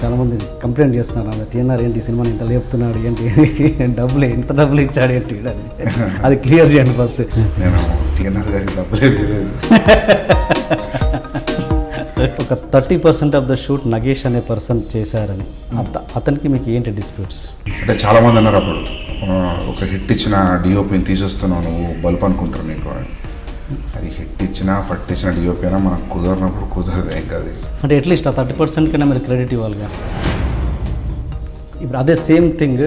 చాలామంది కంప్లైంట్ చేస్తున్నారు అలా టీఎన్ఆర్ ఏంటి ఈ సినిమాని ఇంత లేపుతున్నాడు ఏంటి డబ్బులు ఎంత డబ్బులు ఇచ్చాడు ఏంటి అని. అది క్లియర్ చేయండి ఫస్ట్. నేను టీఎన్ఆర్ గారికి డబ్బులు లేదు. ఒక 30% ఆఫ్ ద షూట్ నగేష్ అనే పర్సన్ చేశారని, అతనికి మీకు ఏంటి డిస్ప్యూట్స్? అంటే చాలామంది అన్నారు అప్పుడు, ఒక హిట్ ఇచ్చిన డిఓపిని తీసేస్తున్నావు నువ్వు బల్బ్ అనుకుంటారు నీకు. అది హిట్ ఇచ్చినా ఫట్ ఇచ్చిన డిఓపి అయినా మనకు కుదరినప్పుడు కుదరదు. ఏం కాదు అంటే అట్లీస్ట్ ఆ 30% కన్నా మీరు క్రెడిట్ ఇవ్వాలిగా. ఇప్పుడు అదే సేమ్ థింగ్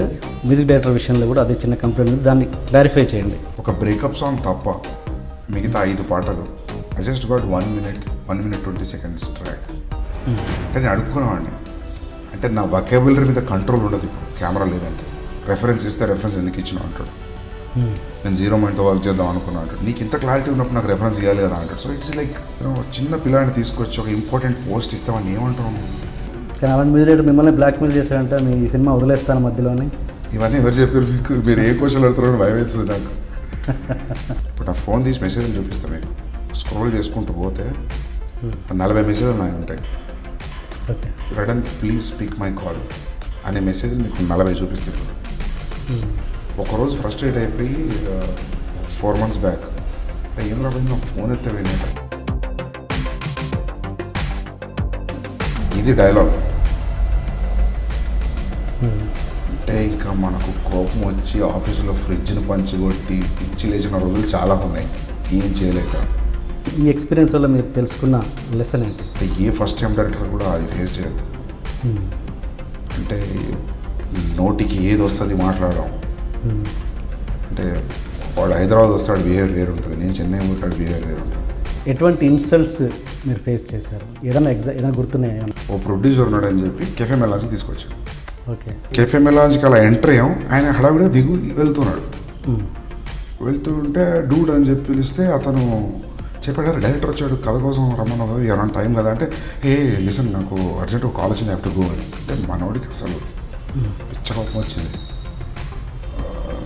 మ్యూజిక్ డైరెక్టర్ విషయంలో కూడా అదే చిన్న కంప్లైంట్ ఉంది, దాన్ని క్లారిఫై చేయండి. ఒక బ్రేకప్ సాంగ్ తప్ప మిగతా 5 పాటలు I just got 1 minute 20 seconds track. అంటే నేను అడుక్కునేవాడిని, అంటే నా వొకాబులరీ మీద కంట్రోల్ ఉండదు ఇప్పుడు కెమెరా లేదంటే. రెఫరెన్స్ ఇస్తే రెఫరెన్స్ ఎందుకు ఇచ్చినావు అంటాడు. నేను 0 minute వర్క్ చేద్దాం అనుకున్నా అంటాడు. నీకు ఇంత క్లారిటీ ఉన్నప్పుడు నాకు రెఫరెన్స్ ఇవ్వాలి కదా అంటాడు. సో ఇట్స్ లైక్ చిన్న పిల్లాడిని తీసుకొచ్చి ఒక ఇంపార్టెంట్ పోస్ట్ ఇస్తామని ఏమంటాను. కానీ అలాంటి మ్యూజిక్ మిమ్మల్ని బ్లాక్మెయిల్ చేశారంట, మీ ఈ సినిమా వదిలేస్తాను మధ్యలోనే. ఇవన్నీ ఎవరు చెప్పారు మీకు? మీరు ఏ క్వశ్చన్ అడుగుతారో భయం అవుతుంది నాకు. ఇప్పుడు నా ఫోన్ తీసి మెసేజ్లు చూపిస్తాను మీకు. స్క్రోల్ చేసుకుంటూ పోతే 40 మెసేజ్లు నాకు ఉంటాయి. Radhan please speak my call అనే మెసేజ్లు మీకు 40 చూపిస్తే. ఇప్పుడు ఒకరోజు ఫ్రస్ట్రేట్ అయిపోయి 4 months బ్యాక్ ఏం రాబోయింది నా ఫోన్ ఎత్తవేనే. ఇది డైలాగ్. అంటే ఇంకా మనకు కోపం వచ్చి ఆఫీసులో ఫ్రిడ్జ్ని పంచిగొట్టి పిచ్చి లేచిన రోజులు చాలా ఉన్నాయి, ఏం చేయలేక. ఈ ఎక్స్పీరియన్స్ వల్ల మీరు తెలుసుకున్న లెసన్ ఏంటి? అంటే ఏ ఫస్ట్ టైం డైరెక్టర్ కూడా అది ఫేస్ చేయద్దు. అంటే నోటికి ఏది వస్తుంది మాట్లాడడం. అంటే వాడు హైదరాబాద్ వస్తాడు బిహేవియర్ వేరు ఉంటుంది, నేను చెన్నై పోతాడు బిహేవియర్ వేరు ఉంటుంది. ఎటువంటి ఇన్సల్ట్స్ మీరు ఫేస్ చేశారు? ఏదైనా గుర్తున్నాయా? ఓ ప్రొడ్యూసర్ ఉన్నాడు అని చెప్పి కెఫే మెలాన్స్కి తీసుకొచ్చాడు. ఓకే, కెఫే మెలాన్స్కి అలా ఎంటర్ అయ్యాం. ఆయన హడావిడిగా వెళ్తున్నాడు. వెళ్తుంటే డూడ్ అని చెప్పి పిలిస్తే అతను చెప్పాడు, డైరెక్టర్ వచ్చాడు కథ కోసం రమ్మన్నా కదా, ఎవరైనా టైం కదా అంటే, ఏ లిసన్ నాకు అర్జెంట్ ఒక కాల్ వచ్చింది, హ్యావ్ టు గో అని. అంటే మనోడికి అసలు పిచ్చ కోపం వచ్చింది.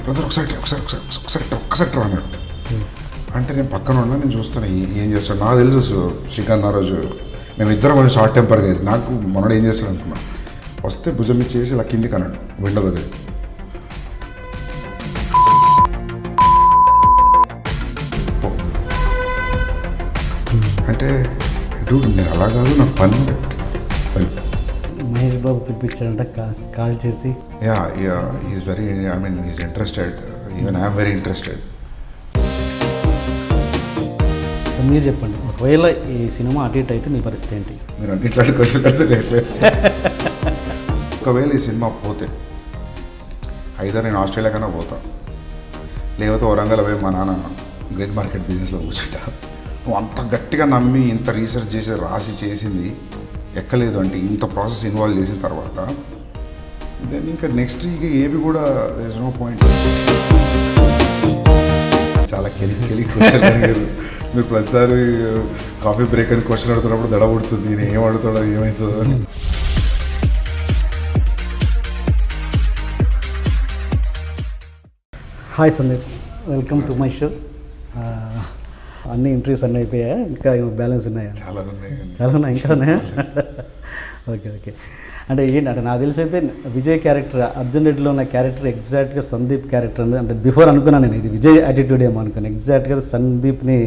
బ్రదర్ ఒకసారి అన్నాడు. అంటే నేను పక్కన ఉన్నా, నేను చూస్తాను ఏం చేస్తాడు. నాకు తెలుసు శ్రీకాంత్ ఆ రోజు మేమిద్దరం కొంచెం షార్ట్ టెంపర్గా వేసి, నాకు మనోడు ఏం చేస్తాడు అనుకున్నా. వస్తే భుజం ఇచ్చేసి ఇలా కిందికి అన్నాడు విండో దగ్గర. అంటే డూడ్ నేను అలా కాదు, నాకు పని. మహేష్ బాబు పిలిపించాడంట కాల్ చేసి. Is very is interested, even I'm very interested. మీరు చెప్పండి, ఒకవేళ ఈ సినిమా అటు ఇటు అయితే మీ పరిస్థితి ఏంటి? మీరు అన్నింటి క్వశ్చన్ అడిగితే ఒకవేళ ఈ సినిమా పోతే అయితే నేను ఆస్ట్రేలియా కన్నా పోతా, లేకపోతే వరంగల్ పోయి మా నాన్న గ్రీన్ మార్కెట్ బిజినెస్లో కూర్చుంటా. నువ్వు అంత గట్టిగా నమ్మి ఇంత రీసెర్చ్ చేసి రాసి చేసింది ఎక్కలేదు అంటే, ఇంత ప్రాసెస్ ఇన్వాల్వ్ చేసిన తర్వాత దెన్ ఇంకా నెక్స్ట్ ఇక ఏవి కూడా దేర్ ఇస్ నో పాయింట్. చాలా కెలి క్వశ్చన్ అడిగారు మీరు. ప్రతిసారి కాఫీ బ్రేక్ అని క్వశ్చన్ అడుగుతున్నప్పుడు దడ పుడుతుంది, నేను ఏం అడుగుతాడో ఏమవుతుందో అని. Hi Sandeep, welcome to my show. అన్ని ఇంటర్వ్యూస్ అన్నీ అయిపోయాయా? ఇంకా బ్యాలెన్స్ ఉన్నాయా? చాలా ఉన్నాయి, ఇంకా ఉన్నాయా? ఓకే. అంటే ఏంటంటే నాకు తెలిసి అయితే విజయ్ క్యారెక్టర్, అర్జున్ రెడ్డిలో ఉన్న క్యారెక్టర్ ఎగ్జాక్ట్గా సందీప్ క్యారెక్టర్ అనేది, అంటే బిఫోర్ అనుకున్నాను నేను ఇది విజయ్ యాటిట్యూడ్ ఏమో అనుకున్నాను. ఎగ్జాక్ట్గా సందీప్ని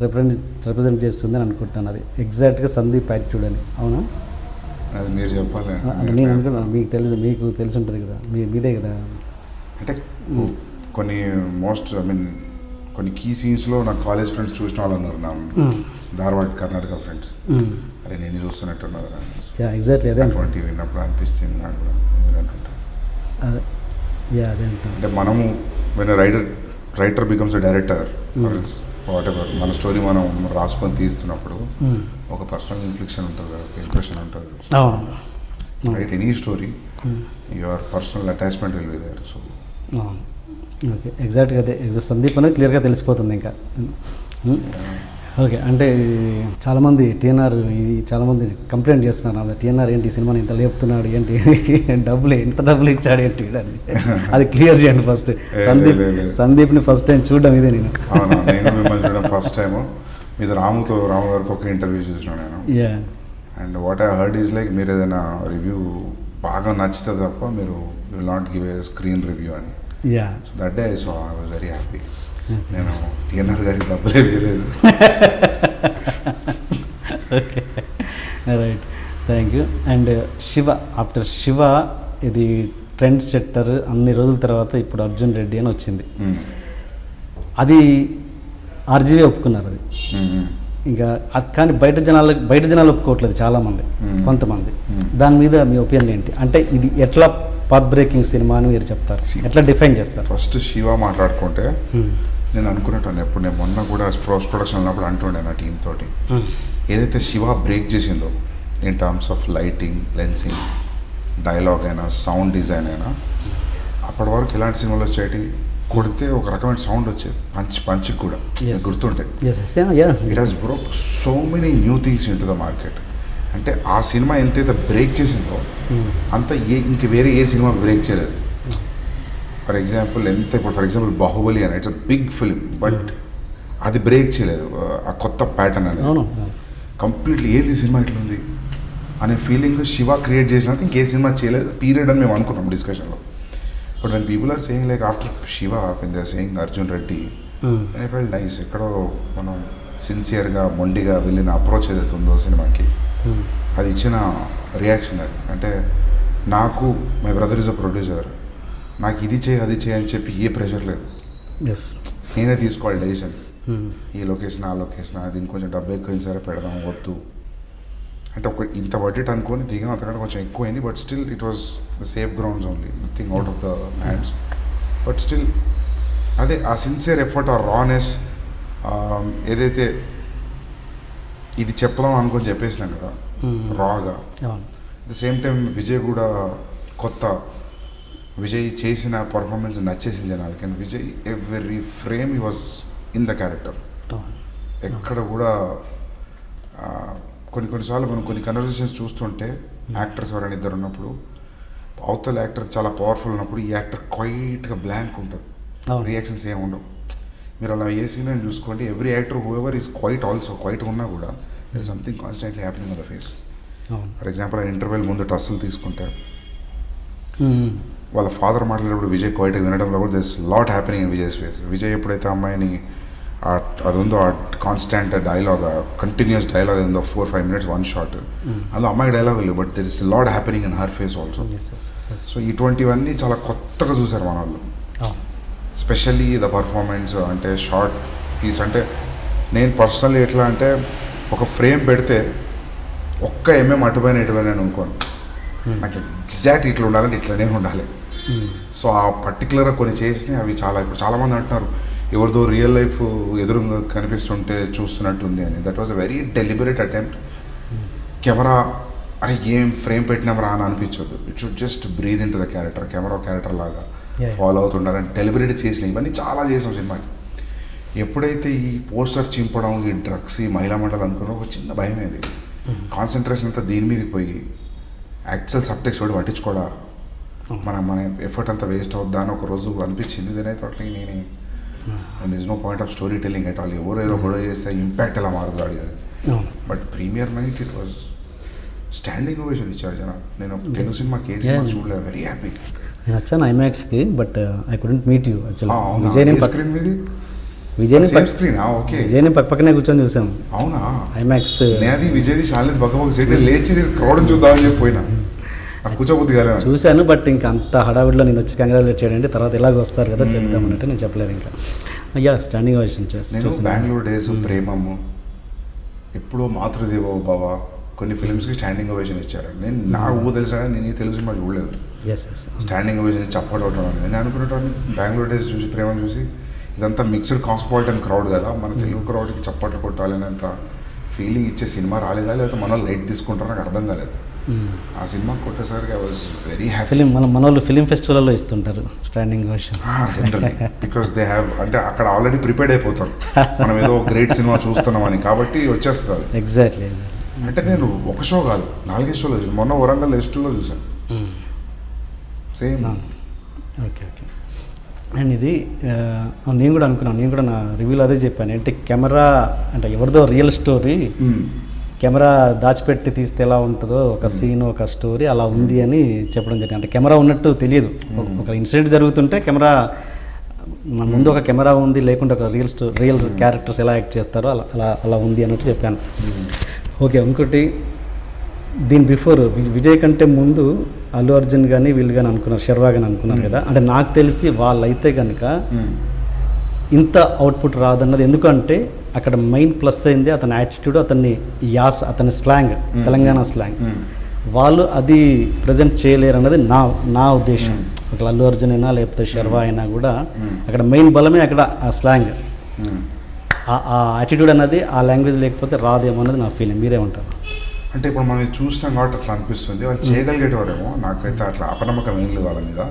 రిప్రజెంట్ చేస్తుంది అని అనుకుంటున్నాను. అది ఎగ్జాక్ట్గా సందీప్ యాటిట్యూడ్ అని. అవునా? అది మీరు చెప్పాలి. అంటే నేను అనుకున్నాను మీకు తెలిసి ఉంటుంది కదా, మీదే కదా. అంటే కొన్ని కొన్ని కీ సీన్స్లో నా కాలేజ్ ఫ్రెండ్స్ చూసిన వాళ్ళు ఉన్నారు, నా ధార్వాడ్ కర్ణాటక ఫ్రెండ్స్. అరే నేను చూస్తున్నట్టున్నది ఎగ్జాక్ట్లీ అదే అటువంటి విన్నప్పుడు అనిపిస్తుంది నాకు కూడా. అదే అంటే మనము when writer becomes a director what ever, మన స్టోరీ మనం రాసుకొని తీస్తున్నప్పుడు ఒక పర్సనల్ ఇన్ఫ్లిక్షన్ ఉంటుంది, ఇంప్రెషన్ ఉంటుంది. Right any story, your personal attachment will be there. So okay, ఎగ్జాక్ట్గా అదే సందీప్ అనేది క్లియర్గా తెలిసిపోతుంది ఇంకా. ఓకే, అంటే చాలామంది చాలామంది కంప్లైంట్ చేస్తున్నారు అలా టీఎన్ఆర్ ఏంటి ఈ సినిమాని ఇంత లేపుతున్నాడు ఏంటి ఎంత డబ్బులు ఇచ్చాడు ఏంటి అని. అది క్లియర్ చేయండి ఫస్ట్. సందీప్ని ఫస్ట్ టైం చూడడం ఇదే నేను. నేను మిమ్మల్ని చూడడం ఫస్ట్ టైం. ఇది రాము గారితో ఒక ఇంటర్వ్యూ చూసినా నేను. And what I heard is like మీరు ఏదైనా రివ్యూ బాగా నచ్చితే తప్ప మీరు will not give a screen review అని. Yeah so that day so I was very happy. నేను టీఎన్ఆర్ గారికి డబ్బులు ఇవ్వలేదు. Okay right, thank you. And Shiva, after Shiva ఇది ట్రెండ్ సెట్టర్ అన్ని రోజుల తర్వాత ఇప్పుడు అర్జున్ రెడ్డి అని వచ్చింది. అది ఆర్జీవే ఒప్పుకున్నారు అది. ఇంకా కానీ బయట జనాలు ఒప్పుకోవట్లేదు చాలామంది, కొంతమంది. దాని మీద మీ ఒపీనియన్ ఏంటి? అంటే ఇది ఎట్లా పాత్ బ్రేకింగ్ సినిమా అని మీరు చెప్తారు, ఎట్లా డిఫైన్ చేస్తారు? ఫస్ట్ శివ మాట్లాడుకుంటే నేను అనుకునేటాను ఎప్పుడు, నేను మొన్న కూడా పోస్ట్ ప్రొడక్షన్ ఉన్నప్పుడు అంటుండే నా టీం తోటి, ఏదైతే శివ బ్రేక్ చేసిందో in terms of lighting, lensing, dialogue అయినా, సౌండ్ డిజైన్ అయినా, అప్పటి వరకు ఎలాంటి సినిమాలు వచ్చేటి కొడితే ఒక రకమైన సౌండ్ వచ్చేది, పంచికి కూడా గుర్తుంటే. It has broke so many new things in to the market. అంటే ఆ సినిమా ఎంతైతే బ్రేక్ చేసిందో అంత ఇంక వేరే ఏ సినిమా బ్రేక్ చేయలేదు. For example for example Baahubali అని, it's a big film, but అది బ్రేక్ చేయలేదు ఆ కొత్త ప్యాటర్న్ అనేది. కంప్లీట్లీ ఏది సినిమా ఇట్లుంది అనే ఫీలింగ్ శివ క్రియేట్ చేసినంత ఇంకే సినిమా చేయలేదు పీరియడ్ అని మేము అనుకున్నాం డిస్కషన్లో. But when people are saying like after Shiva when they are saying Arjun Reddy, I felt nice. ఎక్కడో మనం సిన్సియర్గా మొండిగా వెళ్ళిన అప్రోచ్ ఏదైతే ఉందో సినిమాకి, అది ఇచ్చిన రియాక్షన్ అది. అంటే నాకు my brother is a producer, నాకు ఇది చేయి అది చేయి అని చెప్పి ఏ ప్రెషర్ లేదు, నేనే తీసుకోవాలి డెసిషన్. ఈ లొకేషన్ ఆ లొకేషన్, అది ఇంకొంచెం డబ్బు ఎక్కువైంది సరే పెడదాం వద్దు అంటే ఒక ఇంత బడ్జెట్ అనుకొని దిగాం, అంతకంటే కొంచెం ఎక్కువైంది. But still it was the safe grounds only, nothing out of the hands. But still అదే ఆ సిన్సియర్ ఎఫర్ట్, ఆ రానెస్, ఏదైతే ఇది చెప్దాం అనుకొని చెప్పేసినాం కదా రాగా. At the same time Vijay కూడా కొత్త, విజయ్ చేసిన పర్ఫార్మెన్స్ నచ్చేసింది జనాలకి. And Vijay every frame he was in the character. ఎక్కడ కూడా కొన్నిసార్లు మనం కొన్ని కన్వర్సేషన్స్ చూస్తుంటే యాక్టర్స్ ఎవరైనా ఇద్దరు ఉన్నప్పుడు, అవతల యాక్టర్ చాలా పవర్ఫుల్ ఉన్నప్పుడు ఈ యాక్టర్ క్వైట్గా బ్లాంక్ ఉంటుంది, రియాక్షన్స్ ఏమి ఉండవు. మీరు అలా ఏ సీన్ అని చూసుకోండి, every actor whoever is quiet also, quiet ఉన్నా కూడా there is something constantly happening on the face. For example interval ముందు టస్సులు తీసుకుంటే వాళ్ళ ఫాదర్ మాట్లాడేటప్పుడు విజయ్ క్వైట్గా వినడంలో కూడా this lot happening in Vijay's face. Vijay ఎప్పుడైతే అమ్మాయిని అది ఉందో ఆ కాన్స్టాంట్ డైలాగ్, కంటిన్యూస్ డైలాగ్ ఏందో 4-5 minutes వన్ షాట్, అందులో అమ్మాయి డైలాగ్ లేవు, but there is lot happening in her face also. So ఇటువంటివన్నీ చాలా కొత్తగా చూశారు మన వాళ్ళు. స్పెషల్లీ ద పర్ఫార్మెన్స్ అంటే షార్ట్ అంటే నేను పర్సనల్లీ ఎట్లా అంటే ఒక ఫ్రేమ్ పెడితే ఒక్క అటుపైన ఇటుపైన నేను అనుకోను, నాకు ఎగ్జాక్ట్ ఇట్లా ఉండాలంటే ఇట్లనే ఉండాలి. సో ఆ పర్టికులర్గా కొన్ని చేసి అవి ఇప్పుడు చాలామంది అంటున్నారు ఎవరిదో రియల్ లైఫ్ ఎదురుగా కనిపిస్తుంటే చూస్తున్నట్టుంది అని. That was a very deliberate attempt. Camera అరే ఏం ఫ్రేమ్ పెట్టినామరా అని అనిపించొద్దు, it should just breathe in to the character, character లాగా ఫాలో అవుతుండాలని డెలిబరేట్ చేసిన ఇవన్నీ చాలా చేసాం సినిమాకి. ఎప్పుడైతే ఈ పోస్టర్ చింపడం, ఈ డ్రగ్స్, ఈ మహిళా మండలి అనుకున్న ఒక చిన్న భయమేది, కాన్సన్ట్రేషన్ అంతా దీని మీదకి పోయి యాక్చువల్ సబ్టెక్స్ట్ కూడా పట్టించుకోడా, మన ఎఫర్ట్ అంతా వేస్ట్ అవుద్దా అని ఒక రోజు అనిపించింది. దీనైతే అట్లా నేనే and this no point of story telling at all. ఎవరు ఏదో గొడవ చేస్తే ఇంపాక్ట్ ఎలా మారుతుంది అడిగేది. But premiere night it was standing ovation ఇచ్చారు జనాలు. నేను తెలుగు సినిమా కేసు చూడలేదు, వెరీ హ్యాపీ. నేను వచ్చాను ఐమాక్స్కి, but I couldn't meet you actually. విజయ్ని పక్కనే కూర్చొని చూసాం. అవునా? ఐమాక్స్ అది విజయ్ది చాలా పక్క సైడ్ లేచి క్రౌడ్ చూద్దామని చెప్పి పోయినా, కూర్చోబుద్ది కదా చూశాను. బట్ ఇంకా అంత హడావిడిలో నేను వచ్చి కంగ్రాచులేట్ చేయండి, తర్వాత ఎలాగ వస్తారు కదా చెప్తామన్నట్టు నేను చెప్పలేదు. ఇంకా అయ్యా స్టాండింగ్ ఓవేషన్ నేను బెంగళూరు డేస్, ప్రేమము, ఎప్పుడో మాతృదేవో భవ, కొన్ని ఫిల్మ్స్కి స్టాండింగ్ ఓవేషన్ ఇచ్చారు. నేను నాకు తెలుసా, నేను ఈ తెలుగు సినిమా చూడలేదు. స్టాండింగ్ ఓవేషన్ చప్పట్ అవటం అని నేను అనుకునేటప్పుడు బెంగళూరు డేస్ చూసి, ప్రేమను చూసి, ఇదంతా మిక్స్డ్ కాస్మోపాలిటన్ క్రౌడ్ కదా, మన తెలుగు క్రౌడ్కి చప్పట్లు కొట్టాలనేంత ఫీలింగ్ ఇచ్చే సినిమా రాలేదా, లేకపోతే మన లైట్ తీసుకుంటారో నాకు అర్థం కాలేదు. ఆ సినిమా కొట్టేసరికి ఐ వాజ్ వెరీ హ్యాపీ. మన వాళ్ళు ఫిలిం ఫెస్టివల్లో ఇస్తుంటారు standing ovation generally, because they have, అంటే అక్కడ ఆల్రెడీ ప్రిపేర్డ్ అయిపోతారు మనం ఏదో గ్రేట్ సినిమా చూస్తున్నామని, కాబట్టి వచ్చేస్తుంది. ఎగ్జాక్ట్లీ. అంటే నేను ఒక షో కాదు, 4 షోలో చూసాను. మొన్న వరంగల్ ఎస్టూలో చూసాను సేమ్. ఓకే. అండ్ ఇది నేను కూడా అనుకున్నాను, నేను కూడా నా రివ్యూలో అదే చెప్పాను. అంటే కెమెరా అంటే ఎవరిదో రియల్ స్టోరీ కెమెరా దాచిపెట్టి తీస్తే ఎలా ఉంటుందో ఒక సీన్ ఒక స్టోరీ అలా ఉంది అని చెప్పడం జరిగింది. అంటే కెమెరా ఉన్నట్టు తెలియదు, ఒక ఇన్సిడెంట్ జరుగుతుంటే కెమెరా మన ముందు ఒక కెమెరా ఉంది, లేకుంటే ఒక రియల్ క్యారెక్టర్స్ ఎలా యాక్ట్ చేస్తారో అలా అలా అలా ఉంది అన్నట్టు చెప్పాను. ఓకే, ఇంకోటి దీని బిఫోర్ విజయ్ కంటే ముందు అల్లు అర్జున్ కానీ వీళ్ళు కానీ అనుకున్నారు, శర్వా కానీ అనుకున్నారు కదా. అంటే నాకు తెలిసి వాళ్ళైతే కనుక ఇంత అవుట్పుట్ రాదన్నది. ఎందుకంటే అక్కడ మెయిన్ ప్లస్ అయింది అతని యాటిట్యూడ్, అతని యాస్, అతని స్లాంగ్, తెలంగాణ స్లాంగ్. వాళ్ళు అది ప్రజెంట్ చేయలేరు అన్నది నా ఉద్దేశం. ఒక అల్లు అర్జున్ అయినా లేకపోతే శర్వా అయినా కూడా అక్కడ మెయిన్ బలమే అక్కడ ఆ స్లాంగ్, ఆ యాటిట్యూడ్ అన్నది ఆ లాంగ్వేజ్ లేకపోతే రాదేమో అన్నది నా ఫీలింగ్. మీరేమంటారు? అంటే ఇప్పుడు మనం ఇది చూస్తాం కాబట్టి అట్లా అనిపిస్తుంది, వాళ్ళు చేయగలిగేటవారేమో. నాకైతే అట్లా అపనమ్మకం ఏం లేదు వాళ్ళ మీద.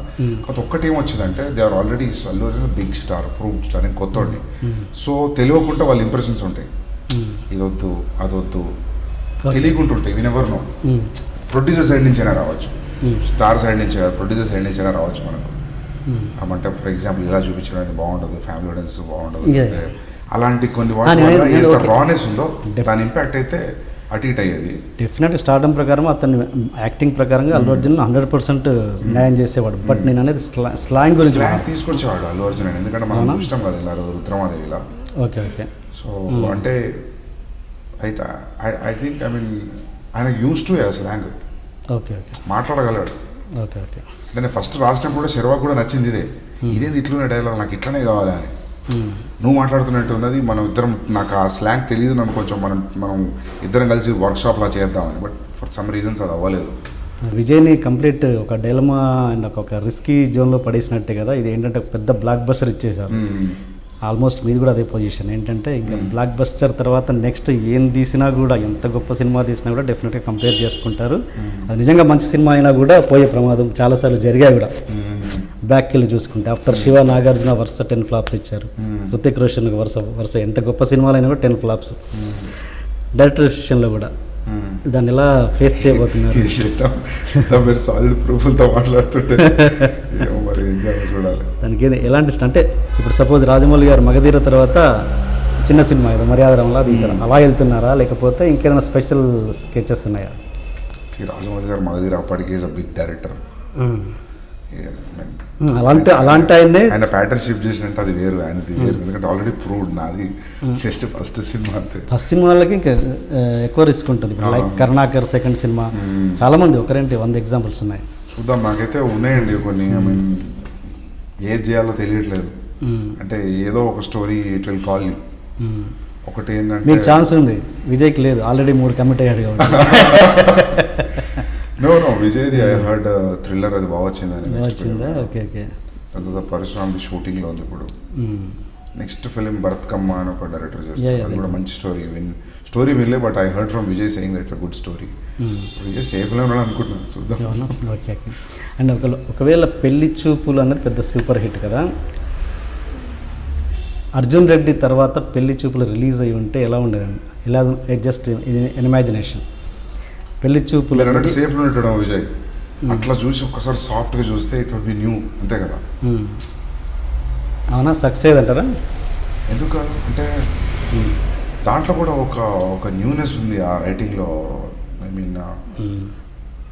కాకపోతే ఒక్కటి ఏమొచ్చిందంటే they are already Allu Arjun big star, proved star, నేను కొత్తోడిని. సో తెలియకుండా వాళ్ళ ఇంప్రెషన్స్ ఉంటాయి, ఇదొద్దు అదొద్దు తెలియకుంటుంటాయి. వినెవర్ నో, ప్రొడ్యూసర్ సైడ్ నుంచైనా రావచ్చు, స్టార్ సైడ్ నుంచి కాదు, ప్రొడ్యూసర్ సైడ్ నుంచైనా రావచ్చు మనకు. అంటే ఫర్ ఎగ్జాంపుల్ ఇలా చూపించడానికి బాగుండదు, ఫ్యామిలీ ఆడియన్స్ బాగుండదు, అలాంటి కొన్ని వాటి వల్ల ఎంత రానెస్ ఉందో దాని ఇంపాక్ట్ అయితే అటు ఇటు అయ్యేది. డెఫినెట్గా స్టార్డమ్ ప్రకారం అతని యాక్టింగ్ ప్రకారంగా అల్లు అర్జున్ 100% న్యాయం చేసేవాడు. బట్ నేను అనేది స్లాంగ్ గురించి తీసుకొచ్చేవాడు అల్లు అర్జున్, ఎందుకంటే మనం ఇష్టం కదా ఇలా రుద్రమాదేవిలా. Okay okay. సో అంటే ఐ థింక్ ఆయన use to slang. Okay okay, మాట్లాడగలడు. Okay okay. నేను ఫస్ట్ రాసినప్పుడు కూడా శర్వా కూడా నచ్చింది ఇదే, ఇదేంది ఇట్లున్న డైలాగ్, నాకు ఇట్లనే కావాలి అని. నువ్వు మాట్లాడుతున్నట్టు ఉన్నది, మనం ఇద్దరం, నాకు ఆ స్లాంగ్ తెలియదు, నన్ను కొంచెం మనం ఇద్దరం కలిసి వర్క్షాప్లా చేద్దామని. బట్ ఫర్ సమ్ రీజన్స్ అది అవ్వలేదు. విజయ్ని కంప్లీట్ ఒక డైలమా అండ్ ఒక రిస్కీ జోన్లో పడేసినట్టే కదా. ఇది ఏంటంటే పెద్ద బ్లాక్ బస్టర్ ఇచ్చేసారు. ఆల్మోస్ట్ మీది కూడా అదే పొజిషన్. ఏంటంటే ఇంకా బ్లాక్ బస్టర్ తర్వాత నెక్స్ట్ ఏం తీసినా కూడా, ఎంత గొప్ప సినిమా తీసినా కూడా డెఫినెట్గా కంపేర్ చేసుకుంటారు. అది నిజంగా మంచి సినిమా అయినా కూడా పోయే ప్రమాదం చాలాసార్లు జరిగాయి కూడా. బ్యాక్కి వెళ్ళి చూసుకుంటే ఆఫ్టర్ శివ, నాగార్జున వరుస 10 ఫ్లాప్స్ ఇచ్చారు. హృతిక్ రోషన్ వరుస ఎంత గొప్ప సినిమాలు అయినా కూడా 10 ఫ్లాప్స్. డైరెక్టర్ విషయంలో కూడా దాన్ని ఎలా ఫేస్ చేయబోతున్నారు? మీరు సాలిడ్ ప్రూఫ్లతో మాట్లాడుతుంటే మరి చూడాలి దానికి ఎలాంటి అంటే ఇప్పుడు సపోజ్ రాజమౌళి గారు మగధీర తర్వాత చిన్న సినిమా ఏదో మర్యాదరంలా తీశారు, అలా వెళ్తున్నారా లేకపోతే ఇంకేదైనా స్పెషల్ స్కెచెస్ ఉన్నాయా? రాజమౌళి గారు మగధీర అప్పటికే ఈజ్ అ బిగ్ డైరెక్టర్. అలాంటి ఆయన ప్యాటర్న్ షిఫ్ట్ చేసినట్టు అది వేరు, ఆయనది వేరు. ఎందుకంటే ఆల్రెడీ ప్రూవ్డ్, నాది జస్ట్ ఫస్ట్ సినిమా అంతే. ఫస్ట్ సినిమాలకి ఇంకా ఎక్కువ రిస్క్ ఉంటుంది. లైక్ కరుణాకర్ సెకండ్ సినిమా, చాలా మంది ఒకరేంటి 100 ఎగ్జాంపుల్స్ ఉన్నాయి. చూద్దాం, నాకైతే ఉన్నాయండి కొన్ని. ఏది చేయాలో తెలియట్లేదు. అంటే ఏదో ఒక story it will call you. ఒకటి ఏంటంటే మీకు ఛాన్స్ ఉంది, విజయ్కి లేదు, ఆల్రెడీ 3 కమిట్ అయ్యాడు కాబట్టి. నో విజయ్ది ఐ హర్డ్ థ్రిల్లర్, అది బాగా వచ్చిందని. వచ్చిందా? Okay okay. తర్వాత పరశురామ్ది షూటింగ్లో ఉంది ఇప్పుడు. నెక్స్ట్ ఫిలిం భరత్ కమ్మ అని ఒక డైరెక్టర్ చేస్తారు, అది కూడా మంచి స్టోరీ వినలే, but I heard from Vijay saying that it's a good story. Vijay సేఫ్లో ఉన్నాడు అనుకుంటున్నాను, చూద్దాం. Okay okay. అండ్ ఒకవేళ పెళ్లి చూపులు అనేది పెద్ద సూపర్ హిట్ కదా, అర్జున్ రెడ్డి తర్వాత పెళ్లి చూపులు రిలీజ్ అయ్యి ఉంటే ఎలా ఉండేదండి? ఎలా జస్ట్ ఇమాజినేషన్ పెళ్లి చూపులు అన్నట్టు సేఫ్లో ఉండడం విజయ్, అట్లా చూసి ఒక్కసారి సాఫ్ట్గా చూస్తే ఇట్ వుడ్ బి న్యూ, అంతే కదా? అవునా, సక్సెస్ అంటారా? ఎందుకు కాదు అంటే దాంట్లో కూడా ఒక న్యూనెస్ ఉంది ఆ రైటింగ్లో. ఐ మీన్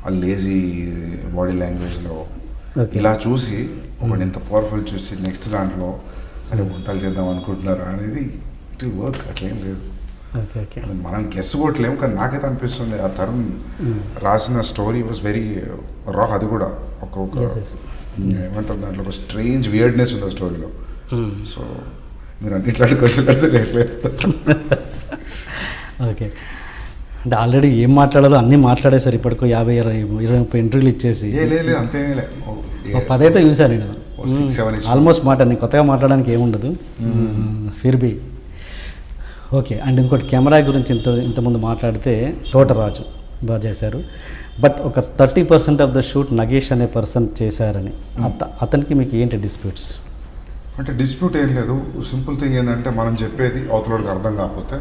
ఆ లేజీ బాడీ లాంగ్వేజ్లో ఇలా చూసి ఒకటి ఇంత పవర్ఫుల్ చూసి నెక్స్ట్ దాంట్లో అని వంటలు చేద్దాం అనుకుంటున్నారు అనేది ఇట్ విల్ వర్క్. అట్లేం లేదు, మనం గెస్ కొట్టలేము. కానీ నాకైతే అనిపిస్తుంది ఆ తరుణ్ రాసిన స్టోరీ వాజ్ వెరీ రా. అది కూడా ఒక ఏమంటారు, దాంట్లో ఒక స్ట్రేంజ్ వియర్డ్నెస్ ఉంది ఆ స్టోరీలో. సో మీరు అన్నిట్లాంటి క్వశ్చన్ అడిగితే ఓకే. అంటే ఆల్రెడీ ఏం మాట్లాడాలో అన్నీ మాట్లాడేశారు ఇప్పటికో 50-20 ఇంటర్వ్యూలు ఇచ్చేసి. లేదు అంతేమీ లేదు, 10 అయితే చూశాను నేను ఆల్మోస్ట్. నేను కొత్తగా మాట్లాడడానికి ఏముండదు. ఫిర్బీ ఓకే. అండ్ ఇంకోటి కెమెరా గురించి ఇంతకుముందు మాట్లాడితే తోటరాజు బాగా చేశారు, బట్ ఒక 30% ఆఫ్ ద షూట్ నగేష్ అనే పర్సన్ చేశారని. అతనికి మీకు ఏంటి డిస్ప్యూట్స్? అంటే డిస్ప్యూట్ ఏం లేదు, సింపుల్ థింగ్ ఏంటంటే మనం చెప్పేది అవతలకి అర్థం కాకపోతే.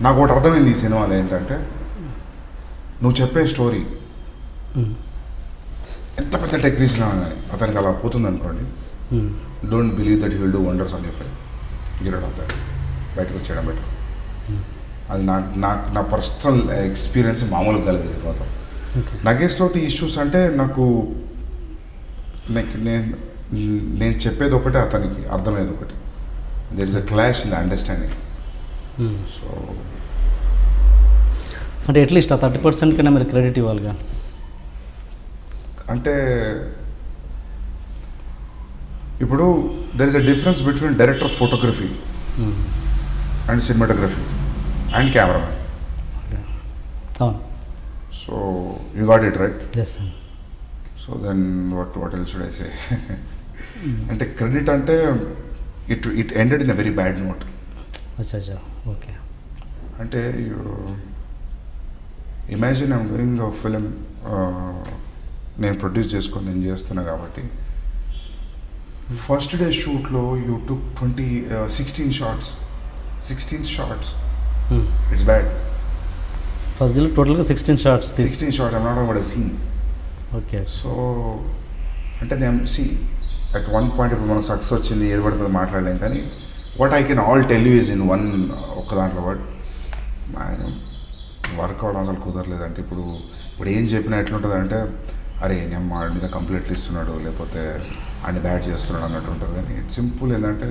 నాకు ఒకటి అర్థమైంది ఈ సినిమాలో ఏంటంటే, నువ్వు చెప్పే స్టోరీ ఎంత పెద్ద టెక్నీషియన్ కానీ అతనికి అలా పోతుంది అనుకోండి, don't believe that he will do wonders on your film. Get out of that, బయటకు వచ్చేయడం బెటర్. అది నా పర్సనల్ ఎక్స్పీరియన్స్ మామూలుగా కలగదు సినిమాతో. ఓకే. నగేష్ తోటి ఇష్యూస్ అంటే నాకు నేను చెప్పేది ఒకటే, అతనికి అర్థమయ్యేది ఒకటి. There is a clash in understanding. So అంటే అట్లీస్ట్ ఆ 30% కన్నా మీరు క్రెడిట్ ఇవ్వాలిగా. అంటే ఇప్పుడు there is a difference between director of photography and cinematography and cameraman. అవును. So you got it right. Yes. So then what else should I say. అంటే credit అంటే it ended in a very bad note. అచ్చా. Okay. అంటే imagine I'm doing a film, నేను produce చేసుకొని నేను చేస్తున్నా కాబట్టి ఫస్ట్ డే షూట్లో you took 16 shots. It's bad. First డేలో టోటల్గా 16 shots 16 shots. I'm not about a scene. Okay. So అంటే నేను అట్ వన్ పాయింట్ ఇప్పుడు మనకు సక్సెస్ వచ్చింది, ఏది పడుతుంది మాట్లాడలేం, కానీ what I can all tell you is in ఒక్క దాంట్లో బట్ ఆయన వర్క్ అవడం అసలు కుదరలేదంటే ఇప్పుడు ఏం చెప్పినా ఎట్లుంటుంది అంటే, అరే నేను మా మీద కంప్లీట్లు ఇస్తున్నాడు, లేకపోతే ఆయన బ్యాట్ చేస్తున్నాడు అన్నట్టు ఉంటుంది. కానీ ఇట్స్ సింపుల్ ఏంటంటే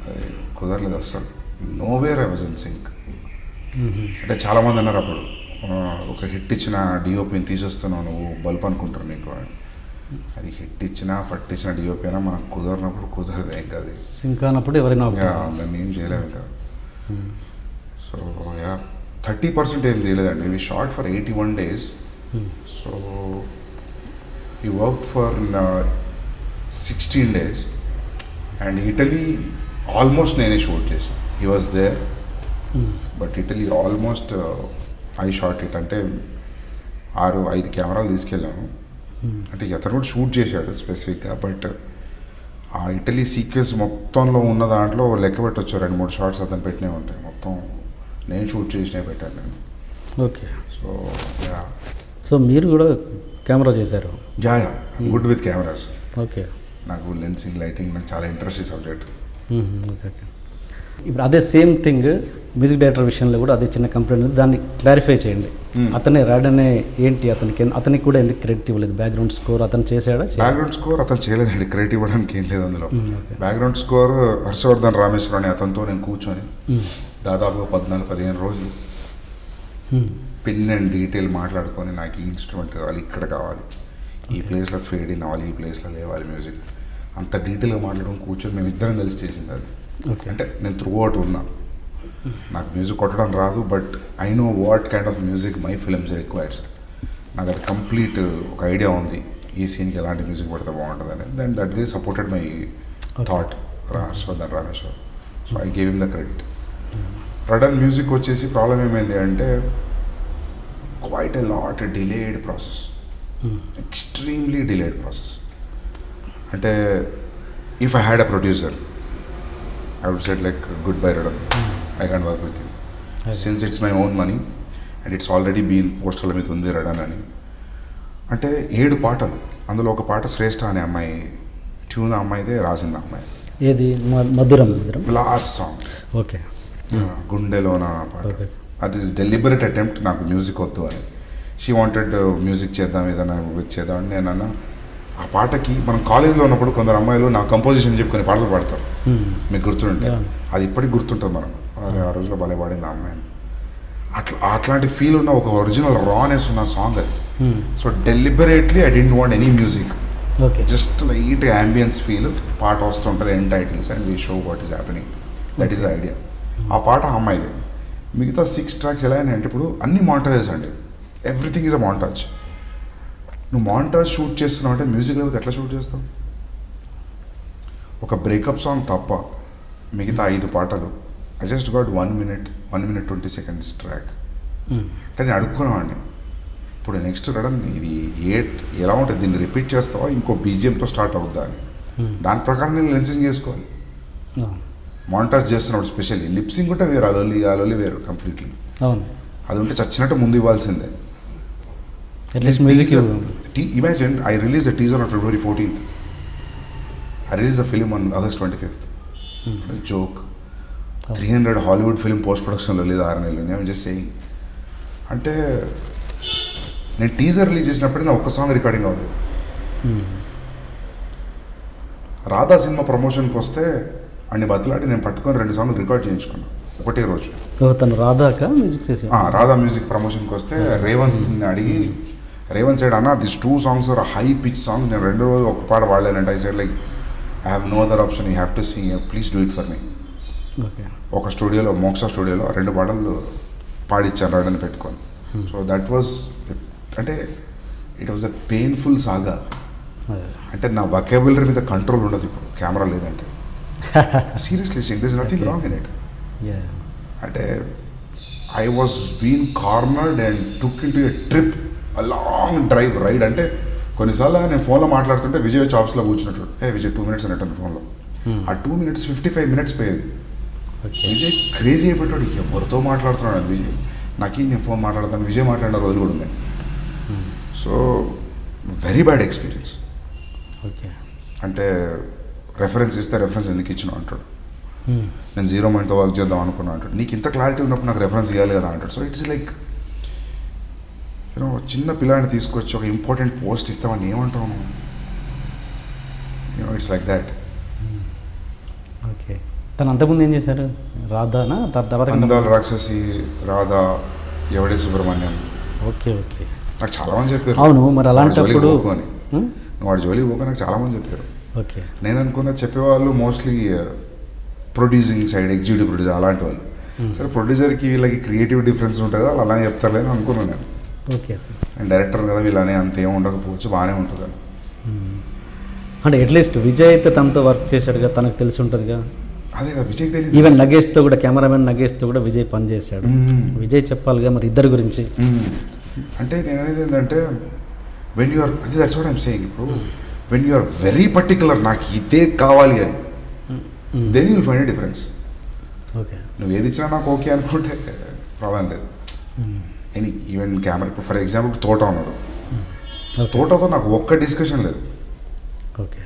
అది కుదరలేదు అస్సలు. Nowhere I was in sync. అంటే చాలామంది అన్నారు అప్పుడు, ఒక హిట్ ఇచ్చిన డిఓపిని తీసేస్తున్నావు నువ్వు, బల్బ్ అనుకుంటారు నీకు. అది హిట్ ఇచ్చినా ఫట్ ఇచ్చిన డిఓపి అయినా మనకు కుదరినప్పుడు కుదరదు. ఇంకా అది సింక్ అన్నప్పుడు ఎవరైనా దాన్ని ఏం చేయలేము ఇంకా. సో 30% ఏం చేయలేదండి. We shot for 81 days. సో ఈ work for 16 days and Italy almost నేనే షూట్ చేసాను. He was there but Italy almost I shot it. అంటే 6-5 కెమెరాలు తీసుకెళ్ళాము. అంటే అతను కూడా షూట్ చేశాడు స్పెసిఫిక్గా, బట్ ఆ ఇటలీ సీక్వెన్స్ మొత్తంలో ఉన్న దాంట్లో లెక్క పెట్టొచ్చు 2-3 షార్ట్స్ అతను పెట్టినవి ఉంటాయి. మొత్తం నేను షూట్ చేసినవి పెట్టాను నేను. ఓకే. సో సో మీరు కూడా కెమెరా చేశారు? Yeah good with cameras. Okay. నాకు లెన్సింగ్, లైటింగ్ నాకు చాలా ఇంట్రెస్ట్ ఈ సబ్జెక్ట్. ఓకే. ఇప్పుడు అదే సేమ్ థింగ్ మ్యూజిక్ డైరెక్టర్ విషయంలో కూడా అదే చిన్న కంప్లైంట్ ఉంది, దాన్ని క్లారిఫై చేయండి. అతనే రాడనే ఏంటి, అతనికి కూడా ఎందుకు క్రెడిట్ ఇవ్వలేదు? బ్యాక్గ్రౌండ్ స్కోర్ అతను చేశాడా? బ్యాక్గ్రౌండ్ స్కోర్ అతను చేయలేదండి, క్రెడిట్ ఇవ్వడానికి ఏం లేదు అందులో. బ్యాక్గ్రౌండ్ స్కోర్ హర్షవర్ధన్ రామేశ్వర్ అని అతనితో నేను కూర్చొని దాదాపుగా 14-15 రోజులు పిన్ అండ్ డీటెయిల్ మాట్లాడుకొని, నాకు ఈ ఇన్స్ట్రుమెంట్ కావాలి, ఇక్కడ కావాలి, ఈ ప్లేస్లో ఫేడ్ ఇన్ అవ్వాలి, ఈ ప్లేస్లో లేవాలి మ్యూజిక్, అంత డీటెయిల్గా మాట్లాడుకొని కూర్చొని మేము ఇద్దరం కలిసి చేసింది అది. అంటే నేను త్రూ అవుట్ ఉన్నా, నాకు మ్యూజిక్ కొట్టడం రాదు, but I know what kind of music my films requires. నాకు అది కంప్లీట్ ఒక ఐడియా ఉంది, ఈ సీన్కి ఎలాంటి మ్యూజిక్ పడితే బాగుంటుంది అని. Then that is supported my thought Harshavardhan Rameshwar. So I gave him the credit. Radhan music వచ్చేసి ప్రాబ్లం ఏమైంది అంటే quite a lot delayed process, extremely delayed process. అంటే if I had a producer I would say like goodbye Radan, I can't work with you. Since it's my own money and it's already been పోస్టర్ల మీద ఉంది Radan అని. అంటే 7 పాటలు, అందులో ఒక పాట శ్రేష్ఠ అనే అమ్మాయి ట్యూన్, అమ్మాయిదే రాసింది అమ్మాయి. ఏది? మధురం లాస్ట్ సాంగ్. ఓకే. గుండెలోన పాట. దట్ ఈస్ డెలిబరేట్ అటెంప్ట్, నాకు మ్యూజిక్ వద్దు అని. షీ వాంటెడ్ మ్యూజిక్ చేద్దాం, ఏదైనా చేద్దాం అని. నేను అన్నా ఆ పాటకి మనం కాలేజ్లో ఉన్నప్పుడు కొందరు అమ్మాయిలు నా కంపోజిషన్ చెప్పి కొన్ని పాటలు పాడతారు, మీకు గుర్తుంటే అది ఇప్పటికి గుర్తుంటుంది మనకు. ఆ రోజులో భలే పాడింది ఆ అమ్మాయిని. అట్లాంటి ఫీల్ ఉన్న ఒక ఒరిజినల్ రానెస్ ఉన్న సాంగ్ అది. So deliberately I didn't want any music, just light ambience feel, పాట వస్తుంటుంది, end titles and we show what is happening. That is idea. ఆ పాట ఆ అమ్మాయిది. మిగతా 6 tracks ఎలా అయినాయి అంటే ఇప్పుడు అన్ని మాంటాజెస్ అండి, ఎవ్రీథింగ్ ఈజ్ అ మాంటాజ్. నువ్వు మాంటాజ్ షూట్ చేస్తున్నావు అంటే మ్యూజిక్ లేకపోతే ఎట్లా షూట్ చేస్తావు? ఒక బ్రేకప్ సాంగ్ తప్ప మిగతా 5 పాటలు I just got 1 minute 20 seconds track. అంటే నేను అడుక్కునేవాడిని, ఇప్పుడు నెక్స్ట్ రడన్ ఇది ఎలా ఉంటుంది, దీన్ని రిపీట్ చేస్తావా, ఇంకో బీజిఎంతో స్టార్ట్ అవుద్దా అని. దాని ప్రకారం నేను లెన్సింగ్ చేసుకోవాలి. మాంటాజ్ చేస్తున్నప్పుడు స్పెషల్లీ లిప్సింగ్ ఉంటే వేరు, అలోలి వేరు కంప్లీట్లీ. అది ఉంటే చచ్చినట్టు ముందు ఇవ్వాల్సిందే. Imagine I released a teaser on February 14th. I released the film on August 25th. A joke. 300 Hollywood film post ప్రొడక్షన్లో లేదు 6 నెలలు. నేను జస్ట్ సేయింగ్. అంటే నేను టీజర్ రిలీజ్ చేసినప్పుడే నా ఒక్క సాంగ్ రికార్డింగ్ అవ్వలేదు. రాధా సినిమా ప్రమోషన్కి వస్తే అన్ని బద్దలాడి నేను పట్టుకొని 2 సాంగ్లు రికార్డ్ చేయించుకున్నాను ఒకటే రోజు. తను రాధాక మ్యూజిక్ చేసి రాధా మ్యూజిక్ ప్రమోషన్కి వస్తే రేవంత్ని అడిగి, రేవంత్ సైడ్ అన్న this 2 songs are high pitch song, నేను 2 రోజులు ఒక పాట వాడలేనంటే I said like I have no other option, you have to sing, please do it for me. Okay. ఒక స్టూడియోలో మోక్ష స్టూడియోలో 2 పాటలు పాడిచ్చాను రాడని పెట్టుకొని. సో దట్ వాజ్ అంటే it was a painful saga. అంటే నా వొకాబులరీ మీద కంట్రోల్ ఉండదు ఇప్పుడు కెమెరా లేదంటే. Seriously sing this nothing wrong in it. అంటే I was been cornered and took in to a trip, a long drive ride. అంటే కొన్నిసార్లు నేను ఫోన్లో మాట్లాడుతుంటే విజయ్ చాప్స్లో కూర్చున్నట్టు, విజయ్ 2 minutes అన్నట్టు ఫోన్లో. ఆ 2 minutes 55 minutes పోయేది. విజయ్ క్రేజీ అయిపోయాడు, ఎవరితో మాట్లాడుతున్నాడు విజయ్, నాకు నేను ఫోన్ మాట్లాడతాను, విజయ్ మాట్లాడిన రోజు కూడా ఉన్నాయి. So very bad experience. Okay. అంటే రెఫరెన్స్ ఇస్తే రెఫరెన్స్ ఎందుకు ఇచ్చినావు అంటాడు. నేను 0 Mindతో వర్క్ చేద్దాం అనుకున్నాను అంటాడు. నీకు ఇంత క్లారిటీ ఉన్నప్పుడు నాకు రెఫరెన్స్ ఇవ్వాలి కదా అంటాడు. సో ఇట్స్ లైక్ యూనో చిన్న పిల్లాడిని తీసుకొచ్చి ఒక ఇంపార్టెంట్ పోస్ట్ ఇస్తామని ఏమంటాను. You know it's like that. Okay. తను అంతకుముందు ఏం చేశారు? రాధానా తర్వాత? అందాల రాక్షసి, రాధా, ఎవడే సుబ్రహ్మణ్యం. ఓకే. ఓకే. నాకు చాలామంది చెప్పారు. అవును, మరి అలాంటప్పుడు అని నువ్వు వాడి జోలికి పోక నాకు చాలామంది చెప్పారు. ఓకే. నేను అనుకున్న చెప్పేవాళ్ళు mostly producing side, executive producer అలాంటి వాళ్ళు. సరే ప్రొడ్యూసర్కి వీళ్ళకి క్రియేటివ్ డిఫరెన్స్ ఉంటుందా, వాళ్ళు అలానే చెప్తారులేని అనుకున్నాను నేను. ఓకే. అండ్ డైరెక్టర్ కదా వీళ్ళనే అంత ఏమి ఉండకపోవచ్చు, బాగానే ఉంటుంది. అంటే అట్లీస్ట్ విజయ్ అయితే తనతో వర్క్ చేశాడుగా, తనకు తెలిసి ఉంటుందిగా. అదే కదా విజయ్ తెలియదు. ఈవెన్ నగేష్తో కూడా, కెమెరామెన్ నగేష్తో కూడా విజయ్ పని చేశాడు. విజయ్ చెప్పాలిగా మరి ఇద్దరి గురించి. అంటే నేను అనేది ఏంటంటే వెన్ యూఆర్, అది దట్స్ వాట్ ఐమ్ సేయింగ్. ఇప్పుడు వెన్ యూఆర్ వెరీ పర్టికులర్, నాకు ఇదే కావాలి అని, then you'll find a difference. Okay. నువ్వు ఏది ఇచ్చినా నాకు ఓకే అనుకుంటే ప్రాబ్లం లేదు. ఎనీ ఈవెన్ కెమెరా, ఇప్పుడు ఫర్ ఎగ్జాంపుల్ తోట ఉన్నాడు, తోటతో నాకు ఒక్క డిస్కషన్ లేదు. ఓకే.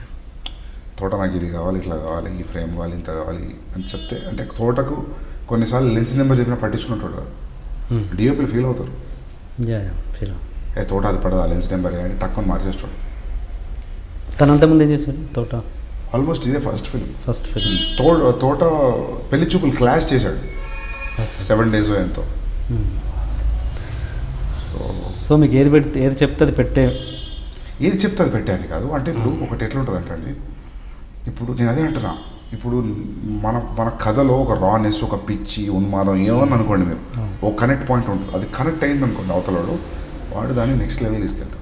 తోట నాకు ఇది కావాలి, ఇట్లా కావాలి, ఈ ఫ్రేమ్ కావాలి, ఇంత కావాలి అని చెప్తే, అంటే తోటకు కొన్నిసార్లు లెన్స్ నెంబర్ చెప్పినా పట్టించుకుంటాడు కదా, డిఓపీలు ఫీల్ అవుతారు. తోట అది పడదు, ఆ లెన్స్ నెంబర్ అని తక్కువ మార్చేస్తాడు. తను అంతకుముందు ఏం చేశాడు తోట? ఆల్మోస్ట్ ఇదే ఫస్ట్ ఫిల్మ్. తోట పెళ్లి చూపులు క్లాష్ చేశాడు 7 days ఎంతో. సో మీకు ఏది పెడితే, ఏది చెప్తే అది పెట్టే, ఏది చెప్తే అది పెట్టాను కాదు. అంటే ఇప్పుడు ఒకటి ఎట్లుంటుంది అంటే, ఇప్పుడు నేను అదే అంటున్నా, ఇప్పుడు మన కథలో ఒక రానెస్, ఒక పిచ్చి, ఉన్మాదం ఏమని అనుకోండి మీరు, ఒక కనెక్ట్ పాయింట్ ఉంటుంది. అది కనెక్ట్ అయింది అనుకోండి అవతలవాడు, వాడు దాన్ని నెక్స్ట్ లెవెల్ తీసుకెళ్తాం.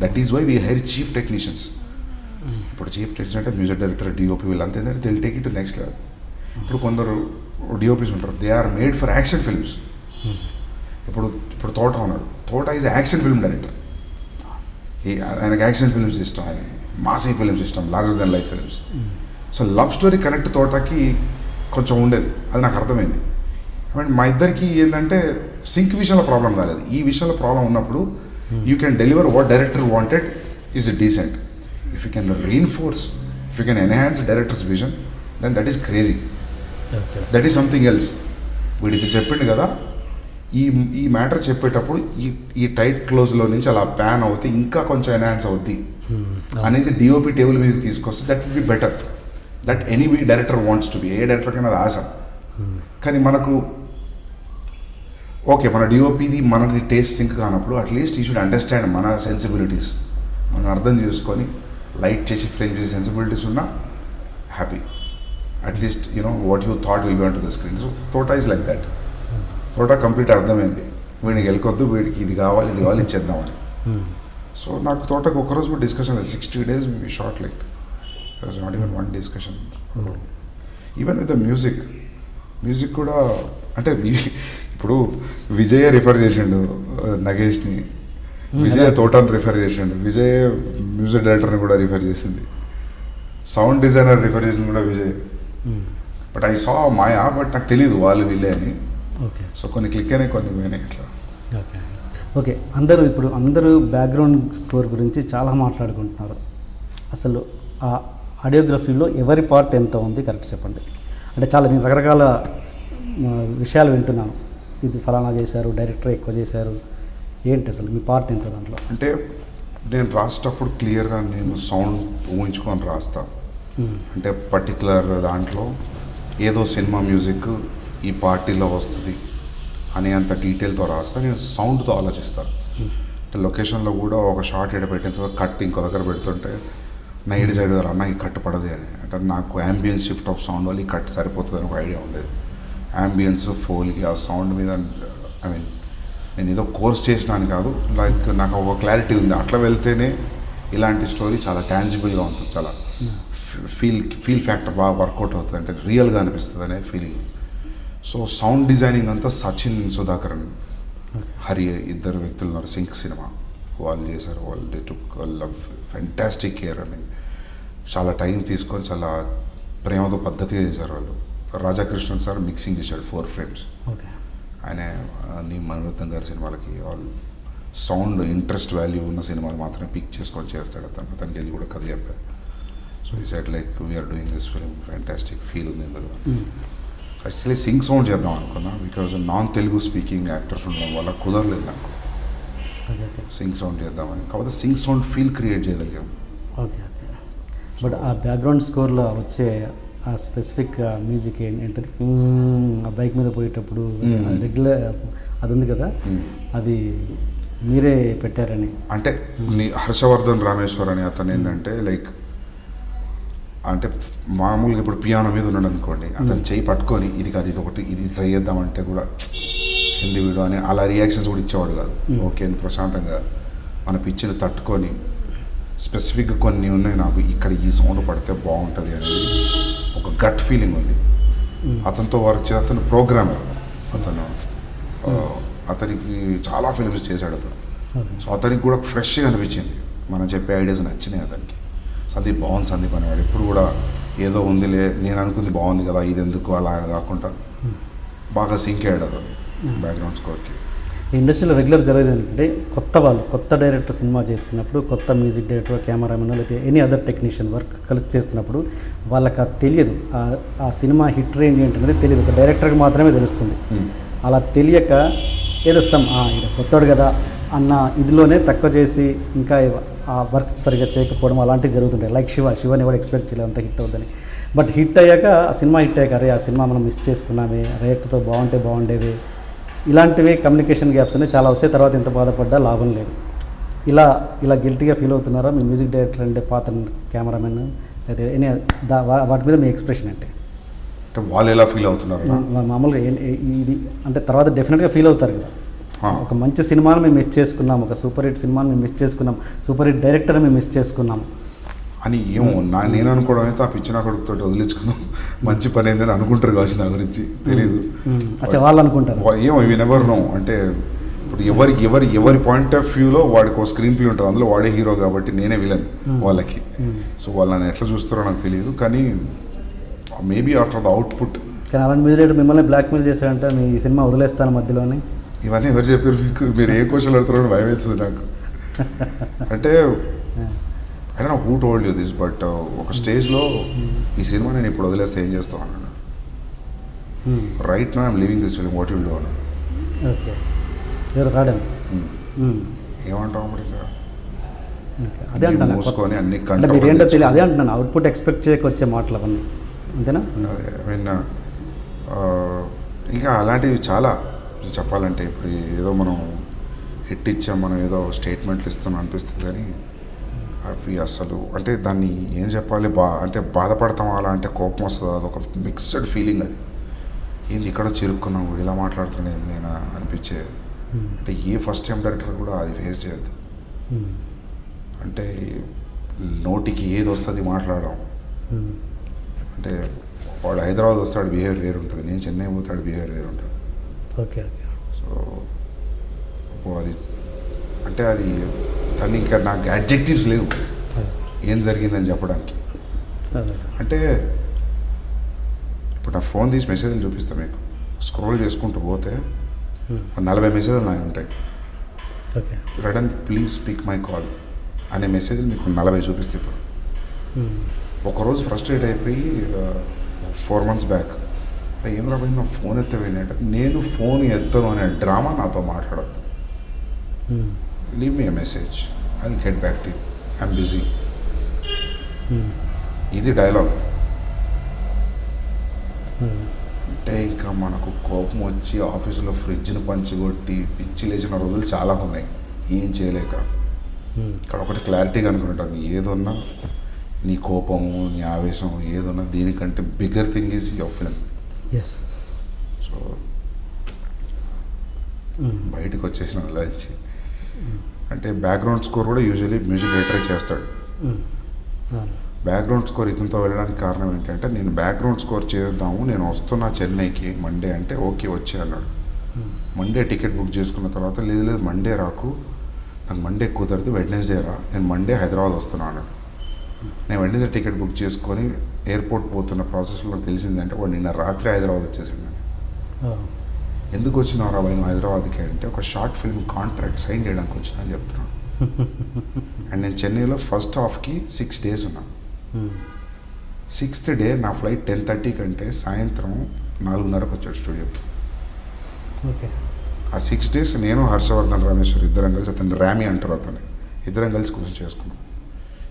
That is why we hire chief technicians. ఇప్పుడు చీఫ్ టెక్నీషియన్ అంటే మ్యూజిక్ డైరెక్టర్, డిఓపి, వీళ్ళంతా ఏంటంటే they'll take it to next level. ఇప్పుడు కొందరు డిఓపీస్ ఉంటారు, they are made for action films. ఇప్పుడు తోట ఉన్నాడు, Thota is action film director. ఆయనకు యాక్షన్ ఫిల్మ్స్ ఇష్టం, ఆయన మాసీ ఫిల్మ్స్ ఇష్టం, larger than life films. So love story connect తోటకి కొంచెం ఉండేది, అది నాకు అర్థమైంది. అండ్ మా ఇద్దరికి ఏంటంటే సింక్ విషయంలో ప్రాబ్లం కాలేదు. ఈ విషయంలో ప్రాబ్లం ఉన్నప్పుడు you can deliver what director wanted is it decent. If you can reinforce, if you can enhance director's vision, then that is crazy, that is something else. వీడికి చెప్పిండు కదా, ఈ మ్యాటర్ చెప్పేటప్పుడు ఈ టైట్ క్లోజ్లో నుంచి అలా ప్యాన్ అవుతే ఇంకా కొంచెం ఎన్హాన్స్ అవుద్ది అనేది డిఓపి టేబుల్ మీద తీసుకొస్తే that will be better. That any director wants to be, ఏ డైరెక్టర్కైనా అది ఆశ. కానీ మనకు ఓకే, మన డిఓపిది మనది టేస్ట్ సింక్ కానప్పుడు అట్లీస్ట్ యూ షుడ్ అండర్స్టాండ్ మన సెన్సిబిలిటీస్, మనం అర్థం చేసుకొని లైట్ చేసి ఫ్రేమ్ చేసే సెన్సిబిలిటీస్ ఉన్నా happy. At least you know what you thought will be on to the screen. So Thota is like that. Thota complete అర్థమైంది, వీడికి వెళ్ళకొద్దు, వీడికి ఇది కావాలి, ఇది కావాలి, ఇచ్చేద్దామని. సో నాకు తోటకు ఒకరోజు కూడా డిస్కషన్ లేదు. 60 days we shot, like there was not even one discussion. Even with the music కూడా అంటే ఇప్పుడు విజయ్ రిఫర్ చేసిండు నగేష్ని, విజయ్ తోటని రిఫర్ చేసిండు, విజయ్ మ్యూజిక్ డైరెక్టర్ని కూడా రిఫర్ చేసింది, సౌండ్ డిజైనర్ రిఫర్ చేసింది కూడా Vijay. But I saw Maya, but నాకు తెలీదు వాళ్ళు వీళ్ళే అని. సో కొన్ని క్లిక్ అయినాయి, కొన్ని పోయినాయి ఇట్లా. ఓకే. అందరూ బ్యాక్గ్రౌండ్ స్కోర్ గురించి చాలా మాట్లాడుకుంటున్నారు. అసలు ఆ ఆడియోగ్రఫీలో ఎవరి పార్ట్ ఎంత ఉంది కరెక్ట్ చెప్పండి. అంటే చాలా నేను రకరకాల విషయాలు వింటున్నాను. ఇది ఫలానా చేశారు, డైరెక్టర్ ఎక్కువ చేశారు, ఏంటి అసలు మీ పార్ట్ ఎంత దాంట్లో? అంటే నేను రాసేటప్పుడు క్లియర్గా నేను సౌండ్ ఊహించుకొని రాస్తా. అంటే పర్టికులర్ దాంట్లో ఏదో సినిమా మ్యూజిక్ ఈ పార్టీలో వస్తుంది అనే అంత డీటెయిల్తో రాస్తా. నేను సౌండ్తో ఆలోచిస్తాను. అంటే లొకేషన్లో కూడా ఒక షార్ట్ ఎడ పెట్టిన తర్వాత కట్ ఇంకో దగ్గర పెడుతుంటే నా ఏడు సైడ్ అన్న ఈ కట్ పడదు అని. అంటే నాకు యాంబియన్స్ షిఫ్ట్ ఆఫ్ సౌండ్ వల్ల ఈ కట్ సరిపోతుంది అని ఒక ఐడియా ఉండేది. యాంబియన్స్ ఫోల్కి ఆ సౌండ్ మీద ఐ మీన్ నేను ఏదో కోర్స్ చేసినాను కాదు, లైక్ నాకు ఒక క్లారిటీ ఉంది. అట్లా వెళ్తేనే ఇలాంటి స్టోరీ చాలా ట్యాంజిబుల్గా ఉంటుంది, చాలా ఫీల్ ఫ్యాక్టర్ బాగా వర్కౌట్ అవుతుంది, అంటే రియల్గా అనిపిస్తుంది అనే ఫీలింగ్. సో సౌండ్ డిజైనింగ్ అంతా సచిన్ సుధాకరన్ హరి ఇద్దరు వ్యక్తులు ఉన్నారు. సింక్ సినిమా వాళ్ళు చేశారు. వాళ్ళు they took love fantastic care అని చాలా టైం తీసుకొని చాలా ప్రేమతో పద్ధతిగా చేశారు వాళ్ళు. రాజాకృష్ణన్ సార్ మిక్సింగ్ చేశాడు 4 frames. ఆయన నీ మనోరత్నం గారి సినిమాలకి ఆల్ సౌండ్ ఇంట్రెస్ట్ వాల్యూ ఉన్న సినిమాలు మాత్రమే పిక్ చేసుకొని చేస్తాడు అతనికి వెళ్ళి కూడా కథ చెప్పారు. సో ఈ said like we're doing this film fantastic feel ఉంది ఇందులో. యాక్చువల్లీ సింగ్ సౌండ్ చేద్దాం అనుకున్నా, because non Telugu speaking actors ఉండడం వల్ల కుదరలేదు నాకు సింగ్ సౌండ్ చేద్దామని. కాకపోతే సింగ్ సౌండ్ ఫీల్ క్రియేట్ చేయగలిగాం. Okay okay. బట్ ఆ బ్యాక్గ్రౌండ్ స్కోర్లో వచ్చే ఆ స్పెసిఫిక్ మ్యూజిక్ ఏంటది, ఆ బైక్ మీద పోయేటప్పుడు రెగ్యులర్ అది ఉంది కదా, అది మీరే పెట్టారని? అంటే హర్షవర్ధన్ రామేశ్వర్ అని అతను ఏంటంటే లైక్ అంటే మామూలుగా ఇప్పుడు పియానో మీద ఉన్నాడు అనుకోండి, అతను చేయి పట్టుకొని ఇది కాదు ఇది ఒకటి ఇది ట్రై చేద్దామంటే కూడా హిందీ వీడియో అని అలా రియాక్షన్స్ కూడా ఇచ్చేవాడు కాదు. ఓకే అని ప్రశాంతంగా మన పిచ్చిని తట్టుకొని స్పెసిఫిక్గా కొన్ని ఉన్నాయి నాకు ఇక్కడ ఈ సౌండ్ పడితే బాగుంటుంది అనేది ఒక గట్ ఫీలింగ్ ఉంది. అతనితో వర్క్ చేసి అతను ప్రోగ్రామర్, అతనికి చాలా ఫిల్మ్స్ చేశాడు అతను. సో అతనికి కూడా ఫ్రెష్గా అనిపించింది, మనం చెప్పే ఐడియాస్ నచ్చినాయి అతనికి. సందీప్ అనేవాడు ఎప్పుడు కూడా ఏదో ఉందిలే నేను అనుకుంది బాగుంది కదా ఇది ఎందుకు అలా కాకుండా బాగా సింక్ అయ్యాడు అతను బ్యాక్గ్రౌండ్ స్కోర్కి. ఇండస్ట్రీలో రెగ్యులర్ జరిగేది ఏంటంటే కొత్త డైరెక్టర్ సినిమా చేస్తున్నప్పుడు, కొత్త మ్యూజిక్ డైరెక్టర్, కెమెరామెన్ లేకపోతే ఎనీ అదర్ టెక్నీషియన్ వర్క్ కలిసి చేస్తున్నప్పుడు వాళ్ళకి అది తెలియదు, ఆ సినిమా హిట్ రేంజ్ ఏంటనేది తెలియదు, ఒక డైరెక్టర్కి మాత్రమే తెలుస్తుంది. అలా తెలియక ఏదో కొత్తవాడు కదా అన్న ఇదిలోనే తక్కువ చేసి ఇంకా ఆ వర్క్ సరిగ్గా చేయకపోవడం అలాంటివి జరుగుతుంటాయి. లైక్ శివని కూడా ఎక్స్పెక్ట్ చేయలేదు అంత హిట్ అవుతుందని. బట్ హిట్ అయ్యాక ఆ సినిమా హిట్ అయ్యాక అరే ఆ సినిమా మనం మిస్ చేసుకున్నామే, డైరెక్టర్తో బాగుండేది, ఇలాంటివి కమ్యూనికేషన్ గ్యాప్స్ అనేవి చాలా వస్తాయి. తర్వాత ఎంత బాధపడ్డా లాభం లేదు. ఇలా గిల్టీగా ఫీల్ అవుతున్నారా మీ మ్యూజిక్ డైరెక్టర్ అంటే, పాత కెమెరామెన్ అయితే వాటి మీద మీ ఎక్స్ప్రెషన్ అంటే వాళ్ళు ఎలా ఫీల్ అవుతున్నారు? మామూలుగా ఇది అంటే తర్వాత డెఫినెట్గా ఫీల్ అవుతారు కదా, ఒక మంచి సినిమాను మేము మిస్ చేసుకున్నాం, ఒక సూపర్ హిట్ సినిమాను మేము మిస్ చేసుకున్నాం, సూపర్ హిట్ డైరెక్టర్ని మేము మిస్ చేసుకున్నాం అని ఏమో నేను అనుకోవడం అయితే ఆ పిచ్చిన కొడుకుతో వదిలించుకున్నాం మంచి పని అయిందని అనుకుంటారు కావచ్చు, నా గురించి తెలియదు. వాళ్ళు అనుకుంటారు ఏమో ఇవి నెవర్ నో. అంటే ఇప్పుడు ఎవరి పాయింట్ ఆఫ్ వ్యూలో వాడికి ఒక స్క్రీన్ ప్లే ఉంటుంది, అందులో వాడే హీరో కాబట్టి నేనే విలన్ వాళ్ళకి. సో వాళ్ళని ఎట్లా చూస్తారో నాకు తెలియదు, కానీ మేబీ ఆఫ్టర్ ద అవుట్పుట్. కానీ అలాంటి మ్యూజిక్ మిమ్మల్ని బ్లాక్మెయిల్ చేశారంటే మీ సినిమా వదిలేస్తాను మధ్యలోనే, ఇవన్నీ ఎవరు చెప్పారు మీకు? మీరు ఏ క్వశ్చన్ అడుగుతారో భయం అవుతుంది నాకు. అంటే I don't know who told you this, but ఒక స్టేజ్లో ఈ సినిమా నేను ఇప్పుడు వదిలేస్తే ఏం చేస్తావు అన్నాడు. Right now I'm living this film, what will do అన్నాడు. ఓకే ఎవరు రాడం ఏమంటావు మరి? అదే అంటున్నాను, మూసుకొని అన్ని మీరేంటో తెలియదు, అదే అంటున్నాను, అవుట్పుట్ ఎక్స్పెక్ట్ చేయక వచ్చే మాటలు అవన్నీ అంతేనా? అదే ఐ మీన్ ఇంకా అలాంటివి చాలా చెప్పాలంటే ఇప్పుడు ఏదో మనం హిట్ ఇచ్చాం, మనం ఏదో స్టేట్మెంట్లు ఇస్తాం అనిపిస్తుంది, కానీ అవి అసలు అంటే దాన్ని ఏం చెప్పాలి, అంటే బాధపడతాం అలా అంటే కోపం వస్తుంది, అదొక మిక్స్డ్ ఫీలింగ్. అది ఏంది ఇక్కడ చిరుక్కున్నాం కూడా ఇలా మాట్లాడుతున్నాను నేను అనిపించే. అంటే ఏ ఫస్ట్ టైం డైరెక్టర్ కూడా అది ఫేస్ చేయొద్దు. అంటే నోటికి ఏది వస్తుంది మాట్లాడడం. అంటే వాడు హైదరాబాద్ వస్తాడు బిహేవియర్ వేరు ఉంటుంది, నేను చెన్నై పోతాడు బిహేవియర్ వేరు ఉంటుంది. Okay okay. సో అది అంటే అది దాన్ని ఇంకా నాకు అడ్జెక్టివ్స్ లేవు ఏం జరిగిందని చెప్పడానికి. అంటే ఇప్పుడు నా ఫోన్ తీసి మెసేజ్లు చూపిస్తాను మీకు, స్క్రోల్ చేసుకుంటూ పోతే 40 మెసేజ్లు నాకు ఉంటాయి. Okay, Radhan please speak my call అనే మెసేజ్లు మీకు 40 చూపిస్తే ఇప్పుడు. ఒకరోజు ఫ్రస్ట్రేట్ అయిపోయి 4 months బ్యాక్ ఏం రాబోయింది నా ఫోన్ ఎత్తపోయింది అంటే నేను ఫోన్ ఎత్తను అనే డ్రామా నాతో మాట్లాడద్దు. Leave me a message, I will get back to you, I'm busy. ఇది డైలాగ్. అంటే ఇంకా మనకు కోపం వచ్చి ఆఫీసులో ఫ్రిడ్జ్ని పంచికొట్టి పిచ్చి లేచిన రోజులు చాలా ఉన్నాయి, ఏం చేయలేక. ఇక్కడ ఒకటి క్లారిటీగా అనుకుంటాను, ఏదన్నా నీ కోపము నీ ఆవేశం ఏదన్నా దీనికంటే bigger thing is your film. Yes. So బయటకు వచ్చేసిన అలాంటి అంటే బ్యాక్గ్రౌండ్ స్కోర్ కూడా యూజువలీ మ్యూజిక్ డైరెక్టరే చేస్తాడు. బ్యాక్గ్రౌండ్ స్కోర్ ఇతనితో వెళ్ళడానికి కారణం ఏంటంటే నేను బ్యాక్గ్రౌండ్ స్కోర్ చేద్దాము, నేను వస్తున్నా చెన్నైకి మండే అంటే ఓకే వచ్చే అన్నాడు. మండే టికెట్ బుక్ చేసుకున్న తర్వాత లేదు మండే రాకు, నాకు మండే కుదరదు, వెడ్నెస్డే రా, నేను మండే హైదరాబాద్ వస్తున్నా అన్నాడు. నేను వెడ్నెస్డే టికెట్ బుక్ చేసుకొని ఎయిర్పోర్ట్ పోతున్న ప్రాసెస్లో నాకు తెలిసిందంటే వాడు నిన్న రాత్రి హైదరాబాద్ వచ్చేసాడు. ఎందుకు వచ్చినావు రా నేను హైదరాబాద్కి అంటే ఒక షార్ట్ ఫిల్మ్ కాంట్రాక్ట్ సైన్ చేయడానికి వచ్చినా అని చెప్తున్నాను. అండ్ నేను చెన్నైలో ఫస్ట్ హాఫ్కి 6 days ఉన్నాను. 6th డే నా ఫ్లైట్ 10:30 కంటే సాయంత్రం 4:30కి వచ్చాడు స్టూడియోకి. ఓకే. ఆ 6 days నేను హర్షవర్ధన్ రామేశ్వర్ ఇద్దరం కలిసి, అతను ర్యామీ అంటారు అతను, ఇద్దరం కలిసి కూర్చొని చేసుకున్నాం.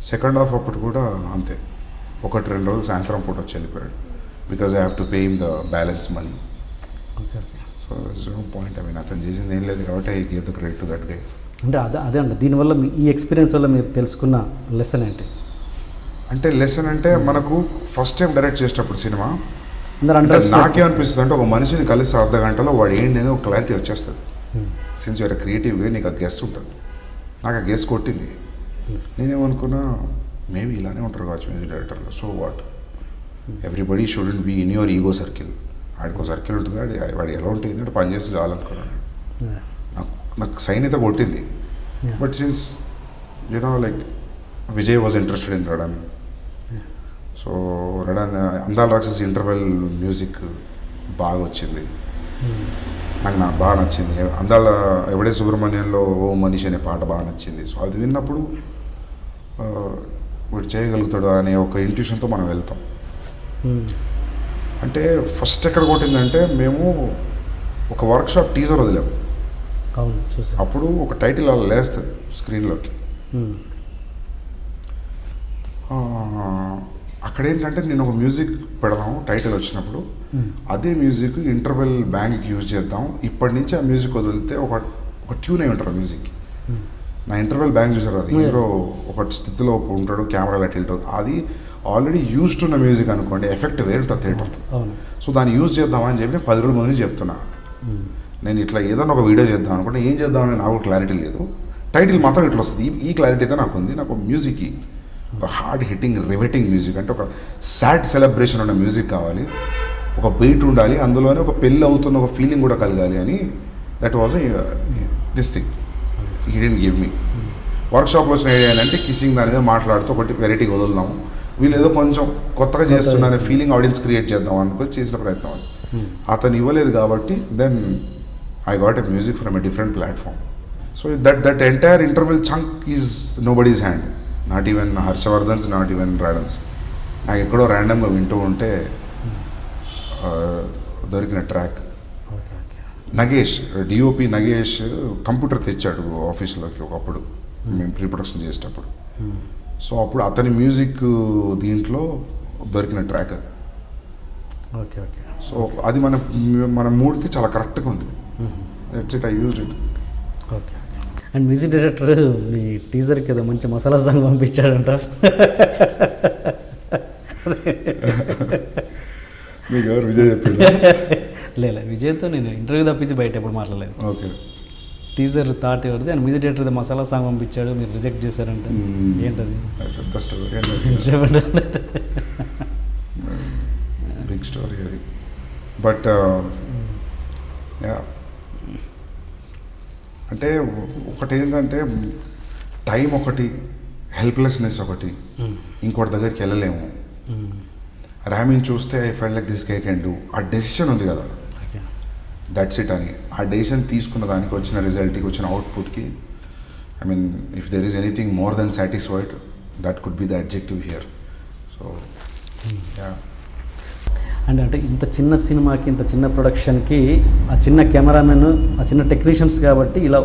సెకండ్ హాఫ్ అప్పుడు కూడా అంతే, 1-2 రోజులు సాయంత్రం పూట వచ్చి వెళ్ళిపోయాడు. Because I have to pay him the balance money. So no point, I mean అతను చేసింది ఏం లేదు కాబట్టి I give the credit to that day. అంటే అదే అండి, దీనివల్ల ఈ ఎక్స్పీరియన్స్ వల్ల మీరు తెలుసుకున్న లెసన్ ఏంటి? అంటే లెసన్ అంటే మనకు ఫస్ట్ టైం డైరెక్ట్ చేసేటప్పుడు సినిమా అందరూ నాకేమనిపిస్తుంది అంటే ఒక మనిషిని కలిసి అర్ధ గంటలో వాడు ఏంటి అనేది ఒక క్లారిటీ వచ్చేస్తుంది. సిన్స్ యూఆర్ క్రియేటివ్గా నీకు ఆ గెస్ ఉంటుంది. నాకు ఆ గెస్ కొట్టింది. నేనేమనుకున్నా మేబీ ఇలానే ఉంటారు కావచ్చు మ్యూజిక్ డైరెక్టర్లో. So what, everybody shouldn't be in your ego circle. వాడికి సర్కిల్ ఉంటుంది, వాడు ఎలా ఉంటుంది అంటే పని చేస్తే చాలనుకున్నాను. నాకు సైన్ అయితే కొట్టింది. But since you know like Vijay was interested in Radhan. So Radhan Andala Rakshas interval music బాగా వచ్చింది, నాకు బాగా నచ్చింది. అందాల ఎవడే సుబ్రహ్మణ్యంలో ఓ మనిషి అనే పాట బాగా నచ్చింది. సో అది విన్నప్పుడు వీడు చేయగలుగుతాడు అనే ఒక ఇంట్యూషన్తో మనం వెళ్తాం. అంటే ఫస్ట్ ఎక్కడ కొట్టిందంటే మేము ఒక వర్క్షాప్ టీజర్ వదిలాము. అవును, చూసా. అప్పుడు ఒక టైటిల్ అలా లేస్తుంది స్క్రీన్లోకి. అక్కడ ఏంటంటే నేను ఒక మ్యూజిక్ పెడదాము టైటిల్ వచ్చినప్పుడు, అదే మ్యూజిక్ ఇంటర్వెల్ బ్యాంగ్కి యూజ్ చేద్దాం, ఇప్పటి నుంచి ఆ మ్యూజిక్ వదిలితే ఒక ట్యూన్ అయి ఉంటారు మ్యూజిక్కి. నా ఇంటర్వెల్ బ్యాంగ్ చూసారు, అది హీరో ఒక స్థితిలో ఉంటాడు, కెమెరా లైట్ వెళ్తుంది, అది ఆల్రెడీ యూజ్డ్ ఉన్న మ్యూజిక్ అనుకోండి, ఎఫెక్ట్ వేరుంటుంది థియేటర్. సో దాన్ని యూజ్ చేద్దామని చెప్పి నేను 10 రోజుల ముందు చెప్తున్నా. నేను ఇట్లా ఏదైనా ఒక వీడియో చేద్దాం అనుకుంటే ఏం చేద్దామని నాకు క్లారిటీ లేదు, టైటిల్ మాత్రం ఇట్లా వస్తుంది, ఈ క్లారిటీ అయితే నాకు ఉంది. నాకు మ్యూజిక్కి ఒక హార్డ్ హిట్టింగ్ రివెటింగ్ మ్యూజిక్, అంటే ఒక సాడ్ సెలబ్రేషన్ ఉన్న మ్యూజిక్ కావాలి, ఒక బీట్ ఉండాలి, అందులోనే ఒక పెళ్ళి అవుతున్న ఒక ఫీలింగ్ కూడా కలగాలి అని. That was this thing he didn't give me. వర్క్షాప్లో వచ్చిన ఐడియా ఏంటంటే కిస్సింగ్ దాని మీద మాట్లాడుతూ ఒకటి వెరైటీగా వదులున్నాము, వీళ్ళు ఏదో కొంచెం కొత్తగా చేస్తున్న ఫీలింగ్ ఆడియన్స్ క్రియేట్ చేద్దాం అనుకొని చేసిన ప్రయత్నం అది. అతను ఇవ్వలేదు కాబట్టి then I got a music from a different platform. So that entire interval chunk is nobody's hand, not even Harshavardhan's, not even Radhan's. నాకు ఎక్కడో ర్యాండమ్గా వింటూ ఉంటే దొరికిన track. Nagesh, DOP Nagesh computer తెచ్చాడు ఆఫీస్లోకి ఒకప్పుడు మేము ప్రీ ప్రొడక్షన్ చేసేటప్పుడు. సో అప్పుడు అతని మ్యూజిక్ దీంట్లో దొరికిన ట్రాక్ అది. Okay okay. సో అది మన మూడ్కి చాలా కరెక్ట్గా ఉంది. That's it, I used it. Okay. And music director మీ టీజర్కి ఏదో మంచి మసాలా సాంగ్ పంపించాడంట. మీకు ఎవరు విజయ్ చెప్పాడు? లేదు, విజయ్తో నేను ఇంటర్వ్యూ తప్పించి బయట ఎప్పుడు మాట్లాడలేదు. ఓకే. టీజర్ థాట్ ఎవరిది and music director masala song పంపించాడు, మీరు రిజెక్ట్ చేశారంట, ఏంటది? పెద్ద స్టోరీ, బిగ్ స్టోరీ అది. బట్ అంటే ఒకటి ఏంటంటే టైం ఒకటి, హెల్ప్లెస్నెస్ ఒకటి, ఇంకోటి దగ్గరికి వెళ్ళలేము. ర్యామిని చూస్తే I felt like this gay can do, ఆ డెసిషన్ ఉంది కదా, దట్స్ ఇట్ అని. ఆ డెసిషన్ తీసుకున్న దానికి వచ్చిన రిజల్ట్కి వచ్చిన అవుట్పుట్కి, I mean if there is anything more then satisfied, that could be the adjective here. So yeah. And అంటే ఇంత చిన్న సినిమాకి ఇంత చిన్న ప్రొడక్షన్కి ఆ చిన్న కెమెరామెన్ ఆ చిన్న టెక్నీషియన్స్ కాబట్టి ఇలా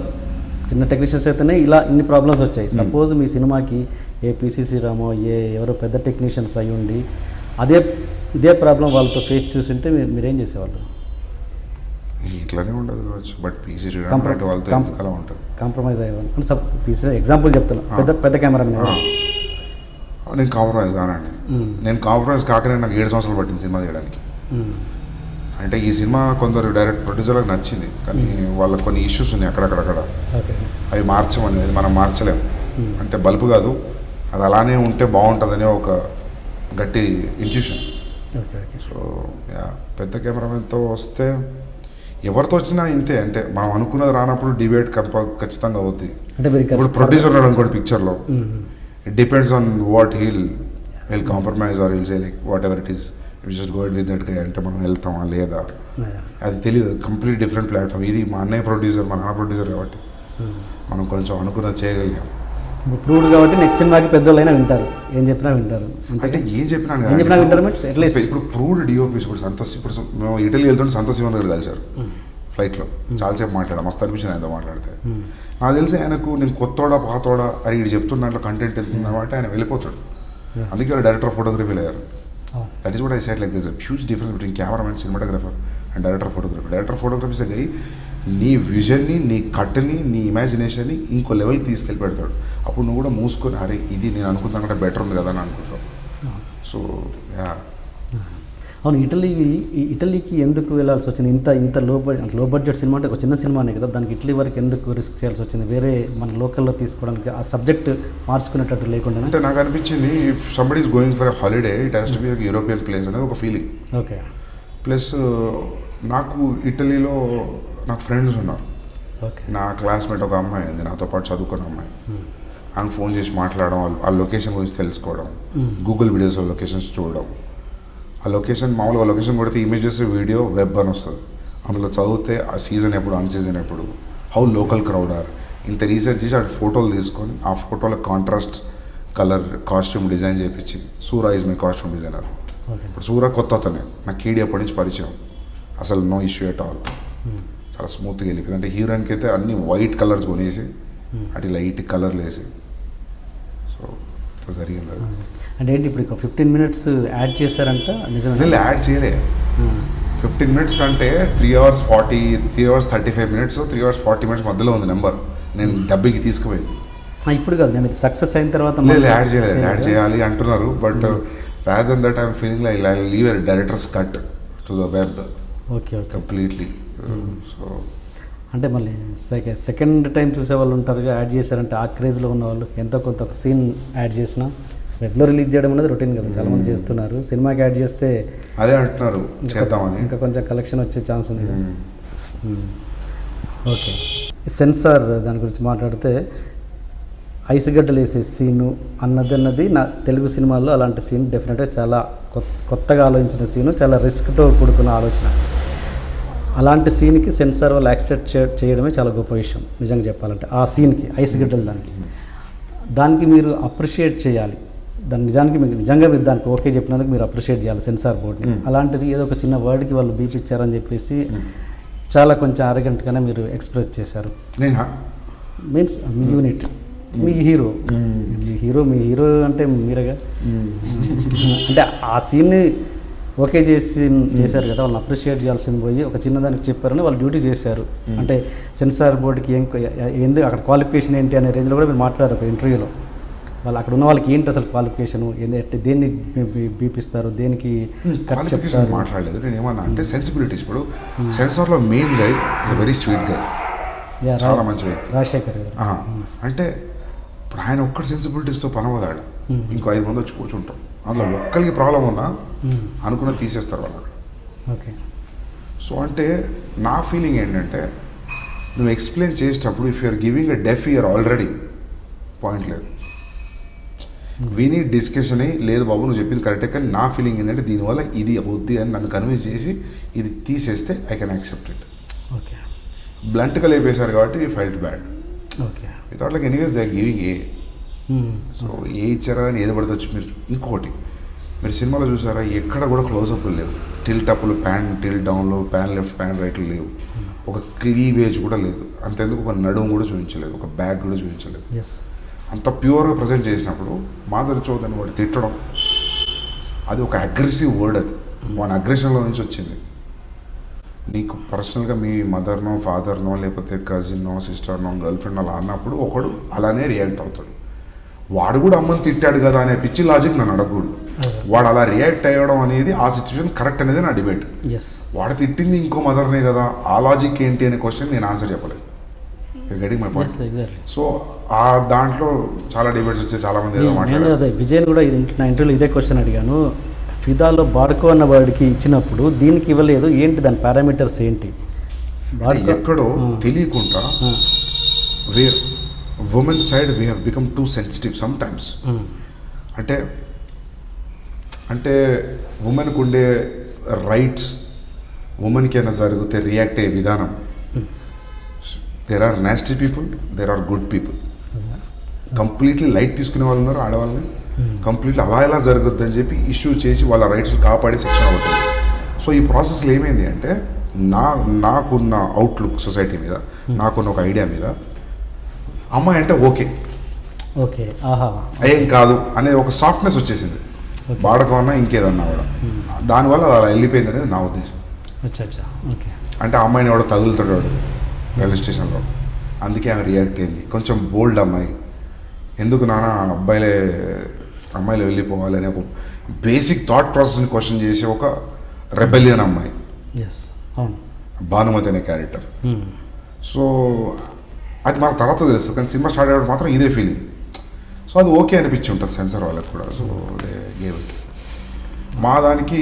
చిన్న టెక్నీషియన్స్ అయితేనే ఇలా ఇన్ని ప్రాబ్లమ్స్ వచ్చాయి. సపోజ్ మీ సినిమాకి ఏ పిసి శ్రీరామో ఎవరో పెద్ద టెక్నీషియన్స్ అయి ఉండి ఇదే ప్రాబ్లం వాళ్ళతో ఫేస్ చూసింటే మీరేం చేసేవాళ్ళు? ఇట్లానే ఉండదు కావచ్చు, బట్ పీసీ శ్రీరామ్ వాళ్ళతో అలా ఉంటుంది. కాంప్రమైజ్ అయ్యేవాళ్ళు అంటే పీసీ ఎగ్జాంపుల్ చెప్తాను, పెద్ద కెమెరామెన్. నేను కాంప్రమైజ్ కానండి. నేను కాంప్రమైజ్ కాకనే నాకు 7 సంవత్సరాలు పట్టింది సినిమా చేయడానికి. అంటే ఈ సినిమా కొందరు డైరెక్ట్ ప్రొడ్యూసర్లకు నచ్చింది, కానీ వాళ్ళకి కొన్ని ఇష్యూస్ ఉన్నాయి అక్కడక్కడక్కడ. అవి మార్చమని మనం మార్చలేం. అంటే బల్బు కాదు, అది అలానే ఉంటే బాగుంటుందనే ఒక గట్టి ఇంట్యూషన్. సో పెద్ద కెమెరామెన్తో వస్తే ఎవరితో వచ్చినా ఇంతే. అంటే మనం అనుకున్నది రానప్పుడు డిబేట్ ఖచ్చితంగా అవుతుంది. ఇప్పుడు ప్రొడ్యూసర్ ఉన్నాడు అనుకోండి పిక్చర్లో, it depends on what he'll compromise or he'll say like what ever it is, just go with that గా అంటే మనం వెళ్తామా లేదా అది తెలియదు. Complete different platform. ఇది మా అన్నయ్య ప్రొడ్యూసర్, మా నాన్న ప్రొడ్యూసర్ కాబట్టి మనం కొంచెం అనుకున్నది చేయగలిగాం. ప్రూవ్డ్ కాబట్టి నెక్స్ట్ సినిమాకి పెద్దోళ్ళైనా వింటారు, ఏం చెప్పినా వింటారు. అంటే ఏం చెప్పినా వింటారు మీన్స్ అట్లీస్ట్ ఇప్పుడు ప్రూవ్డ్ డిఓపీస్ ఇప్పుడు ఇప్పుడు మేము ఇటలీ వెళ్తుంటే సంతోష్ శివన్ గారు కలిసారు ఫ్లైట్లో. చాలాసేపు మాట్లాడాం, మస్తు అనిపించింది ఆయనతో మాట్లాడితే. నాకు తెలిసి ఆయనకు నేను కొత్తోడా పాతోడా అని ఇది చెప్తున్న దాంట్లో కంటెంట్ ఎంత ఉందంటే ఆయన వెళ్ళిపోతాడు. అందుకే వాళ్ళు డైరెక్టర్ ఆఫ్ ఫోటోగ్రఫీ అయ్యారు. That is what I said like this huge difference between cameraman, cinematographer and director of photography. Director of photography సగై నీ విజన్ని, నీ కట్ని, నీ ఇమాజినేషన్ని ఇంకో లెవెల్కి తీసుకెళ్ళి పెడతాడు. అప్పుడు నువ్వు కూడా మూసుకొని అరే ఇది నేను అనుకున్నా కంటే బెటర్ ఉంది కదా అని అనుకుంటావు. సో అవును, ఇటలీకి ఎందుకు వెళ్ళాల్సి వచ్చింది? ఇంత లో బడ్జెట్ సినిమా అంటే ఒక చిన్న సినిమానే కదా, దానికి ఇటలీ వరకు ఎందుకు రిస్క్ చేయాల్సి వచ్చింది? వేరే మన లోకల్లో తీసుకోవడానికి ఆ సబ్జెక్ట్ మార్చుకునేటట్టు లేకుండా. అంటే నాకు అనిపించింది if somebody is going for a holiday it has to be European place అనేది ఒక ఫీలింగ్. ఓకే. ప్లస్ నాకు ఇటలీలో నాకు ఫ్రెండ్స్ ఉన్నారు. నా క్లాస్మేట్ ఒక అమ్మాయి ఉంది, నాతో పాటు చదువుకున్న అమ్మాయి. ఆమె ఫోన్ చేసి మాట్లాడడం, ఆ లొకేషన్ గురించి తెలుసుకోవడం, గూగుల్ వీడియోస్లో లొకేషన్స్ చూడడం. ఆ లొకేషన్ మామూలుగా లొకేషన్ కొడితే ఇమేజెస్, వీడియో, వెబ్ అని వస్తుంది. అందులో చదివితే ఆ సీజన్ ఎప్పుడు, అన్ సీజన్ ఎప్పుడు, హౌ లోకల్ క్రౌడ్ ఆర్, ఇంత రీసెర్చ్ చేసి ఆ ఫోటోలు తీసుకొని ఆ ఫోటోలో కాంట్రాస్ట్ కలర్ కాస్ట్యూమ్ డిజైన్ చేయించి, సూరా ఈజ్ మై కాస్ట్యూమ్ డిజైనర్. ఇప్పుడు సూరా కొత్త అతనే, నాకు కేడీ అప్పటి నుంచి పరిచయం, అసలు నో ఇష్యూ ఎట్ ఆల్. చాలా స్మూత్గా వెళ్ళిపోయింది. అంటే హీరోయిన్కి అయితే అన్ని వైట్ కలర్స్ కొనేసి అటు లైట్ కలర్లు వేసి, సో ఇట్లా జరిగింది అది. అంటే ఏంటి ఇప్పుడు 15 minutes యాడ్ చేశారంట? నిజమే, యాడ్ చేయలే. 15 minutes కంటే 3 hours 35 minutes 3 hours 40 minutes మధ్యలో ఉంది నెంబర్. నేను డబ్బింగ్కి తీసుకుపోయింది. ఇప్పుడు కాదు, నేను సక్సెస్ అయిన తర్వాత లేదు యాడ్ చేయలేదు. యాడ్ చేయాలి అంటున్నారు, but rather than that I'm feeling like I leave a directors cut to the web. Okay completely. So అంటే మళ్ళీ సెకండ్ టైం చూసే వాళ్ళు ఉంటారు, యాడ్ చేశారంటే ఆ క్రేజ్లో ఉన్న వాళ్ళు ఎంతో కొంత ఒక సీన్ యాడ్ చేసినా వెబ్లో రిలీజ్ చేయడం అనేది రొటీన్ కదా, చాలామంది చేస్తున్నారు. సినిమాకి యాడ్ చేస్తే అదే అంటున్నారు చేద్దామని, ఇంకా కొంచెం కలెక్షన్ వచ్చే ఛాన్స్ ఉంది. ఓకే, సెన్సార్ దాని గురించి మాట్లాడితే ఐస్ గడ్డలు వేసే సీను అన్నది నా తెలుగు సినిమాల్లో అలాంటి సీన్ డెఫినెట్గా చాలా కొత్తగా ఆలోచించిన సీను, చాలా రిస్క్తో కూడుకున్న ఆలోచన. అలాంటి సీన్కి సెన్సార్ వాళ్ళు యాక్సెప్ట్ చేయడమే చాలా గొప్ప విషయం నిజంగా చెప్పాలంటే. ఆ సీన్కి ఐస్ గడ్డలు దానికి మీరు అప్రిషియేట్ చేయాలి. దాని నిజానికి మీకు నిజంగా మీరు దానికి ఓకే చెప్పినందుకు మీరు అప్రిషియేట్ చేయాలి సెన్సార్ బోర్డ్ని. అలాంటిది ఏదో ఒక చిన్న వర్డ్కి వాళ్ళు బీప్ ఇచ్చారని చెప్పేసి చాలా కొంచెం అరగంటగానే మీరు ఎక్స్ప్రెస్ చేశారు. మీన్స్ మీ యూనిట్, మీ హీరో మీ హీరో అంటే మీరేగా. అంటే ఆ సీన్ని ఓకే చేశారు కదా, వాళ్ళని అప్రిషియేట్ చేయాల్సింది పోయి ఒక చిన్నదానికి చెప్పారని వాళ్ళు డ్యూటీ చేశారు. అంటే సెన్సార్ బోర్డుకి ఎందుకు అక్కడ క్వాలిఫికేషన్ ఏంటి అనే రేంజ్లో కూడా మీరు మాట్లాడారు ఒక ఇంటర్వ్యూలో. వాళ్ళు అక్కడ ఉన్న వాళ్ళకి ఏంటి అసలు క్వాలిఫికేషన్, దేన్ని బీపిస్తారు, దేనికి క్వాలిఫికేషన్ మాట్లాడలేదు. నేను ఏమన్నా అంటే సెన్సిబిలిటీస్. ఇప్పుడు సెన్సార్లో main guy very sweet guy, చాలా మంచి వ్యక్తి రాజశేఖర్ గారు. అంటే ఇప్పుడు ఆయన ఒక్కటి సెన్సిబిలిటీస్తో పనవదాడు, ఇంకో 5 మంది వచ్చి కూర్చుంటాం. అందులో ఒక్కరికి ప్రాబ్లం ఉన్నా అనుకున్నది తీసేస్తారు వాళ్ళు. ఓకే. సో అంటే నా ఫీలింగ్ ఏంటంటే నువ్వు ఎక్స్ప్లెయిన్ చేసేటప్పుడు if you're giving a deaf ear already point లేదు. విని డిస్కషన్ అయ్యి లేదు బాబు నువ్వు చెప్పింది కరెక్టే, కానీ నా ఫీలింగ్ ఏంటంటే దీనివల్ల ఇది అవుద్ది అని నన్ను కన్విన్స్ చేసి ఇది తీసేస్తే I can accept it. Okay. బ్లంట్గా లేపేశారు కాబట్టి we felt bad. Okay. Without like anyways they are giving A. So A ఇచ్చారా అని ఏది పడవచ్చు మీరు. ఇంకోటి మీరు సినిమాలో చూసారా, ఎక్కడ కూడా క్లోజప్లు లేవు, టిల్ట్ అప్లు, ప్యాన్ టిల్ డౌన్లు, ప్యాన్ లెఫ్ట్ ప్యాన్ రైట్లు లేవు, ఒక క్లీవేజ్ కూడా లేదు, అంతేందుకు ఒక నడుము కూడా చూపించలేదు, ఒక బ్యాగ్ కూడా చూపించలేదు. అంత ప్యూర్గా ప్రజెంట్ చేసినప్పుడు మాధురి చౌదరిని వాడు తిట్టడం, అది ఒక అగ్రెసివ్ వర్డ్, అది వాడి అగ్రెషన్లో నుంచి వచ్చింది. నీకు పర్సనల్గా మీ మదర్నో ఫాదర్నో లేకపోతే కజిన్నో సిస్టర్నో గర్ల్ ఫ్రెండ్ అలా అన్నప్పుడు ఒకడు అలానే రియాక్ట్ అవుతాడు. వాడు కూడా అమ్మని తిట్టాడు కదా అనే పిచ్చి లాజిక్ నన్ను అడగకూడదు. వాడు అలా రియాక్ట్ అయ్యడం అనేది ఆ సిచ్యువేషన్ కరెక్ట్ అనేది నా డిబేట్. వాడు తిట్టింది ఇంకో మదర్నే కదా, ఆ లాజిక్ ఏంటి అనే క్వశ్చన్ నేను ఆన్సర్ చెప్పలేదు. Getting my point. సో ఆ దాంట్లో చాలా డిబేట్స్ వచ్చాయి, చాలా మంది ఏదో మాట్లాడారు. విజయ్ కూడా నా ఇంటర్వ్యూలో ఇదే క్వశ్చన్ అడిగాను, ఫిదాలో బాడుకో అన్న వాడికి ఇచ్చినప్పుడు దీనికి ఇవ్వలేదు, ఏంటి దాని పారామీటర్స్ ఏంటి? ఎక్కడో తెలియకుండా where women side we have become too sensitive some times. అంటే ఉమెన్కి ఉండే రైట్స్, ఉమెన్కి అయినా జరిగితే రియాక్ట్ అయ్యే విధానం, there are nasty people, there are good people. Completely light తీసుకునే వాళ్ళు ఉన్నారు ఆడవాళ్ళని, కంప్లీట్లీ అలా ఎలా జరుగుద్ది అని చెప్పి ఇష్యూ చేసి వాళ్ళ రైట్స్ కాపాడే సెక్షన్ అవుతుంది. సో ఈ ప్రాసెస్లో ఏమైంది అంటే నాకున్న అవుట్లుక్ సొసైటీ మీద, నాకున్న ఒక ఐడియా మీద అమ్మాయి అంటే ఓకే ఏం కాదు అనే ఒక సాఫ్ట్నెస్ వచ్చేసింది. వాడకమన్నా ఇంకేదన్నా కూడా దానివల్ల అలా వెళ్ళిపోయింది అనేది నా ఉద్దేశం. అంటే అమ్మాయిని ఎవడో తగులుతాడు వాడు రైల్వే స్టేషన్లో, అందుకే ఆమె రియాక్ట్ అయింది. కొంచెం బోల్డ్ అమ్మాయి, ఎందుకు నాన్న అమ్మాయిలు వెళ్ళిపోవాలి అనే ఒక బేసిక్ థాట్ ప్రాసెస్ని క్వశ్చన్ చేసే ఒక రెబెలియన్ అమ్మాయి భానుమతి అనే క్యారెక్టర్. సో అది మనకు తర్వాత తెలుస్తుంది, కానీ సినిమా స్టార్ట్ అయ్యేప్పుడు మాత్రం ఇదే ఫీలింగ్. సో అది ఓకే అనిపించి ఉంటుంది సెన్సార్ వాళ్ళకి కూడా. సో అదే గేమ్ మా దానికి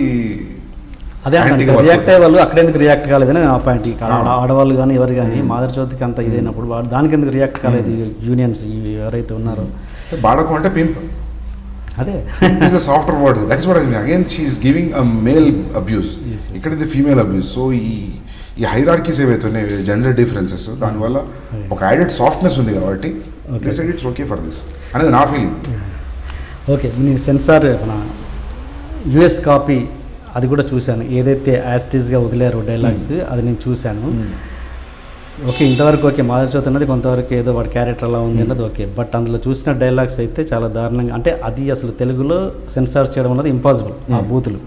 అదే రియాక్ట్ అయ్యే వాళ్ళు అక్కడ ఎందుకు రియాక్ట్ కాలేదని నా పాయింట్. ఆడవాళ్ళు కానీ ఎవరు కానీ మాదర్ చౌతికి అంత ఇదైనప్పుడు దానికి ఎందుకు రియాక్ట్ కాలేదు యూనియన్స్ ఎవరైతే ఉన్నారో? బాడకం అంటే పింప్, అదే is the software word, that's what I mean. Again she is giving a male abuse, ఇక్కడ ఇది ఫీమేల్ అబ్యూస్. సో ఈ హైరార్కీస్ ఏవైతే ఉన్నాయి, జెండర్ డిఫరెన్సెస్, దానివల్ల ఒక యాడెడ్ సాఫ్ట్నెస్ ఉంది కాబట్టి ఇట్స్ ఓకే ఫర్ దిస్ అనేది నా ఫీలింగ్. ఓకే, నేను సెన్సార్ మన యుఎస్ కాపీ అది కూడా చూశాను, ఏదైతే యాస్టీస్గా వదిలేరో డైలాగ్స్ అది నేను చూశాను. ఓకే, ఇంతవరకు ఓకే, మాధురి చౌదరి అన్నది కొంతవరకు ఏదో వాడి క్యారెక్టర్ అలా ఉంది అన్నది ఓకే. బట్ అందులో చూసిన డైలాగ్స్ అయితే చాలా దారుణంగా, అంటే అది అసలు తెలుగులో సెన్సార్ చేయడం అన్నది ఇంపాసిబుల్. ఆ బూతులు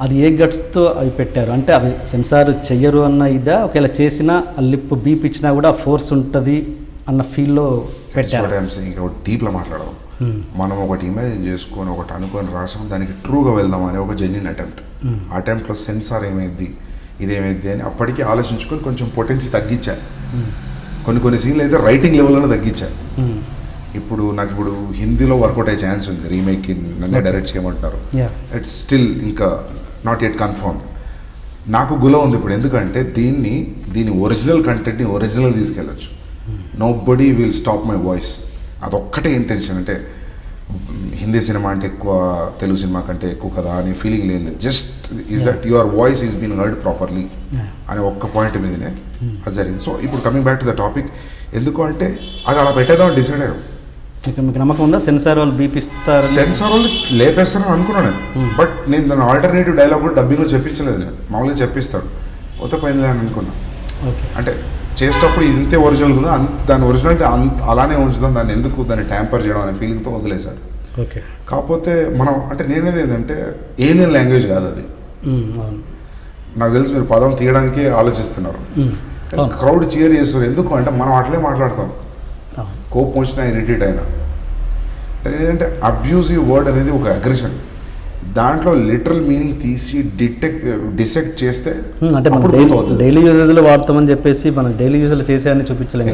అది ఏ గట్స్తో అవి పెట్టారు, అంటే అవి సెన్సార్ చెయ్యరు అన్న ఇదా, ఒకవేళ చేసినా లిప్ బీప్ ఇచ్చినా కూడా ఫోర్స్ ఉంటుంది అన్న ఫీల్లో పెట్టారు. డీప్లో మాట్లాడడం, మనం ఒకటి ఇమాజిన్ చేసుకొని ఒకటి అనుకొని రాసాం, దానికి ట్రూగా వెళ్దాం అనే ఒక జెన్యున్ అటెంప్ట్లో సెన్సార్ ఏమైంది ఇదేమైంది అని అప్పటికీ ఆలోచించుకొని కొంచెం పొటెన్సీ తగ్గించాను. కొన్ని సీన్లు అయితే రైటింగ్ లెవెల్లోనే తగ్గించాను. నాకు హిందీలో వర్కౌట్ అయ్యే ఛాన్స్ ఉంది, రీమేక్కి నన్నే డైరెక్ట్ చేయమంటున్నారు. ఇట్స్ స్టిల్ ఇంకా నాట్ ఎట్ కన్ఫర్మ్. నాకు గుల ఉంది ఇప్పుడు, ఎందుకంటే దీని ఒరిజినల్ కంటెంట్ని ఒరిజినల్ తీసుకెళ్ళచ్చు. Nobody will stop my voice, అదొక్కటే ఇంటెన్షన్. అంటే హిందీ సినిమా అంటే ఎక్కువ తెలుగు సినిమా కంటే ఎక్కువ కదా అనే ఫీలింగ్ లేదు. Just is that your voice is been heard properly అనే ఒక్క పాయింట్ మీదనే అది జరిగింది. సో ఇప్పుడు coming back to the topic, ఎందుకు అంటే అది అలా పెట్టేద్దామని డిసైడ్ అయ్యాం. మీకు నమ్మకం ఉందా సెన్సార్ వాళ్ళు బీపిస్తారు? సెన్సార్ వాళ్ళు లేపేస్తారని అనుకున్నాను, బట్ నేను దాని ఆల్టర్నేటివ్ డైలాగ్ కూడా డబ్బింగ్లో చెప్పించలేదు. నేను మామూలుగా చెప్పిస్తాడు, కొత్త పోయింది అని అనుకున్నా. అంటే చేసేటప్పుడు ఇది ఇంతే ఒరిజినల్ ఉందా, దాని ఒరిజినాలిటీ అలానే ఉంచుదాం, దాన్ని ఎందుకు దాన్ని ట్యాంపర్ చేయడం అనే ఫీలింగ్తో వదిలేశాడు. ఓకే, కాకపోతే మనం అంటే నేనేది ఏంటంటే ఏలియన్ లాంగ్వేజ్ కాదు అది. నాకు తెలిసి మీరు పదం తీయడానికి ఆలోచిస్తున్నారు, క్రౌడ్ చీర్ చేస్తారు. ఎందుకు అంటే మనం అట్లే మాట్లాడతాం, కోపం వచ్చినా ఇరిటేట్ అయినా. ఏంటంటే అబ్యూజివ్ వర్డ్ అనేది ఒక అగ్రెషన్, దాంట్లో లిటరల్ మీనింగ్ తీసి డిసెక్ట్ చేస్తే అంటే డైలీ యూజెస్లో వాడతామని చెప్పేసి మనం డైలీ యూజ్లో చేసేయని చూపించలేము.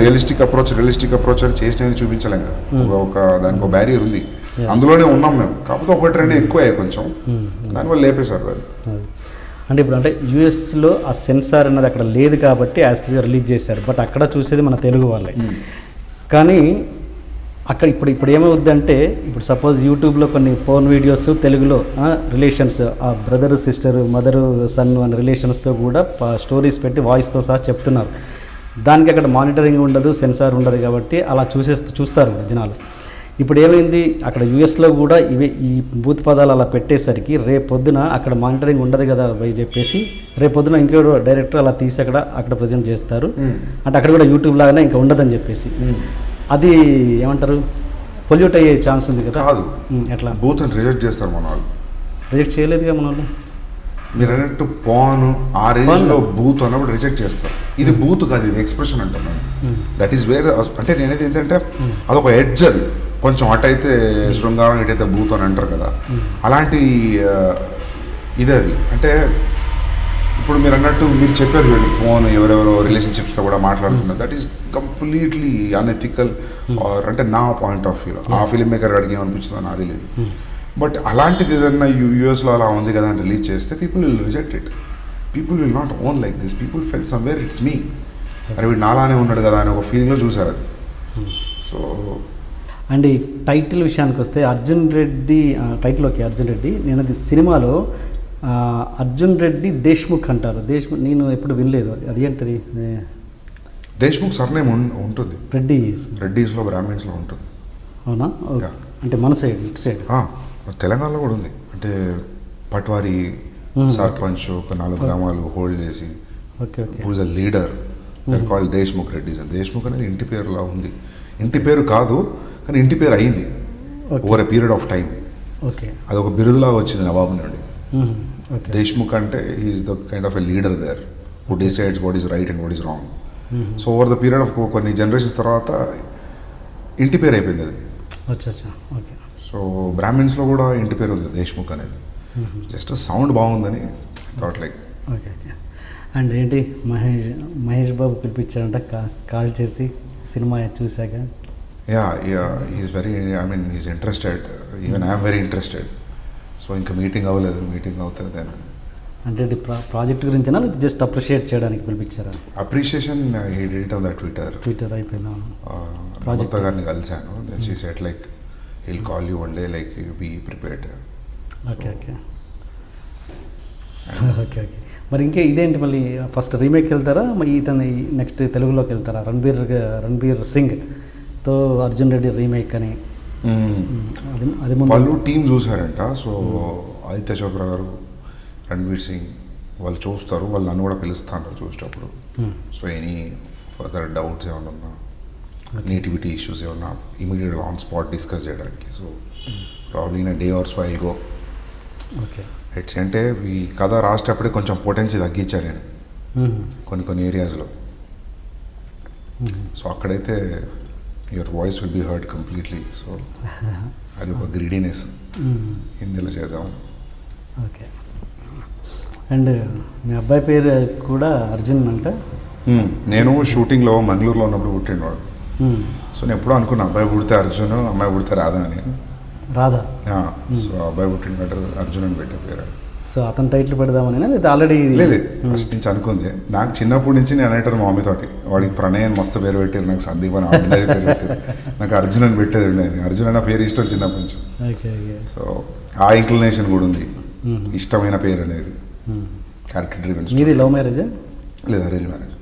రియలిస్టిక్ అప్రోచ్ అని చేసినవి చూపించలేం కదా. ఒక దానికి ఒక బ్యారియర్ ఉంది, అందులోనే ఉన్నాం మేము. కాకపోతే ఒకటి రెండు ఎక్కువ అయ్యాయి కొంచెం, దానివల్ల లేపేశారు దాన్ని. అంటే ఇప్పుడు అంటే యూఎస్లో ఆ సెన్సార్ అన్నది అక్కడ లేదు కాబట్టి యాస్టీగా రిలీజ్ చేశారు, బట్ అక్కడ చూసేది మన తెలుగు వాళ్ళే. కానీ అక్కడ ఇప్పుడు ఏమవుద్దంటే, ఇప్పుడు సపోజ్ యూట్యూబ్లో కొన్ని పోర్న్ వీడియోస్ తెలుగులో రిలేషన్స్, ఆ బ్రదరు సిస్టరు మదరు సన్ అనే రిలేషన్స్తో కూడా స్టోరీస్ పెట్టి వాయిస్తో సహా చెప్తున్నారు. దానికి అక్కడ మానిటరింగ్ ఉండదు, సెన్సార్ ఉండదు కాబట్టి అలా చూస్తారు జనాలు. ఇప్పుడు ఏమైంది అక్కడ యూఎస్లో కూడా ఈ బూత్ పదాలు అలా పెట్టేసరికి రేపొద్దున అక్కడ మానిటరింగ్ ఉండదు కదా అని చెప్పేసి రేపొద్దున ఇంకో డైరెక్టర్ అలా తీసి అక్కడ ప్రజెంట్ చేస్తారు. అంటే అక్కడ కూడా యూట్యూబ్ లాగానే ఇంకా ఉండదని చెప్పేసి అది ఏమంటారు పొల్యూట్ అయ్యే ఛాన్స్ ఉంది కదా. కాదు, ఎట్లా బూత్ అని రిజెక్ట్ చేస్తారు మన వాళ్ళు. రిజెక్ట్ చేయలేదుగా మన వాళ్ళు. మీరు అన్నట్టు పాన్ ఆ రేంజ్లో బూత్ అన్నప్పుడు రిజెక్ట్ చేస్తారు. ఇది బూత్ కాదు, ఇది ఎక్స్ప్రెషన్ అంటున్నాను. దట్ ఈస్ వేర్ అంటే నేనైతే ఏంటంటే అదొక ఎడ్జ్, అది కొంచెం అటైతే శృంగారం ఇటైతే బూత్ అని అంటారు కదా, అలాంటి ఇదే అది. అంటే ఇప్పుడు మీరు అన్నట్టు మీరు చెప్పారు వీళ్ళు ఫోన్ ఎవరెవరో రిలేషన్షిప్స్లో కూడా మాట్లాడుతున్నారు. That is completely unethical. Or అంటే నా పాయింట్ ఆఫ్ వ్యూలో ఆ ఫిల్మ్ మేకర్ అడిగి ఏమనిపించిందో నాది లేదు. బట్ అలాంటిది ఏదన్నా యూఎస్లో అలా ఉంది కదా అని రిలీజ్ చేస్తే people will reject it. People will not own like this. People fell somewhere it's me, అరే వీడు నాలానే ఉన్నాడు కదా అని ఒక ఫీలింగ్లో చూసారు అది. సో అండ్ ఈ టైటిల్ విషయానికి వస్తే అర్జున్ రెడ్డి టైటిల్ ఓకే అర్జున్ రెడ్డి. నేను అది సినిమాలో అర్జున్ రెడ్డి దేశ్ముఖ్ అంటారు. దేశ్ముఖ్ నేను ఎప్పుడు వినలేదు, అది ఏంటది? దేశ్ముఖ్ సర్నేమ్ ఉంటుంది, రెడ్డీస్లో బ్రాహ్మిన్స్లో ఉంటుంది. అవునా? అంటే మన సైడ్ ఇటు సైడ్ తెలంగాణలో కూడా ఉంది. అంటే పట్వారి సర్పంచ్ ఒక 4 గ్రామాలు హోల్డ్ చేసి whose a leader, that called Deshmukh Reddys. Deshmukh అనేది ఇంటి పేరులా ఉంది. ఇంటి పేరు కాదు కానీ ఇంటి పేరు అయింది over a period of time. అదొక బిరుదులాగా వచ్చింది నవాబు నుండి. దేశ్ముఖ్ అంటే he is the kind of a leader there who decides what is right and what is wrong. So over the period of కొన్ని జనరేషన్స్ తర్వాత ఇంటి పేరు అయిపోయింది అది. సో బ్రాహ్మిన్స్లో కూడా ఇంటి పేరు ఉంది దేశ్ముఖ్ అనేది. జస్ట్ సౌండ్ బాగుందని థాట్ లైక్. అండ్ ఏంటి మహేష్ బాబు పిలిపించాడంట కాల్ చేసి సినిమా చూశాక? Is very is interested. Even I'm very interested. So ఇంకా మీటింగ్ అవ్వలేదు, మీటింగ్ అవుతుంది. అంటే ప్రాజెక్ట్ గురించినా జస్ట్ అప్రిషియేట్ చేయడానికి పిలిపించారా? Appreciation he did it on the Twitter అయిపోయిందా? ప్రాజెక్ట్ గారిని కలిశాను. Then she said like he'll call you one day, like you be prepared. Okay మరి ఇంకా ఇదేంటి మళ్ళీ ఫస్ట్ రీమేక్ వెళ్తారా ఇతను నెక్స్ట్ తెలుగులోకి వెళ్తారా? రణబీర్ సింగ్తో అర్జున్ రెడ్డి రీమేక్ అని అది వాళ్ళు టీం చూసారంట. సో ఆదిత్య చోప్రా గారు, రణబీర్ సింగ్ వాళ్ళు చూస్తారు. వాళ్ళు నన్ను కూడా పిలుస్తాను చూసేటప్పుడు. సో ఎనీ ఫర్దర్ డౌట్స్ ఏమైనా ఉన్నా, నేటివిటీ ఇష్యూస్ ఏమన్నా ఇమీడియట్గా ఆన్ స్పాట్ డిస్కస్ చేయడానికి. So probably in day or so I go. It's అంటే ఈ కథ రాసేటప్పుడే కొంచెం పొటెన్సీ తగ్గించాను నేను కొన్ని ఏరియాస్లో. సో అక్కడైతే your voice will be heard completely. So అది ఒక గ్రీడీనెస్ హిందీలో చేద్దాం. ఓకే. అండ్ మీ అబ్బాయి పేరు కూడా అర్జున్ అంట. నేను షూటింగ్లో మంగళూరులో ఉన్నప్పుడు పుట్టిన వాడు. సో నేను ఎప్పుడూ అనుకున్నా అబ్బాయి పుడితే అర్జున్, అమ్మాయి పుడితే రాధా అని. రాధా. సో అబ్బాయి పుట్టిన అర్జున్ అని పెట్టే పేరు. సో అతను టైటిల్ పెడదామని లేదా ఆల్రెడీ? లేదు, ఫస్ట్ నుంచి అనుకుంది. నాకు చిన్నప్పటి నుంచి నేను అనేటారు మా మమ్మీతోటి, వాడికి ప్రణయన్ మస్తు పేరు పెట్టారు, నాకు సందీప్ అని ఆర్డినరీ పేరు పెట్టారు, నాకు అర్జున్ అని పెట్టేది ఉండేది. అర్జున్ అన్న పేరు ఇష్టం చిన్నప్పటి నుంచి. సో ఆ ఇంక్లినేషన్ కూడా ఉంది, ఇష్టమైన పేరు అనేది. Character driven. ఇది లవ్ మ్యారేజా? లేదు, అరేంజ్ మ్యారేజ్.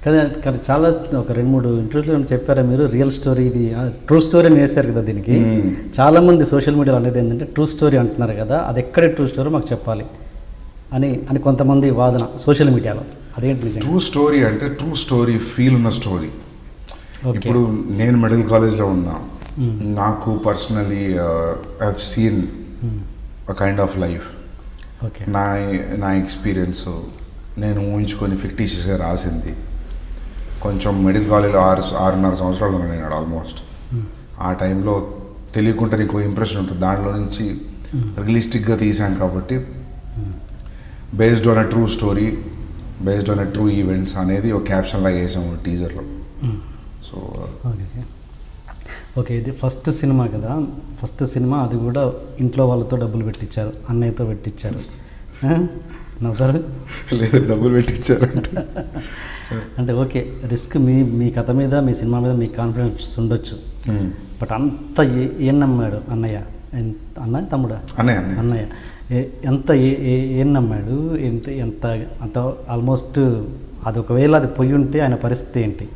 కానీ చాలా ఒక 2-3 ఇంటర్వ్యూలో చెప్పారా మీరు, రియల్ స్టోరీ ఇది ట్రూ స్టోరీ అని వేశారు కదా దీనికి. చాలామంది సోషల్ మీడియాలో అనేది ఏంటంటే ట్రూ స్టోరీ అంటున్నారు కదా, అది ఎక్కడే ట్రూ స్టోరీ మాకు చెప్పాలి అని కొంతమంది వాదన సోషల్ మీడియాలో. అదేంటి నిజంగా? ట్రూ స్టోరీ అంటే ట్రూ స్టోరీ ఫీల్ ఉన్న స్టోరీ. ఇప్పుడు నేను మెడికల్ కాలేజ్లో ఉన్నా, నాకు personally I have seen a kind of life. నా ఎక్స్పీరియన్స్ నేను ఊహించుకొని ఫిక్టీషియస్గా రాసింది. కొంచెం మెడికల్ కాలేజ్లో 6.5 సంవత్సరాలు నేను ఆల్మోస్ట్. ఆ టైంలో తెలియకుండా నీకు ఇంప్రెషన్ ఉంటుంది, దాంట్లో నుంచి రియలిస్టిక్గా తీసాను. కాబట్టి based on a true story, based on a true events అనేది ఒక క్యాప్షన్ లాగా వేసాము టీజర్లో. సో ఓకే, ఇది ఫస్ట్ సినిమా కదా, ఫస్ట్ సినిమా, అది కూడా ఇంట్లో వాళ్ళతో డబ్బులు పెట్టించారు, అన్నయ్యతో పెట్టించారు. నవ్వుతారు? లేదు, డబ్బులు పెట్టించారు అంటే ఓకే, రిస్క్ మీ కథ మీద, మీ సినిమా మీద మీకు కాన్ఫిడెన్స్ ఉండొచ్చు. బట్ అంత ఏం నమ్మాడు అన్నయ్య? అన్నయ్య తమ్ముడా? అన్నయ్య ఎంత ఏం నమ్మాడు? ఎంత అంత ఆల్మోస్ట్ అది ఒకవేళ అది పోయి ఉంటే ఆయన పరిస్థితి ఏంటి?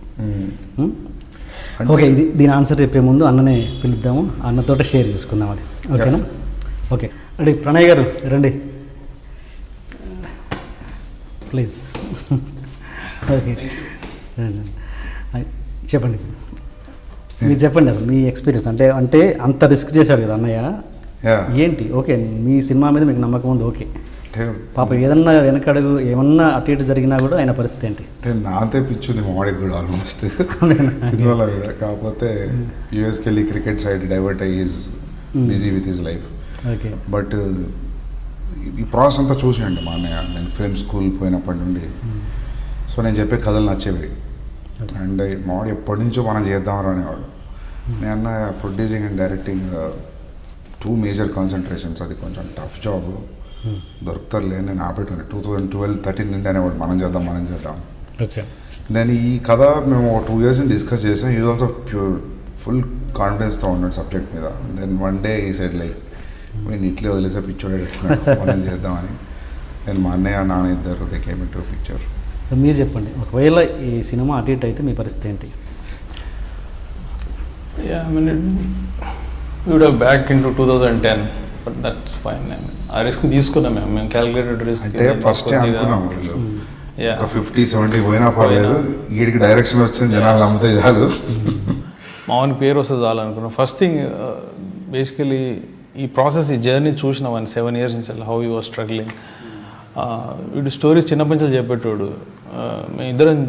ఓకే, దీని ఆన్సర్ చెప్పే ముందు అన్ననే పిలుద్దాము, అన్నతో షేర్ చేసుకుందాం అది. ఓకేనా? Okay ready. ప్రణయ్ గారు రండి ప్లీజ్. ఓకే చెప్పండి, మీరు చెప్పండి అసలు మీ ఎక్స్పీరియన్స్. అంటే అంత రిస్క్ చేశాడు కదా అన్నయ్య, ఏంటి? ఓకే, మీ సినిమా మీద మీకు నమ్మకం ఉంది, ఓకే. పాప ఏదన్నా వెనకడుగు ఏమన్నా అటు ఇటు జరిగినా కూడా ఆయన పరిస్థితి ఏంటి? నాంతే పిచ్చుంది మాడికి కూడా ఆల్మోస్ట్ సినిమాల మీద. కాకపోతే యూఎస్కి వెళ్ళి క్రికెట్ సైడ్ డైవర్ట్ అయ్యి busy with his life. Okay, but ఈ ప్రాసెస్ అంతా చూసాండి మా అన్నయ్య. నేను ఫిల్మ్ స్కూల్ పోయినప్పటి నుండి సో నేను చెప్పే కథలు నచ్చేవి. అండ్ మావాడు ఎప్పటి నుంచో మనం చేద్దామని అనేవాడు. నేను producing and directing 2 major concentrations. అది కొంచెం టఫ్ జాబ్, దొరుకుతారులే. నేను ఆపేటాను 2012-13 నుండి అనేవాడు మనం చేద్దాం. ఓకే, నేను ఈ కథ మేము 2 years డిస్కస్ చేసాం. ఈజ్ ఆల్సో ఫుల్ కాన్ఫిడెన్స్తో ఉన్నాడు సబ్జెక్ట్ మీద. దెన్ వన్ డే ఈ సైడ్ లైక్ నేను ఇట్లే వదిలేసే పిక్చర్ మనం చేద్దామని. నేను మా అన్నయ్య నాన్న ఇద్దరు దే కేమ్ ఇంటూ పిక్చర్. మీరు చెప్పండి, ఒకవేళ ఈ సినిమా అటు ఇటు అయితే మీ పరిస్థితి ఏంటి? We would have back into 2010, but that's fine. ఆ రిస్క్ తీసుకున్నాం మేము క్యాలిక్యులేటెడ్ రిస్క్. అంటే ఫస్ట్ అనుకున్నాం ఒక 50-70 పోయినా పర్లేదు, వీడికి డైరెక్షన్ వచ్చింది జనాలు నమ్మితే చాలు, మామూలు పేరు వస్తే చాలు అనుకున్నాం. ఫస్ట్ థింగ్ బేసికలీ ఈ ప్రాసెస్, ఈ జర్నీ చూసినాం 7 years నుంచి హౌ యూ వాజ్ స్ట్రగ్లింగ్. వీడు స్టోరీస్ చిన్నప్పటి నుంచి చెప్పేటోడు. మేము ఇద్దరం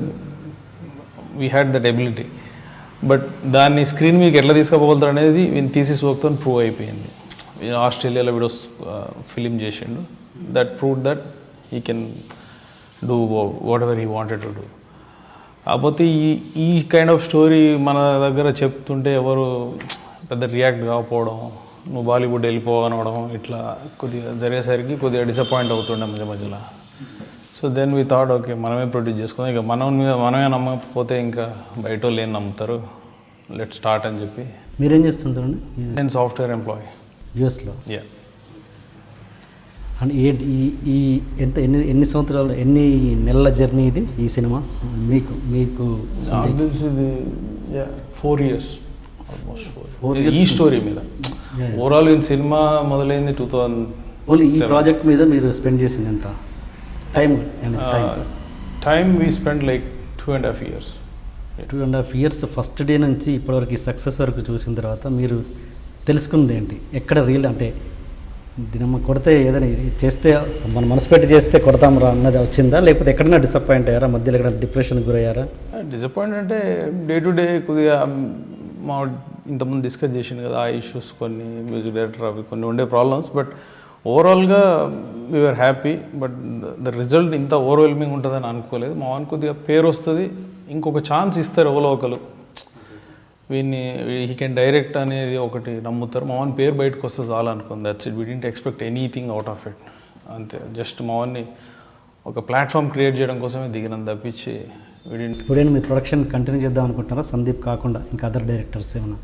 we had that ability, but దాన్ని స్క్రీన్ మీకు ఎట్లా తీసుకుపోగలుగుతారు అనేది వీని థీసిస్ వర్క్తో ప్రూవ్ అయిపోయింది. ఆస్ట్రేలియాలో వీడియో ఫిలిం చేసిండు. That prove that he can do what ever he wanted to do. కాకపోతే ఈ కైండ్ ఆఫ్ స్టోరీ మన దగ్గర చెప్తుంటే ఎవరు పెద్ద రియాక్ట్ కాకపోవడం, నువ్వు బాలీవుడ్ వెళ్ళిపోవనవడం, ఇట్లా కొద్దిగా జరిగేసరికి కొద్దిగా డిసప్పాయింట్ అవుతుండే మధ్యలో. So then we thought okay మనమే ప్రొడ్యూస్ చేసుకుందాం, ఇక మనమే నమ్మకపోతే ఇంకా బయట వాళ్ళు ఏం నమ్ముతారు, లెట్ స్టార్ట్ అని చెప్పి. మీరేం చేస్తుంటారండి? నేను సాఫ్ట్వేర్ ఎంప్లాయీ యూఎస్లో. యా. అండ్ ఈ ఎన్ని సంవత్సరాలు, ఎన్ని నెలల జర్నీ ఇది ఈ సినిమా మీకు? ఇది 4 years ఆల్మోస్ట్. 4 years ఈ స్టోరీ మీద. ఓవరాల్ ఈ సినిమా మొదలైంది 2000. ఓన్లీ ఈ ప్రాజెక్ట్ మీద మీరు స్పెండ్ చేసింది ఎంత time? We spend like 2.5 years. 2.5 years first day నుంచి ఇప్పటివరకు సక్సెస్ వరకు చూసిన తర్వాత మీరు తెలుసుకుంది ఏంటి? ఎక్కడ రియల్ అంటే దినమ్మ కొడితే ఏదైనా చేస్తే మన మనసు పెట్టి చేస్తే కొడతామరా అన్నది వచ్చిందా, లేకపోతే ఎక్కడైనా డిసప్పాయింట్ అయ్యారా, మధ్యలో ఎక్కడ డిప్రెషన్కి గురయ్యారా? డిసప్పాయింట్ అంటే డే టు డే కొద్దిగా మా ఇంతకుముందు డిస్కస్ చేసింది కదా, ఆ ఇష్యూస్ కొన్ని, మ్యూజిక్ డైరెక్టర్ అవి కొన్ని ఉండే ప్రాబ్లమ్స్. బట్ ఓవరాల్గా we're happy. But the result ఇంత ఓవర్వెల్మింగ్ ఉంటుందని అనుకోలేదు. మా వానికి కొద్దిగా పేరు వస్తుంది, ఇంకొక ఛాన్స్ ఇస్తారు ఎవరో ఒకరు, వీడిని హీ కెన్ డైరెక్ట్ అనేది ఒకటి నమ్ముతారు. మా వాని పేరు బయటకు వస్తే చాలా అనుకుంది. That's it. We didn't expect anything out of it. అంతే, జస్ట్ మా వాన్ని ఒక ప్లాట్ఫామ్ క్రియేట్ చేయడం కోసమే దిగినం తప్పించి ఇప్పుడైనా మీ ప్రొడక్షన్ కంటిన్యూ చేద్దాం అనుకుంటున్నారా సందీప్ కాకుండా ఇంకా అదర్ డైరెక్టర్స్ ఏమైనా?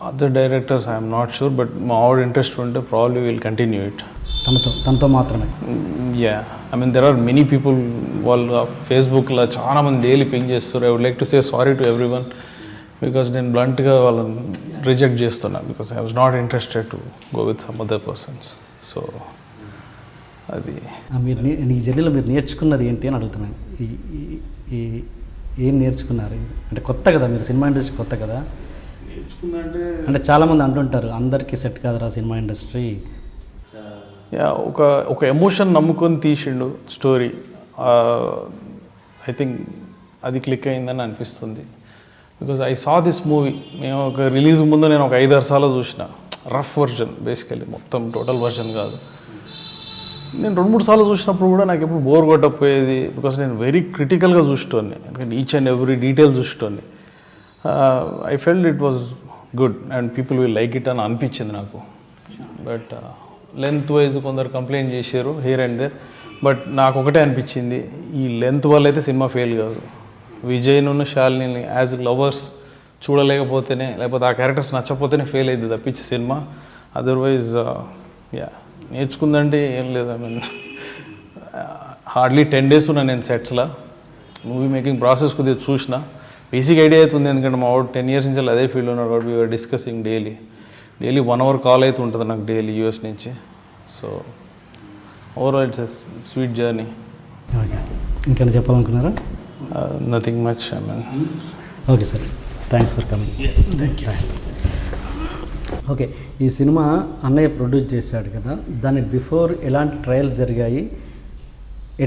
Other directors I'm not sure, but మా ఆవిడ ఇంట్రెస్ట్ ఉంటే ప్రాబ్లీ విల్ కంటిన్యూ ఇట్. తనతో మాత్రమే? Yeah, I mean there are many people. వాళ్ళు ఫేస్బుక్లో చాలా మంది డైలీ పింగ్ చేస్తారు. I would like to say sorry to everyone, because నేను బ్లంట్గా వాళ్ళని రిజెక్ట్ చేస్తున్నా, because I was not interested to go with some other persons. So అది మీరు ఈ జర్నీలో మీరు నేర్చుకున్నది ఏంటి అని అడుగుతున్నాను. ఏం నేర్చుకున్నారు? అంటే కొత్త కదా, మీరు సినిమా ఇండస్ట్రీ కొత్త కదా. అంటే చాలామంది అంటుంటారు అందరికీ సెట్ కాదురా సినిమా ఇండస్ట్రీ. యా, ఒక ఎమోషన్ నమ్ముకొని తీసిండు స్టోరీ. ఐ థింక్ అది క్లిక్ అయిందని అనిపిస్తుంది. Because I saw this movie, మేము ఒక రిలీజ్ ముందు నేను ఒక 5-6 సార్లు చూసిన. రఫ్ వర్జన్ బేసికలీ, మొత్తం టోటల్ వర్జన్ కాదు. నేను 2-3 సార్లు చూసినప్పుడు కూడా నాకు ఎప్పుడు బోర్ కొట్టకపోయేది, బికాస్ నేను వెరీ క్రిటికల్గా చూసేటోని, ఎందుకంటే ఈచ్ అండ్ ఎవ్రీ డీటెయిల్ చూసేటోని. I felt it was good and people will like it అని అనిపించింది నాకు. బట్ లెంత్ వైజ్ కొందరు కంప్లైంట్ చేశారు హియర్ అండ్ దేర్. బట్ నాకు ఒకటే అనిపించింది, ఈ లెంత్ వల్ల అయితే సినిమా ఫెయిల్ కాదు. విజయ్ను శాలిని యాజ్ లవర్స్ చూడలేకపోతేనే, లేకపోతే ఆ క్యారెక్టర్స్ నచ్చకపోతేనే ఫెయిల్ అయింది తప్పించి సినిమా. అదర్వైజ్ యా, నేర్చుకుందంటే ఏం లేదు. ఐ మీన్ హార్డ్లీ 10 days ఉన్నా నేను సెట్స్లో. మూవీ మేకింగ్ ప్రాసెస్ కొద్దిగా చూసిన, బేసిక్ ఐడియా అయితే ఉంది, ఎందుకంటే మా వాడు 10 years నుంచి అదే ఫీల్డ్ ఉన్నాడు కాబట్టి we're discussing daily 1 hour call అయితే ఉంటుంది నాకు డైలీ యూఎస్ నుంచి. So overall it's a sweet journey. Okay, ఇంకేమైనా చెప్పాలనుకున్నారా? Nothing much. I mean okay sir, thanks for coming. Thank you. Okay, ఈ సినిమా అన్నయ్య ప్రొడ్యూస్ చేశాడు కదా, దాని బిఫోర్ ఎలాంటి ట్రయల్స్ జరిగాయి,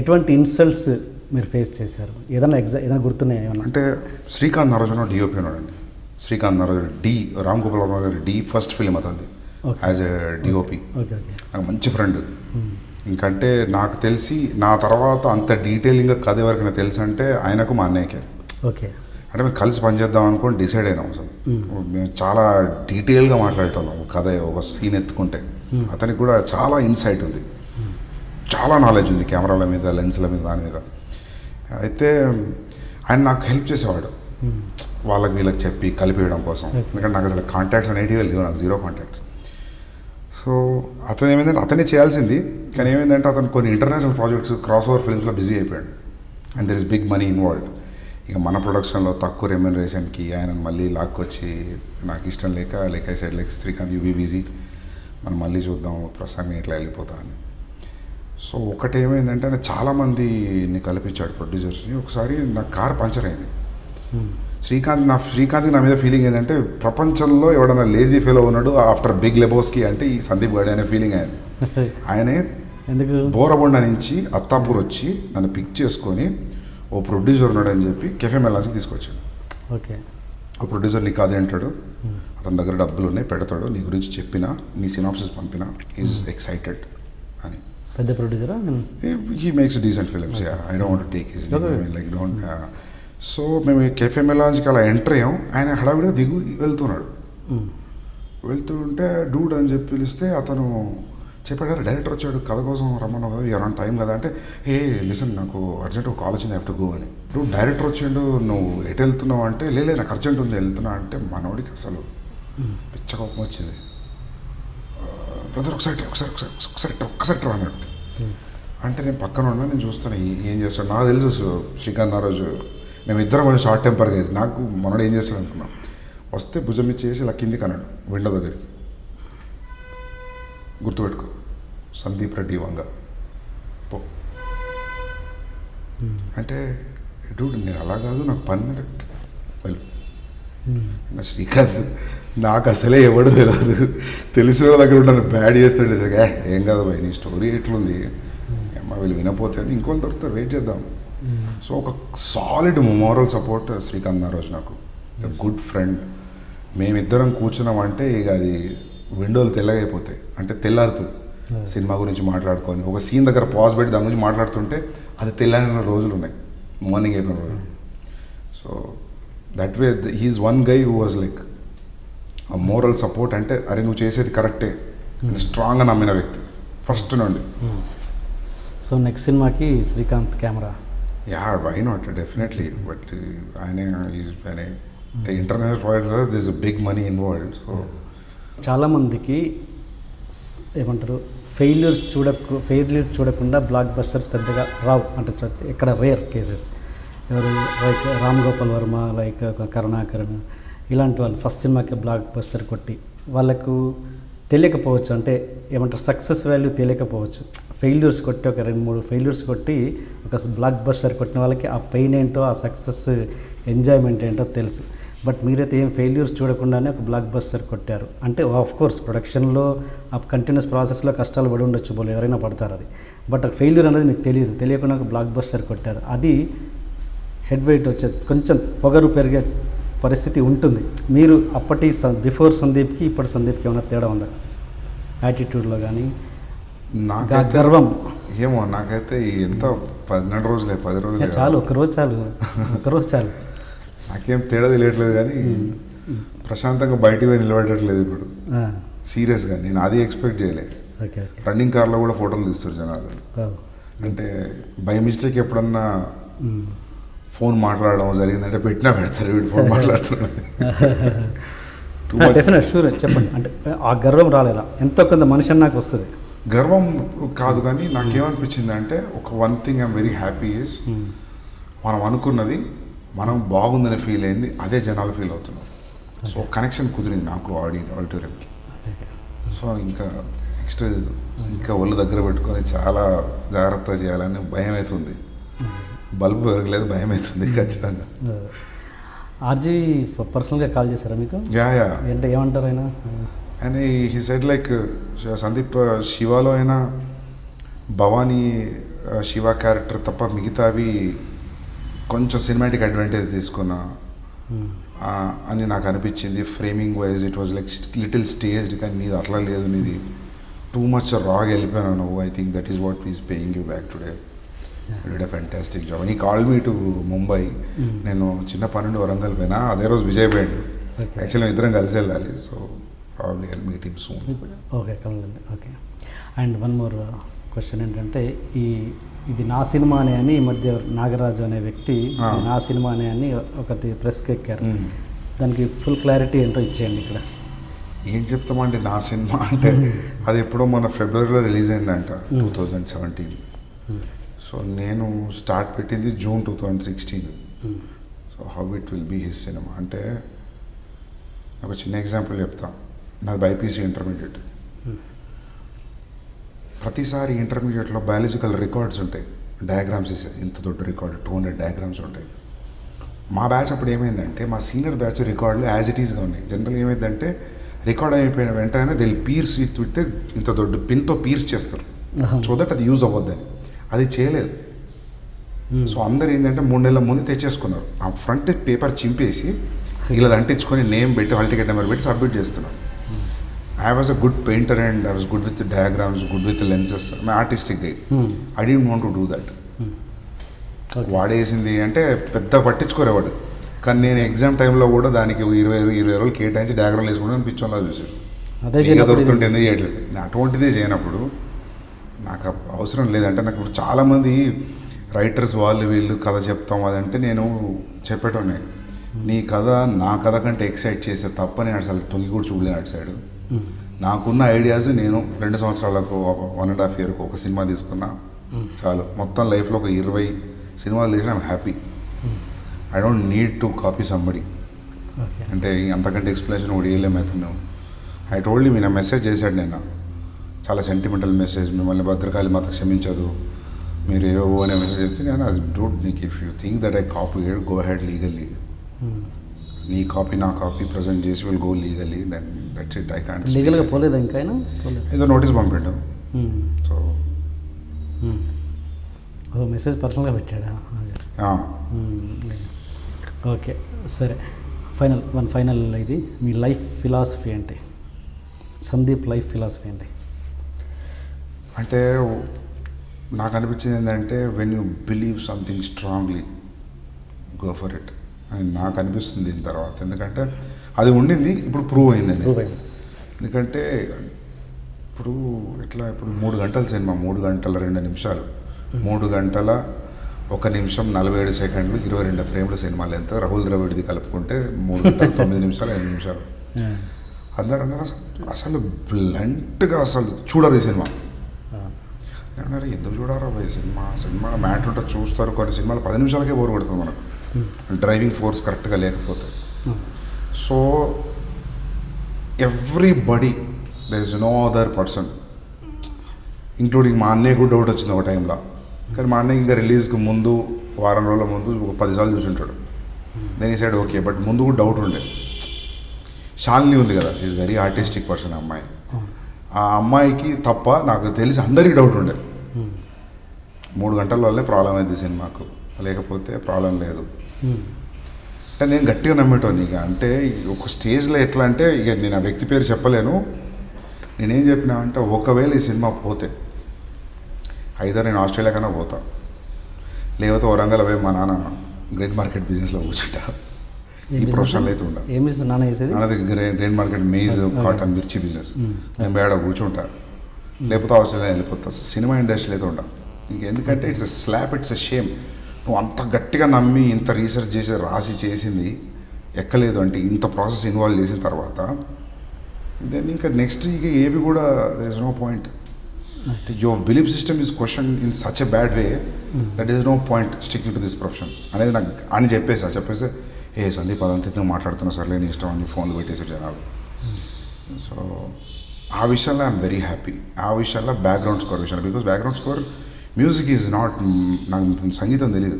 ఎటువంటి ఇన్సల్ట్స్ మీరు ఫేస్ చేశారు, ఏదైనా గుర్తున్నాయా ఏమన్నా? అంటే శ్రీకాంత్ నారాయణ డిఓపి ఉన్నాడండి. శ్రీకాంత్ నారాయణ రామ్ గోపాల్ వర్మ గారి ఫస్ట్ ఫిలిం అతనిది as a DOP. Okay okay, నాకు మంచి ఫ్రెండ్. ఇంకంటే నాకు తెలిసి నా తర్వాత అంత డీటెయిలింగ్గా కథ ఎవరికైనా తెలుసు అంటే ఆయనకు మా అన్నయ్యకే. ఓకే, అంటే మేము కలిసి పనిచేద్దాం అనుకొని డిసైడ్ అయినాం. అసలు మేము చాలా డీటెయిల్గా మాట్లాడేటోళ్ళం కథ, ఒక సీన్ ఎత్తుకుంటే. అతనికి కూడా చాలా ఇన్సైట్ ఉంది, చాలా నాలెడ్జ్ ఉంది కెమెరాల మీద, లెన్స్ల మీద, దాని మీద. అయితే ఆయన నాకు హెల్ప్ చేసేవాడు వాళ్ళకి వీళ్ళకి చెప్పి కలిపేయడం కోసం. ఎందుకంటే నాకు అసలు కాంటాక్ట్స్ అనేటివి లేవు, నాకు 0 కాంటాక్ట్స్. సో అతను ఏమైందంటే అతనే చేయాల్సింది, కానీ ఏమైందంటే అతను కొన్ని ఇంటర్నేషనల్ ప్రాజెక్ట్స్, క్రాస్ ఓవర్ ఫిల్మ్స్లో బిజీ అయిపోయాడు. And there is big money involved. ఇక మన ప్రొడక్షన్లో తక్కువ రెమ్యునరేషన్కి ఆయన మళ్ళీ లాక్కొచ్చి నాకు ఇష్టం లేక I said like Srikanth you be busy, మనం మళ్ళీ చూద్దాం, ప్రస్తుతానికి ఇట్లా వెళ్ళిపోతా అని. సో ఒకటి ఏమైందంటే ఆయన చాలామందిని కల్పించాడు ప్రొడ్యూసర్స్ని. ఒకసారి నా కార్ పంచర్ అయింది. శ్రీకాంత్కి నా మీద ఫీలింగ్ ఏంటంటే ప్రపంచంలో ఎవడన్నా లేజీ ఫెలో ఉన్నాడు ఆఫ్టర్ బిగ్ లెబోస్కి అంటే ఈ సందీప్ గాడి అనే ఫీలింగ్ అయింది. ఆయనే ఎందుకు బోరబొండ నుంచి అత్తాపూర్ వచ్చి నన్ను పిక్ చేసుకొని ఓ ప్రొడ్యూసర్ ఉన్నాడని చెప్పి కెఫే మెల్లాకి తీసుకొచ్చాడు. ఓకే, ఓ ప్రొడ్యూసర్ నీకు అదే అంటాడు, అతని దగ్గర డబ్బులు ఉన్నాయి, పెడతాడు, నీ గురించి చెప్పినా, నీ సినాప్సిస్ పంపినా, ఈజ్ ఎక్సైటెడ్ అని. పెద్ద ప్రొడ్యూసరా? He makes decent films. I don't want to take his like don't. So మేము కెఫే మెలాన్స్కి అలా ఎంటర్ అయ్యాం. ఆయన హడావిడిగా వెళ్తున్నాడు. వెళ్తుంటే డూడ్ అని చెప్పి పిలిస్తే అతను చెప్పాడు, డైరెక్టర్ వచ్చాడు, కథ కోసం రమ్మన్నావు కదా, యూఆర్ ఆన్ టైం కదా అంటే, ఏ లిసన్ నాకు అర్జెంట్ ఒక కాల్ వచ్చింది, హ్యావ్ టు గో అని. ఇప్పుడు డైరెక్టర్ వచ్చిండు, నువ్వు ఎటు వెళ్తున్నావు అంటే, లే నాకు అర్జెంట్ ఉంది వెళ్తున్నా అంటే, మనోడికి అసలు పిచ్చ కోపం వచ్చింది. బ్రదర్ ఒకసారి రా అన్నాడు. అంటే నేను పక్కన ఉన్నా, నేను చూస్తాను ఏం చేస్తాడు. నాకు తెలుసు శ్రీకాంత్ నారాజు, మేమిద్దరం కొంచెం షార్ట్ టెంపర్గా వేసి, నాకు మనోడు ఏం చేస్తాడు అనుకున్నాం. వస్తే భుజం ఇచ్చేసి ఇలా కిందికి అన్నాడు విండో దగ్గరికి, గుర్తుపెట్టుకో సందీప్ రెడ్డి వంగ పో అంటే, డూడ్ నేను అలా కాదు, నాకు పని వెళ్ళు. నా శ్రీకాంత్ నాకు అసలే ఎవడు తెలియదు, తెలిసిన దగ్గర ఉంటాను బ్యాడ్ చేస్తాడు. సరిగా ఏం కాదు భయ్, నీ స్టోరీ ఎట్లుంది, అమ్మ వీళ్ళు వినపోతే అది ఇంకోళ్ళు దొరుకుతారు, వెయిట్ చేద్దాం. సో ఒక సాలిడ్ మోరల్ సపోర్ట్ శ్రీకాంత్ నారాజు నాకు, గుడ్ ఫ్రెండ్. మేమిద్దరం కూర్చున్నామంటే ఇక అది విండోలు తెల్లగైపోతాయి, అంటే తెల్లారుతుంది. సినిమా గురించి మాట్లాడుకొని ఒక సీన్ దగ్గర పాజ్ పెట్టి దాని గురించి మాట్లాడుతుంటే అది తెల్లారిన రోజులు ఉన్నాయి, మార్నింగ్ అయిపోయిన రోజులు. So that way he's one guy who was like a moral support. అంటే అరే నువ్వు చేసేది కరెక్టే అని స్ట్రాంగ్గా నమ్మిన వ్యక్తి ఫస్ట్ నుండి. సో నెక్స్ట్ సినిమాకి Srikanth camera? Yeah, why not, definitely. But ఆయన ఇంటర్నేషనల్ ప్రాజెక్ట్లో this big money involved. So చాలామందికి ఏమంటారు, ఫెయిల్యూర్స్ చూడకుండా బ్లాక్ బస్టర్స్ పెద్దగా రావు అంటే ఇక్కడ రేర్ కేసెస్. ఎవరు లైక్ రామ్ గోపాల్ వర్మ, లైక్ కరుణాకరణ్, ఇలాంటి వాళ్ళు ఫస్ట్ సినిమాకి బ్లాక్ బస్టర్ కొట్టి వాళ్ళకు తెలియకపోవచ్చు, అంటే ఏమంటారు సక్సెస్ వాల్యూ తెలియకపోవచ్చు. ఫెయిల్యూర్స్ కొట్టి ఒక 2-3 ఫెయిల్యూర్స్ కొట్టి ఒక బ్లాక్ బస్టర్ కొట్టిన వాళ్ళకి ఆ పెయిన్ ఏంటో, ఆ సక్సెస్ ఎంజాయ్మెంట్ ఏంటో తెలుసు. బట్ మీరైతే ఏం ఫెయిల్యూర్స్ చూడకుండానే ఒక బ్లాక్ బస్టర్ కొట్టారు. అంటే ఆఫ్ కోర్స్ ప్రొడక్షన్లో ఆ కంటిన్యూస్ ప్రాసెస్లో కష్టాలు పడి ఉండొచ్చు, బోలు ఎవరైనా పడతారు అది. బట్ ఆ ఫెయిల్యూర్ అనేది మీకు తెలియకుండా ఒక బ్లాక్ బస్టర్ కొట్టారు. అది హెడ్ వెయిట్ వచ్చే కొంచెం పొగరు పెరిగే పరిస్థితి ఉంటుంది. మీరు అప్పటి బిఫోర్ సందీప్కి ఇప్పటి సందీప్కి ఏమైనా తేడా ఉందా యాటిట్యూడ్లో కానీ? నాకు గర్వం ఏమో, నాకైతే ఎంత 12 రోజులే 10 రోజులే చాలు, ఒక్కరోజు చాలు. నాకేం తేడా తెలియట్లేదు, కానీ ప్రశాంతంగా బయటికి పోయి నిలబడట్లేదు ఇప్పుడు సీరియస్గా. నేను అది ఎక్స్పెక్ట్ చేయలేదు. రన్నింగ్ కార్లో కూడా ఫోటోలు తీస్తారు జనాలు. అంటే బై మిస్టేక్ ఎప్పుడన్నా ఫోన్ మాట్లాడడం జరిగిందంటే పెడతారు, వీడు ఫోన్ మాట్లాడుతున్నాడు. డెఫినెట్ షూర్ చెప్పండి. అంటే ఆ గర్వం రాలేదా? ఎంతో కొంత మనిషి నాకు వస్తుంది. గర్వం కాదు, కానీ నాకేమనిపించింది అంటే ఒక one thing I'm very happy is మనం అనుకున్నది మనం బాగుందని ఫీల్ అయింది, అదే జనాలు ఫీల్ అవుతున్నారు. సో కనెక్షన్ కుదిరింది నాకు ఆడిటోరియంకి. సో ఇంకా నెక్స్ట్ ఇంకా ఒళ్ళు దగ్గర పెట్టుకొని చాలా జాగ్రత్తగా చేయాలని భయం అవుతుంది. బల్బు పెరగలేదు, భయం అవుతుంది ఖచ్చితంగా. ఆర్జీ పర్సనల్గా కాల్ చేశారా మీకు? యా అంటే ఏమంటారు ఆయన? And he said like Sandeep, శివాలో అయినా భవానీ శివ క్యారెక్టర్ తప్ప మిగతావి కొంచెం సినిమాటిక్ అడ్వాంటేజ్ తీసుకున్నా అని నాకు అనిపించింది. Framing wise it was like little staged, కానీ నీది అట్లా లేదు, నీది టూ మచ్ రాగా వెళ్ళిపోయాను నువ్వు. I think that is what is paying you back today. Did a fantastic job. And ఈ కాల్ మీ టు ముంబై. నేను చిన్న పని నుండి వరంగల్ పోయినా, అదే రోజు విజయ్ పోయాడు. యాక్చువల్లీ ఇద్దరం కలిసి వెళ్ళాలి. So probably I'll meet him soon. Okay కలండి. Okay. And one more question ఏంటంటే, ఇది నా సినిమానే అని ఈ మధ్య నాగరాజు అనే వ్యక్తి నా సినిమానే అని ఒకటి ప్రెస్కి ఎక్కారు. దానికి ఫుల్ క్లారిటీ ఏంటో ఇచ్చేయండి ఇక్కడ. ఏం చెప్తామండి, నా సినిమా అంటే అది ఎప్పుడో మొన్న ఫిబ్రవరిలో రిలీజ్ అయిందంట, 2017. సో నేను స్టార్ట్ పెట్టింది June 2016. So how it will be his సినిమా అంటే, ఒక చిన్న ఎగ్జాంపుల్ చెప్తా. నాది బైపీసీ ఇంటర్మీడియట్. ప్రతిసారి ఇంటర్మీడియట్లో బయాలజికల్ రికార్డ్స్ ఉంటాయి, డయాగ్రామ్స్ ఇస్తాయి. ఇంత దొడ్డ రికార్డు 200 డయాగ్రామ్స్ ఉంటాయి. మా బ్యాచ్ అప్పుడు ఏమైందంటే, మా సీనియర్ బ్యాచ్ రికార్డులు యాజ్ ఇట్ ఈస్గా ఉన్నాయి. జనరల్గా ఏమైందంటే, రికార్డ్ అయిపోయిన వెంటనే దీన్ని పీర్స్ విడితే ఇంత దొడ్డు పిన్తో పీర్స్ చేస్తారు, సో దట్ అది యూజ్ అవ్వద్దని. అది చేయలేదు. సో అందరు ఏంటంటే 3 నెలల ముందు తెచ్చేసుకున్నారు. ఆ ఫ్రంట్ పేపర్ చింపేసి ఇలా అంటించుకొని నేమ్ పెట్టి హాల్ టికెట్ నెంబర్ పెట్టి సబ్మిట్ చేస్తున్నారు. I was a good painter and I was good with the diagrams, good with the lenses. I'm an artistic guy. I didn't want to do that. వాడేసింది అంటే పెద్ద పట్టించుకోరేవాడు. కానీ నేను exam టైంలో కూడా దానికి 20 రోజులు కేటాయించి డయాగ్రామ్ వేసుకుంటే పిచ్చోన్లా చూసాడు. ఇక దొరుకుతుంటే ఎందుకు చేయట్లేదు. అటువంటిదే చేయనప్పుడు నాకు అవసరం లేదంటే, నాకు ఇప్పుడు చాలామంది రైటర్స్ వీళ్ళు కథ చెప్తాం అదంటే నేను చెప్పేటోనే, నీ కథ నా కథ కంటే ఎక్సైట్ చేస్తే తప్పని అసలు తొంగి కూడా చూడలేను అటు సైడ్. నాకున్న ఐడియాస్ నేను 2 సంవత్సరాలకు 1.5 yearకు ఒక సినిమా తీసుకున్నా చాలు. మొత్తం లైఫ్లో ఒక 20 సినిమాలు తీసిన I'm happy. I don't need to copy somebody. అంటే అంతకంటే ఎక్స్ప్లెనేషన్ కూడా వేయలేము అతను. ఐ టోల్డ్ మీ నా మెసేజ్ చేశాడు నేను, చాలా సెంటిమెంటల్ మెసేజ్, మిమ్మల్ని భద్రకాళి మాత క్షమించదు మీరు ఏవో అనే మెసేజ్ చేస్తే నేను అది డోంట్ నీకు if you think that I copy go head legally. నీ కాపీ నా కాపీ ప్రజెంట్ చేసి will go legally, then that's it. I can't లీగల్గా పోలేదు ఇంకా ఏదో నోటీస్ పంపిండు. సో మెసేజ్ పర్సనల్గా పెట్టాడా? ఓకే సరే. ఫైనల్ ఇది మీ లైఫ్ ఫిలాసఫీ ఏంటి? సందీప్ లైఫ్ ఫిలాసఫీ ఏంటి? అంటే నాకు అనిపించింది ఏంటంటే, when you believe something strongly go for it అని నాకు అనిపిస్తుంది దీని తర్వాత. ఎందుకంటే అది ఉండింది, ఇప్పుడు ప్రూవ్ అయింది. ఎందుకంటే ఇప్పుడు 3 గంటల సినిమా, 3 గంటల 2 నిమిషాలు, 3 గంటల 1 నిమిషం 47 సెకండ్లు, 22 ఫ్రేమ్ల సినిమాలు ఎంత, రాహుల్ ద్రవిడ్ది కలుపుకుంటే 3 గంటల 9 నిమిషాలు 8 నిమిషాలు. అందరూ అన్నారు అసలు బ్లంట్గా అసలు చూడరు ఈ సినిమా. ఏమన్నారు ఎందుకు చూడారా ఈ సినిమా మ్యాటర్ ఉంటే చూస్తారు. కొన్ని సినిమాలు 10 నిమిషాలకే బోర్ కొడుతుంది మనకు, డ్రైవింగ్ ఫోర్స్ కరెక్ట్గా లేకపోతే. So everybody, there is no other person, including మా అన్నయ్య కూడా డౌట్ వచ్చింది ఒక టైంలో. కానీ మా అన్నయ్య ఇంకా రిలీజ్కి ముందు వారం రోజుల ముందు ఒక 10 సార్లు చూసుంటాడు. దెన్ ఈ సైడ్ ఓకే, బట్ ముందు కూడా డౌట్ ఉండే. శాలిని ఉంది కదా, షీఈ్ వెరీ ఆర్టిస్టిక్ పర్సన్ అమ్మాయి. ఆ అమ్మాయికి తప్ప నాకు తెలిసి అందరికీ డౌట్ ఉండే. 3 గంటల వల్లే ప్రాబ్లం అయింది సినిమాకు, లేకపోతే ప్రాబ్లం లేదు. అంటే నేను గట్టిగా నమ్మేటోని. ఇక అంటే ఒక స్టేజ్లో ఎట్లా అంటే, ఇక నేను ఆ వ్యక్తి పేరు చెప్పలేను, నేనేం చెప్పినా అంటే, ఒకవేళ ఈ సినిమా పోతే ఐదర్ నేను ఆస్ట్రేలియా కన్నా పోతా, లేకపోతే వరంగల్ పోయి మా నాన్న గ్రెయిన్ మార్కెట్ బిజినెస్లో కూర్చుంటా. ఈ ప్రొఫెషన్లో అయితే ఉండ నాన్నది గ్రెయిన్ మార్కెట్, మెయిజ్, కాటన్, మిర్చి బిజినెస్. నేను బేడ కూర్చుంటా, లేకపోతే ఆస్ట్రేలియా వెళ్ళిపోతా. సినిమా ఇండస్ట్రీ అయితే ఉండ. ఎందుకంటే it's a slap, it's a shame. నువ్వు అంత గట్టిగా నమ్మి ఇంత రీసెర్చ్ చేసి రాసి చేసింది ఎక్కలేదు అంటే, ఇంత ప్రాసెస్ ఇన్వాల్వ్ చేసిన తర్వాత దెన్ ఇంకా నెక్స్ట్ ఇక ఏవి కూడా there is no point. Your belief system is question in such a bad way that is no point sticking to this profession అనేది నాకు అని చెప్పేస్తే ఏ సందీప్ అదంతా మాట్లాడుతున్నా సర్లే నీ ఇష్టం అని ఫోన్లు పెట్టేసారు జనాలు. సో ఆ విషయంలో ఐఎమ్ వెరీ హ్యాపీ. ఆ విషయంలో బ్యాక్గ్రౌండ్ స్కోర్ విషయంలో, because background score music is not, నాకు సంగీతం తెలీదు,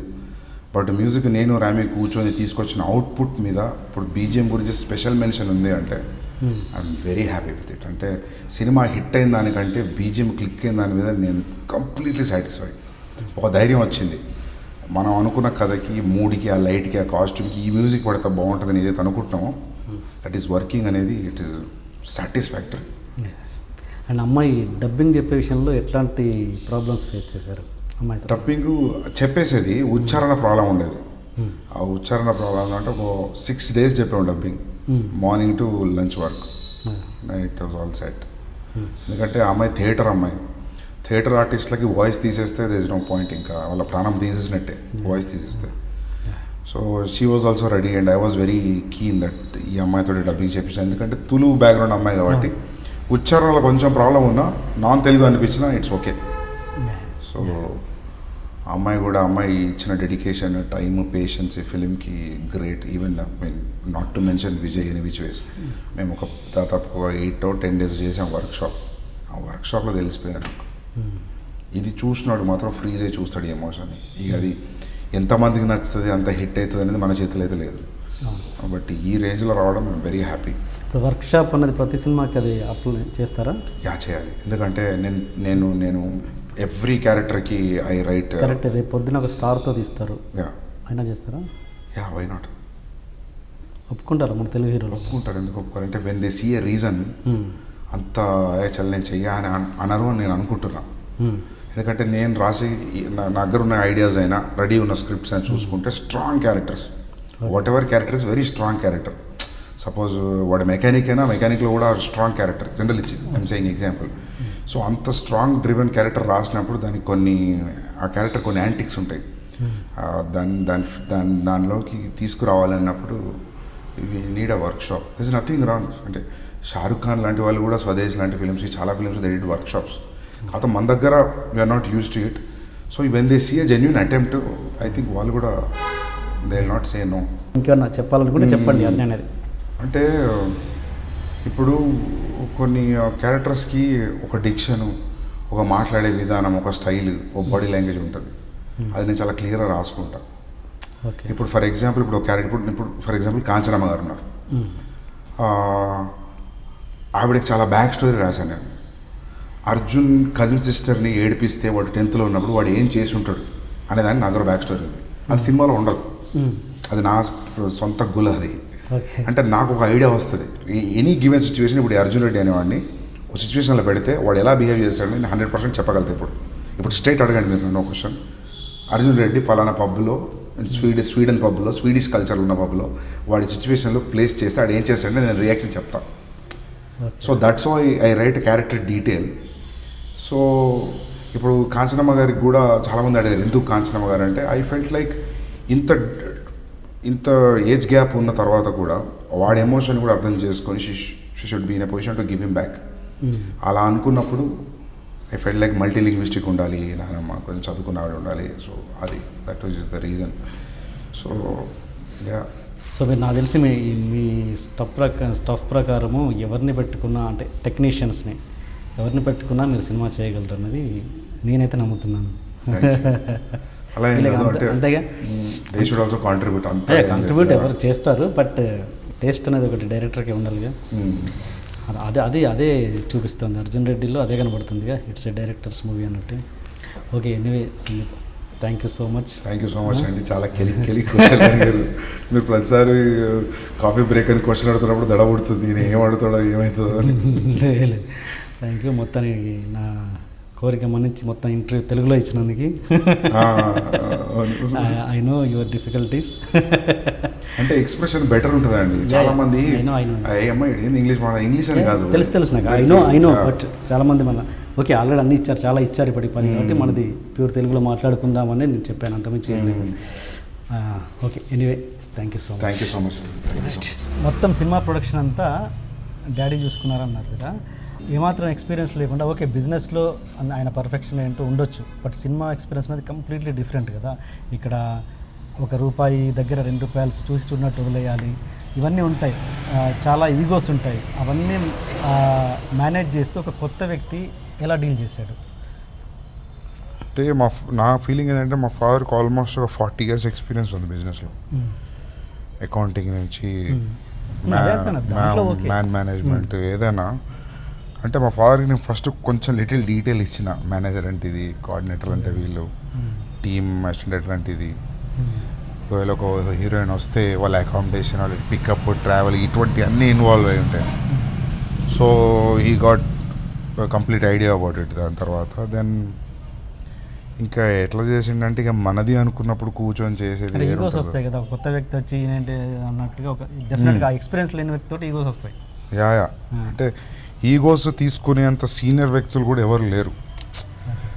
బట్ మ్యూజిక్ నేను రామి కూర్చొని తీసుకొచ్చిన అవుట్పుట్ మీద ఇప్పుడు బీజిఎం గురించి స్పెషల్ మెన్షన్ ఉంది అంటే I'm very happy with it. అంటే సినిమా హిట్ అయిన దానికంటే బీజిఎం క్లిక్ అయిన దాని మీద నేను కంప్లీట్లీ సాటిస్ఫైడ్. ఒక ధైర్యం వచ్చింది, మనం అనుకున్న కథకి, మూడ్కి, ఆ లైట్కి, ఆ కాస్ట్యూమ్కి ఈ మ్యూజిక్ పడితే బాగుంటుందని ఏదైతే అనుకుంటున్నామో దట్ ఈస్ వర్కింగ్ అనేది ఇట్ ఈస్ సాటిస్ఫాక్టరీ. అండ్ అమ్మాయి డబ్బింగ్ చెప్పే విషయంలో ఎట్లాంటి ప్రాబ్లమ్స్ ఫేస్ చేశారు అమ్మాయి? డబ్బింగ్ చెప్పేసేది ఉచ్చారణ ప్రాబ్లం ఉండేది. ఆ ఉచ్చారణ ప్రాబ్లం అంటే ఒక 6 days చెప్పాము dubbing, morning to lunch work, it was all set. ఎందుకంటే ఆ అమ్మాయి థియేటర్ ఆర్టిస్ట్లకి వాయిస్ తీసేస్తే దే ఇస్ నో పాయింట్, ఇంకా వాళ్ళ ప్రాణం తీసేసినట్టే వాయిస్ తీసేస్తే. So she was also ready and I was very keen that ఈ అమ్మాయితో డబ్బింగ్ చేపించాను. ఎందుకంటే తులు బ్యాక్గ్రౌండ్ అమ్మాయి కాబట్టి ఉచ్చారణలో కొంచెం ప్రాబ్లం ఉన్నా, నాన్ తెలుగు అనిపించినా ఇట్స్ ఓకే. సో అమ్మాయి ఇచ్చిన డెడికేషన్, టైమ్, పేషెన్స్ ఈ ఫిలింకి great. Even mean not to mention Vijay any which ways. మేము ఒక దాదాపు 8 or 10 days చేసాం వర్క్షాప్. ఆ వర్క్షాప్లో తెలిసిపోయాను నాకు, ఇది చూసినాడు మాత్రం ఫ్రీజ్ అయ్యి చూస్తాడు ఈ ఎమోషన్ని. ఇక అది ఎంతమందికి నచ్చుతుంది, అంత హిట్ అవుతుంది అనేది మన చేతిలో అయితే లేదు. బట్ ఈ రేంజ్లో రావడం ఐమ్ వెరీ హ్యాపీ. ఇప్పుడు వర్క్షాప్ అన్నది ప్రతి సినిమాకి అది అప్లై చేస్తారా? చేయాలి. ఎందుకంటే నేను ఎవ్రీ క్యారెక్టర్కి ఐ రైట్. కరెక్ట్. రేపు పొద్దున ఒక స్టార్తో తీస్తారు, అయినా చేస్తారా? Why not? ఒప్పుకుంటారా మన తెలుగు హీరోలు? ఒప్పుకుంటారు. ఎందుకు ఒప్పుకోవాలంటే when they see a reason అంత చల్ నేను చెయ్యా అని అనరు అని నేను అనుకుంటున్నా. ఎందుకంటే నేను రాసి నా దగ్గర ఉన్న ఐడియాస్ అయినా, రెడీ ఉన్న స్క్రిప్ట్స్ అయినా చూసుకుంటే strong characters, whatever character is very strong character. Suppose వాడు మెకానిక్ అయినా, మెకానిక్లో కూడా స్ట్రాంగ్ క్యారెక్టర్ జనరల్ ఇచ్చి ఐఎమ్ సేయింగ్ ఎగ్జాంపుల్. సో అంత స్ట్రాంగ్ డ్రివెన్ క్యారెక్టర్ రాసినప్పుడు దానికి ఆ క్యారెక్టర్ కొన్ని యాంటిక్స్ ఉంటాయి, దానిలోకి తీసుకురావాలన్నప్పుడు we need a workshop. This nothing wrong. అంటే షారుఖ్ ఖాన్ లాంటి వాళ్ళు కూడా స్వదేశ్ లాంటి ఫిలిమ్స్, చాలా ఫిలిమ్స్ దే డిడ్ వర్క్షాప్స్. కాకపోతే మన దగ్గర we're not use to it. So when they see a genuine attempt, I think వాళ్ళు కూడా they will not say no. ఇంకేమన్నా చెప్పాలనుకుంటే చెప్పండి. అది అనేది అంటే ఇప్పుడు కొన్ని క్యారెక్టర్స్కి ఒక డిక్షను, ఒక మాట్లాడే విధానం, ఒక స్టైల్, ఒక బాడీ లాంగ్వేజ్ ఉంటుంది. అది నేను చాలా క్లియర్గా రాసుకుంటా. ఇప్పుడు ఫర్ ఎగ్జాంపుల్ ఇప్పుడు ఒక క్యారెక్టర్, ఇప్పుడు ఫర్ ఎగ్జాంపుల్ కాంచనమ్మ గారు ఉన్నారు, ఆవిడకి చాలా బ్యాక్ స్టోరీ రాశాను నేను. అర్జున్ కజిన్ సిస్టర్ని ఏడిపిస్తే వాడు 10th ఉన్నప్పుడు వాడు ఏం చేసి ఉంటాడు అనేదాన్ని నా దగ్గర బ్యాక్ స్టోరీ ఉంది. అది సినిమాలో ఉండదు, అది నా సొంత గుల. అది అంటే నాకు ఒక ఐడియా వస్తుంది. ఎనీ గివెన్ సిచ్యువేషన్, ఇప్పుడు అర్జున్ రెడ్డి అనేవాడిని ఒక సిచ్యువేషన్లో పెడితే వాడు ఎలా బిహేవ్ చేస్తాడని నేను 100% చెప్పగలుగుతాను. ఇప్పుడు స్ట్రైట్ అడగండి మీరు నన్ను క్వశ్చన్, అర్జున్ రెడ్డి పలానా పబ్లో, స్వీడన్ పబ్లో, స్వీడిష్ కల్చర్ ఉన్న పబ్లో వాడి సిచ్యువేషన్లో ప్లేస్ చేస్తే వాడు ఏం చేస్తాడంటే నేను రియాక్షన్ చెప్తాను. So that's why I write character detail. So ఇప్పుడు కాంచనమ్మ గారికి కూడా చాలామంది అడిగారు ఎందుకు కాంచనమ్మ గారు అంటే, ఐ ఫెల్ట్ లైక్ ఇంత ఏజ్ గ్యాప్ ఉన్న తర్వాత కూడా వాడి ఎమోషన్ కూడా అర్థం చేసుకొని she should be in a position to give him back. అలా అనుకున్నప్పుడు I felt like multi lingual ఉండాలి, నానమ్మ కొంచెం చదువుకున్నవాడు ఉండాలి. సో అది that was the reason. So yeah. So మీరు నాకు తెలిసి మీ స్టఫ్ ప్రకారము ఎవరిని పెట్టుకున్నా, అంటే టెక్నీషియన్స్ని ఎవరిని పెట్టుకున్నా మీరు సినిమా చేయగలరు అన్నది నేనైతే నమ్ముతున్నాను. అలా అంతేగా, they should also contribute. Contribute ఎవరు చేస్తారు, బట్ టేస్ట్ అనేది ఒకటి డైరెక్టర్కి ఉండాలిగా. అదే చూపిస్తుంది అర్జున్ రెడ్డిలో, అదే కనబడుతుందిగా. ఇట్స్ ఏ డైరెక్టర్స్ మూవీ అన్నట్టు. Okay, anyway Sandeep, thank you so much అండి. చాలా కెలి క్వశ్చన్ అడిగారు మీరు. ప్రతిసారి కాఫీ బ్రేక్ అని క్వశ్చన్ అడుగుతున్నప్పుడు దడ పుడుతుంది, నేను ఏం అడుగుతాడో ఏమవుతుందో అని. Thank you. మొత్తానికి నా కోరిక మన్నించి మొత్తం ఇంటర్వ్యూ తెలుగులో ఇచ్చినందుకు. I know your difficulties. అంటే ఎక్స్ప్రెషన్ బెటర్ ఉంటుందండి. చాలా మంది ఇంగ్లీష్ అని కాదు, తెలుసు నాకు. ఐ నో బట్ చాలా మంది మన ఓకే ఆల్రెడీ అన్ని ఇచ్చారు, చాలా ఇచ్చారు ఇప్పటికి పని, కాబట్టి మనది ప్యూర్ తెలుగులో మాట్లాడుకుందామని నేను చెప్పాను, అంతమించి. Okay, anyway thank you so much. మొత్తం సినిమా ప్రొడక్షన్ అంతా డాడీ చూసుకున్నారన్నారు కదా. ఏమాత్రం ఎక్స్పీరియన్స్ లేకుండా ఓకే బిజినెస్లో ఆయన పర్ఫెక్షన్ ఏంటో ఉండొచ్చు, బట్ సినిమా ఎక్స్పీరియన్స్ అనేది కంప్లీట్లీ డిఫరెంట్ కదా. ఇక్కడ ₹1 దగ్గర ₹2 చూసి చూడనట్టు వదిలేయాలి, ఇవన్నీ ఉంటాయి, చాలా ఈగోస్ ఉంటాయి. అవన్నీ మేనేజ్ చేస్తూ ఒక కొత్త వ్యక్తి ఎలా డీల్ చేశాడు? అంటే నా ఫీలింగ్ ఏంటంటే మా ఫాదర్కి ఆల్మోస్ట్ ఒక 40 years ఎక్స్పీరియన్స్ ఉంది బిజినెస్లో. అకౌంటింగ్ నుంచి మ్యాన్ మేనేజ్మెంట్ ఏదైనా. అంటే మా ఫాదర్కి నేను ఫస్ట్ కొంచెం లిటిల్ డీటెయిల్ ఇచ్చిన, మేనేజర్ అంటే ఇది, కోఆర్డినేటర్ అంటే వీళ్ళు, టీమ్ అసిస్టెంట్ అంటే ఇది, ఒకవేళ ఒక హీరోయిన్ వస్తే వాళ్ళ అకామిడేషన్, వాళ్ళ పికప్, ట్రావెల్, ఇటువంటి అన్నీ ఇన్వాల్వ్ అయి ఉంటాయి. So he got complete idea about it. దాని తర్వాత దెన్ ఇంకా ఎట్లా చేసిండంటే ఇక మనది అనుకున్నప్పుడు కూర్చొని చేసేది. ఈగోస్ వస్తాయి కదా, కొత్త వ్యక్తి వచ్చి ఏంటంటే అన్నట్టుగా ఒక డెఫినెట్గా ఎక్స్పీరియన్స్ లేని వ్యక్తి తోటి ఈగోస్ వస్తాయి. యా అంటే ఈగోస్ తీసుకునేంత సీనియర్ వ్యక్తులు కూడా ఎవరు లేరు.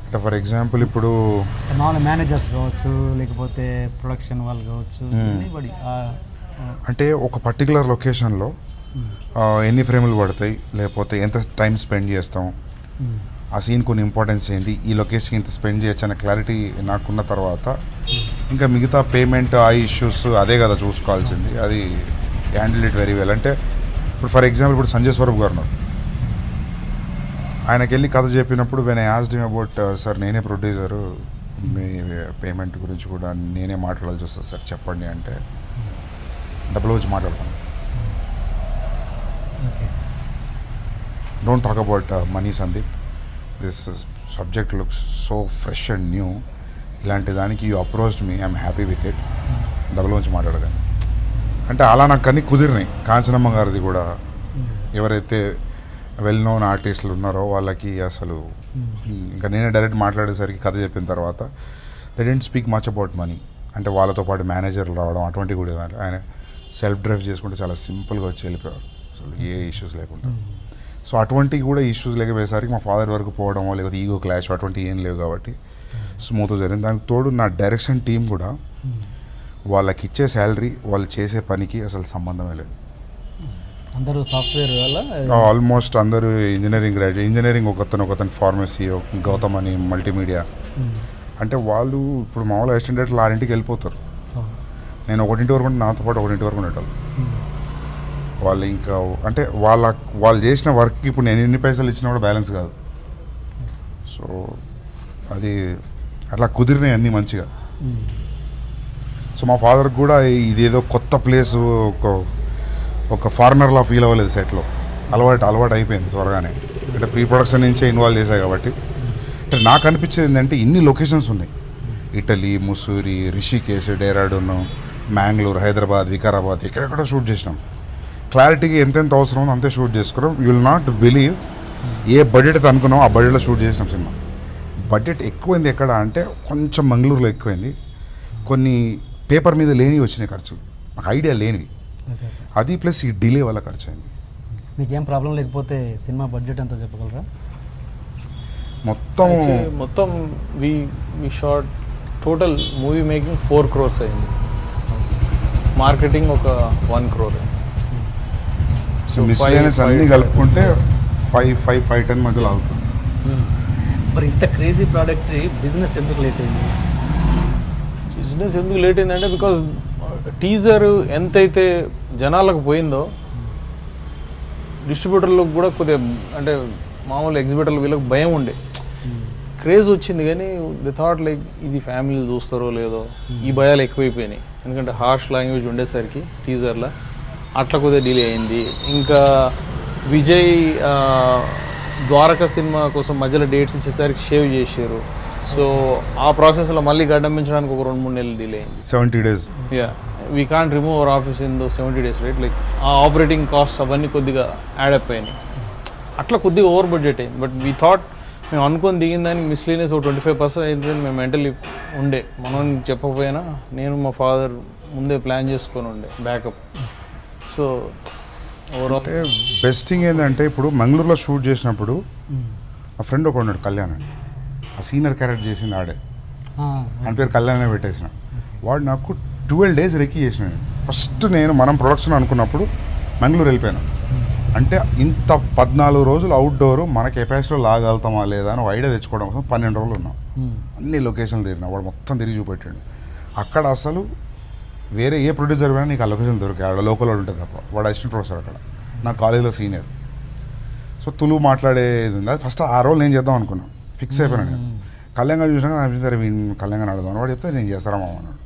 అంటే ఫర్ ఎగ్జాంపుల్ ఇప్పుడు మామూలు మేనేజర్స్ కావచ్చు, లేకపోతే ప్రొడక్షన్ వాళ్ళు కావచ్చు, అంటే ఒక పర్టికులర్ లొకేషన్లో ఎన్ని ఫ్రేములు పడతాయి, లేకపోతే ఎంత టైం స్పెండ్ చేస్తాం, ఆ సీన్ కొన్ని ఇంపార్టెన్స్ ఏంటి, ఈ లొకేషన్ ఇంత స్పెండ్ చేయొచ్చు అనే క్లారిటీ నాకున్న తర్వాత ఇంకా మిగతా పేమెంట్, ఆ ఇష్యూస్ అదే కదా చూసుకోవాల్సింది. అది హ్యాండిల్ ఇట్ వెరీ వెల్. అంటే ఇప్పుడు ఫర్ ఎగ్జాంపుల్ ఇప్పుడు సంజయ్ స్వరూప్ గారు ఉన్నారు, ఆయనకి వెళ్ళి కథ చెప్పినప్పుడు when I asked him about sir నేనే ప్రొడ్యూసరు, మీ పేమెంట్ గురించి కూడా నేనే మాట్లాడాల్సి వస్తుంది సార్ చెప్పండి అంటే, డబ్బులు వచ్చి మాట్లాడతాను, don't talk about money Sandeep, this subject looks so fresh and new, ఇలాంటి దానికి you approached me, I'm happy with it, డబ్బుల నుంచి మాట్లాడగానే. అంటే అలా నాకు అన్నీ కుదిరినాయి. కాంచనమ్మ గారిది కూడా ఎవరైతే వెల్ నోన్ ఆర్టిస్టులు ఉన్నారో వాళ్ళకి అసలు ఇంకా నేనే డైరెక్ట్ మాట్లాడేసరికి కథ చెప్పిన తర్వాత they didn't speak much about money. అంటే వాళ్ళతో పాటు మేనేజర్లు రావడం అటువంటి కూడా ఆయన సెల్ఫ్ డ్రైవ్ చేసుకుంటే చాలా సింపుల్గా వచ్చి వెళ్ళిపోయారు, అసలు ఏ ఇష్యూస్ లేకుండా. సో అటువంటివి కూడా ఇష్యూస్ లేకపోయేసరికి మా ఫాదర్ వరకు పోవడమో లేకపోతే ఈగో క్లాష్ అటువంటివి ఏం లేవు కాబట్టి స్మూత్గా జరిగింది. దానికి తోడు నా డైరెక్షన్ టీం కూడా వాళ్ళకి ఇచ్చే శాలరీ వాళ్ళు చేసే పనికి అసలు సంబంధమే లేదు. అందరూ సాఫ్ట్వేర్ వల్ల ఆల్మోస్ట్ అందరూ ఇంజనీరింగ్ గ్రాడ్యుయేట్, ఇంజనీరింగ్ ఒకతను ఫార్మసీ, గౌతమ్ అని మల్టీమీడియా. అంటే వాళ్ళు ఇప్పుడు మామూలు అసిస్టెంట్ 6ంటికి వెళ్ళిపోతారు, నేను 1 వరకు నాతో పాటు 1 వరకు ఉండేవాళ్ళు. వాళ్ళు ఇంకా అంటే వాళ్ళు చేసిన వర్క్కి ఇప్పుడు నేను ఎన్ని పైసలు ఇచ్చినా కూడా బ్యాలెన్స్ కాదు. సో అది అట్లా కుదిరినాయి అన్నీ మంచిగా. సో మా ఫాదర్కి కూడా ఇదేదో కొత్త ప్లేసు, ఒక ఫారినర్లా ఫీల్ అవ్వలేదు సెట్లో, అలవాటు అయిపోయింది త్వరగానే. అంటే ప్రీ ప్రొడక్షన్ నుంచే ఇన్వాల్వ్ చేశాయి కాబట్టి. అంటే నాకు అనిపించేది ఏంటంటే ఇన్ని లొకేషన్స్ ఉన్నాయి, ఇటలీ, ముసూరి, రిషికేశ్, డెహ్రాడూన్, మ్యాంగ్లూర్, హైదరాబాద్, వికారాబాద్, ఎక్కడెక్కడ షూట్ చేసినాం. క్లారిటీకి ఎంతెంత అవసరం ఉందో అంతే షూట్ చేసుకున్నాం. You will not believe A budget అయితే అనుకున్నాం ఆ బడ్జెట్లో షూట్ చేసినాం సినిమా. బడ్జెట్ ఎక్కువైంది ఎక్కడ అంటే కొంచెం మంగళూరులో ఎక్కువైంది, కొన్ని పేపర్ మీద లేనివి వచ్చినాయి ఖర్చులు, నాకు ఐడియా లేనివి, అది ప్లస్ ఈ డిలే వల్ల ఖర్చు అయింది. మీకేం ప్రాబ్లం లేకపోతే సినిమా బడ్జెట్ ఎంత చెప్పగలరా? మొత్తం we short total movie making 4 crores అయింది, మార్కెటింగ్ ఒక 1 crore. సో మిస్లేనియస్ అన్నీ కలుపుకుంటే 5-10 మధ్యలో అవుతుంది. మరి ఇంత క్రేజీ ప్రోడక్ట్ బిజినెస్ ఎందుకు లేట్ అయింది? బిజినెస్ ఎందుకు లేట్ అయిందంటే బికాజ్ టీజర్ ఎంతైతే జనాలకు పోయిందో డిస్ట్రిబ్యూటర్లకు కూడా కొద్దిగా, అంటే మామూలు ఎగ్జిబిటర్లు వీళ్ళకి భయం ఉండే, క్రేజ్ వచ్చింది కానీ ది థాట్ లైక్ ఇది ఫ్యామిలీ చూస్తారో లేదో, ఈ భయాలు ఎక్కువైపోయినాయి. ఎందుకంటే హార్ష్ లాంగ్వేజ్ ఉండేసరికి టీజర్లో అట్లా కొద్దిగా డిలే అయింది. ఇంకా విజయ్ ద్వారకా సినిమా కోసం మధ్యలో డేట్స్ ఇచ్చేసరికి షేవ్ చేశారు. సో ఆ ప్రాసెస్లో మళ్ళీ గడ్డం పెంచడానికి ఒక 2-3 నెలలు డిలే అయింది. 70 days. Yeah, we can't remove our office in though 70 days, right? Like ఆ ఆపరేటింగ్ కాస్ట్ అవన్నీ కొద్దిగా యాడప్ అయినాయి, అట్లా కొద్దిగా ఓవర్ బడ్జెట్ అయింది. బట్ వీ థాట్ మేము అనుకొని దిగిన దానికి మిస్లీనియస్ ఒక 25% అయిందని మేము మెంటలీ ఉండే, మనం చెప్పకపోయినా నేను మా ఫాదర్ ముందే ప్లాన్ చేసుకొని ఉండే బ్యాకప్. సో ఓవరాల్ అంటే బెస్ట్ థింగ్ ఏంటంటే ఇప్పుడు మంగళూరులో షూట్ చేసినప్పుడు మా ఫ్రెండ్ ఒక ఉన్నాడు, కళ్యాణ్, ఆ సీనియర్ క్యారెక్టర్ చేసింది ఆడే, ఆయన పేరు కళ్యాణ్ పెట్టేసిన వాడు. నాకు 12 days రెక్కి చేసిన. ఫస్ట్ మనం ప్రొడక్షన్ అనుకున్నప్పుడు మంగళూరు వెళ్ళిపోయాను, అంటే ఇంత 14 రోజులు అవుట్డోర్ మన కెపాసిటీలో లాగలుగుతామా లేదా అని ఐడియా తెచ్చుకోవడం కోసం 12 రోజులు ఉన్నాం. అన్ని లొకేషన్లు తిరిగినా వాడు మొత్తం తిరిగి చూపెట్టాడు. అక్కడ అసలు వేరే ఏ ప్రొడ్యూసర్ అయినా నీకు ఆ లొకేషన్ దొరికాయి, ఆడ లోకల్ వాడు ఉంటుంది తప్ప. వాడు అసిస్టెంట్ ప్రొఫెసర్ అక్కడ, నా కాలేజీలో సీనియర్. సో తులువు మాట్లాడేది ఉంది. అది ఫస్ట్ ఆ రోల్ నేను చేద్దాం అనుకున్నాను, ఫిక్స్ అయిపోయినా నేను. కళ్యాణ్ చూసినాక అనిపించారు కళ్యాణ్ అడదాం, వాడు చెప్తే నేను చేస్తారా మామ అన్నాడు.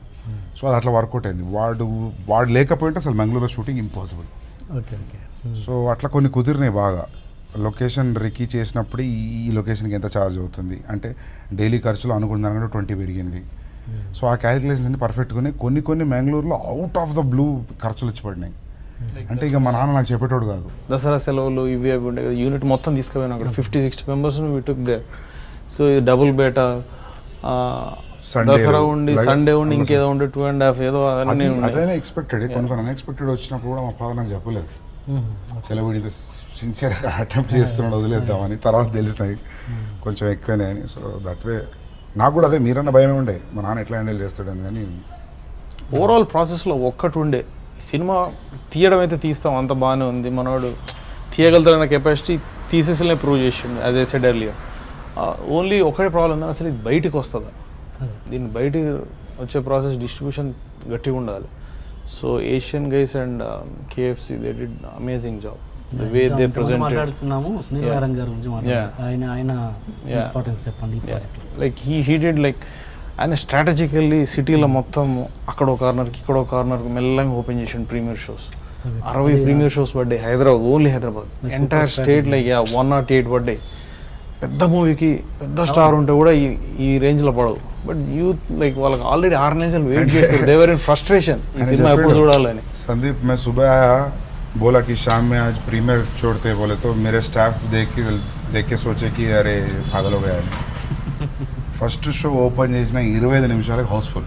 సో అది అట్లా వర్కౌట్ అయింది. వాడు లేకపోయింటే అసలు బెంగళూరులో shooting impossible. Okay okay. So అట్లా కొన్ని కుదిరినాయి బాగా. లొకేషన్ రికీ చేసినప్పుడు ఈ లొకేషన్కి ఎంత ఛార్జ్ అవుతుంది అంటే డైలీ ఖర్చులు అనుకున్న 20 పెరిగింది. సో ఆ క్యాలిక్యులేషన్స్ అన్ని పర్ఫెక్ట్గానే కొన్ని బెంగళూరులో అవుట్ ఆఫ్ ద బ్లూ ఖర్చులు వచ్చి పడినాయి. అంటే ఇక మా నాన్న నాకు చెప్పేటోడు కాదు. దసరా సెలవులు ఇవి అవి ఉండే కదా, యూనిట్ మొత్తం తీసుకుపోయినా అక్కడ 50-60 members we took there. So ఇది డబుల్ బేటా, దసరా ఉండి సండే ఉండి ఇంకేదో ఉండి 2.5 ఏదో అదైనా ఎక్స్పెక్టెడ్. కొన్ని అన్ఎక్స్పెక్టెడ్ వచ్చినప్పుడు కూడా మా ఫాదర్ నాకు చెప్పలేదు. సెలవు ఇంత సిన్సియర్గా అటెంప్ట్ చేస్తున్నాడు వదిలేద్దామని. తర్వాత తెలిసినాయి కొంచెం ఎక్కువనే అని. సో దట్ వే నాకు కూడా అదే మీరన్న భయమే ఉండే మా నాన్న ఎట్లా హ్యాండిల్ చేస్తాడని. కానీ ఓవరాల్ ప్రాసెస్లో ఒక్కటి ఉండే, సినిమా తీయడం అయితే తీస్తాం అంత బాగానే ఉంది, మనవాడు తీయగలుగుతాడన్న కెపాసిటీ తీసేసలే ప్రూవ్ చేసిండు. As I said earlier, only ఒకటే ప్రాబ్లం ఉంది, అసలు ఇది బయటికి వస్తుందా, దీన్ని బయటికి వచ్చే ప్రాసెస్ డిస్ట్రిబ్యూషన్ గట్టిగా ఉండాలి. So Asian guys and KFC they did amazing job. The way they presented. మాట్లాడుతున్నాము స్నేహారం గారి గురించి మాట్లాడారు. ఆయన ఇంపార్టెన్స్ చెప్పండి. లైక్ he did like ఆయన స్ట్రాటజికల్లీ సిటీలో మొత్తం అక్కడ ఒక కార్నర్కి ఇక్కడ ఒక కార్నర్కి మెల్లగా ఓపెన్ చేసాడు ప్రీమియర్ షోస్. 60 ప్రీమియర్ షోస్ పడ్డాయి Hyderabad, only Hyderabad. Entire state like 108 పడ్డాయి. పెద్ద మూవీకి పెద్ద స్టార్ ఉంటే కూడా ఈ రేంజ్లో పడవు. బట్ యూత్ లైక్ వాళ్ళకి ఆల్రెడీ 6 నెలలు వెయిట్ చేస్తారు. దే వర్ ఇన్ ఫ్రస్ట్రేషన్ ఈ సినిమా ఎప్పుడు చూడాలని. संदीप मैं सुबह आया, बोला कि शाम में आज प्रीमियर छोड़ते बोले, तो मेरे स्टाफ देख के सोचे कि अरे पागल हो गया है. ఫస్ట్ షో ఓపెన్ చేసిన 25 నిమిషాలకు హౌస్ఫుల్.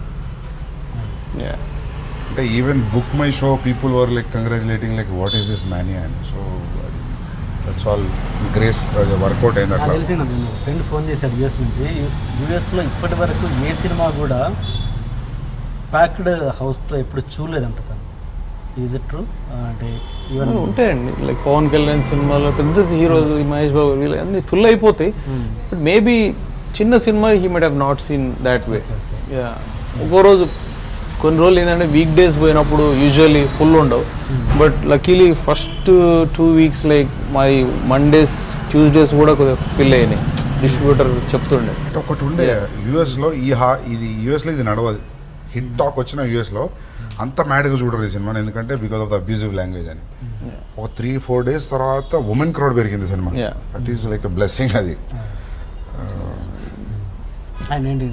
అంటే even book my show people were like congratulating like what is this many and. So that's all grace work out అయింది అట్లా. తెలిసిన ఫ్రెండ్ ఫోన్ చేశాడు యూఎస్ నుంచి. యూఎస్లో ఇప్పటి వరకు ఏ సినిమా కూడా ప్యాక్డ్ హౌస్తో ఎప్పుడు చూడలేదంట తను. Is it true? అంటే ఈవెన్ ఉంటాయండి లైక్ పవన్ కళ్యాణ్ సినిమాలో పెద్ద హీరోస్ మహేష్ బాబు వీళ్ళు అన్ని ఫుల్ అయిపోతాయి. బట్ మేబీ చిన్న cinema he might have not seen that way. ఒక్కో రోజు కొన్ని రోజులు ఏంటంటే వీక్ డేస్ పోయినప్పుడు యూజువల్లీ ఫుల్ ఉండవు. But luckily first 2 weeks like my Mondays Tuesdays కూడా కొద్దిగా ఫిల్ అయినాయి. డిస్ట్రిబ్యూటర్ చెప్తుండే ఒకటి ఉండే యూఎస్లో ఇది యూఎస్లో ఇది నడవదు. హిట్ టాక్ వచ్చిన యూఎస్లో అంత మ్యాడ్గా చూడరు ఈ సినిమాని, ఎందుకంటే because of the abusive language అని. ఒక 3-4 days తర్వాత ఉమెన్ క్రౌడ్ పెరిగింది cinema. That is like blessing అది. ఆయన ఏంటి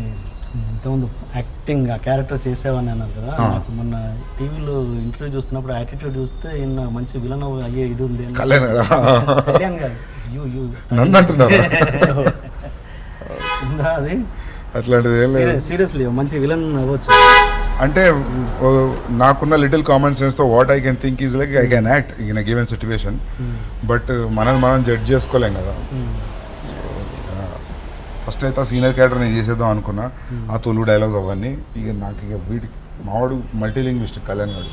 ఇంతకుముందు యాక్టింగ్ ఆ క్యారెక్టర్ చేసేవాడిని అన్నారు కదా. నాకు మొన్న టీవీలో ఇంటర్వ్యూ చూస్తున్నప్పుడు యాటిట్యూడ్ చూస్తే ఈయన మంచి విలన్ అయ్యే ఇది ఉంది. కళ్యాణ్ గారు నన్ను అంటున్నారు ఉందా అది? అట్లాంటిది సీరియస్లీ మంచి విలన్ అవ్వచ్చు. అంటే నాకున్న లిటిల్ కామన్ సెన్స్తో what I can think is like I can act in a given situation. But మనం జడ్జ్ చేసుకోలేం కదా. ఫస్ట్ అయితే ఆ సీనియర్ క్యారెక్టర్ నేను చేసేద్దాం అనుకున్నా. ఆ తొలుగు డైలాగ్స్ అవన్నీ ఇక నాకు ఇక వీటికి మావాడు మల్టీలింగ్విస్ట్ కళ్యాణ్ గారు.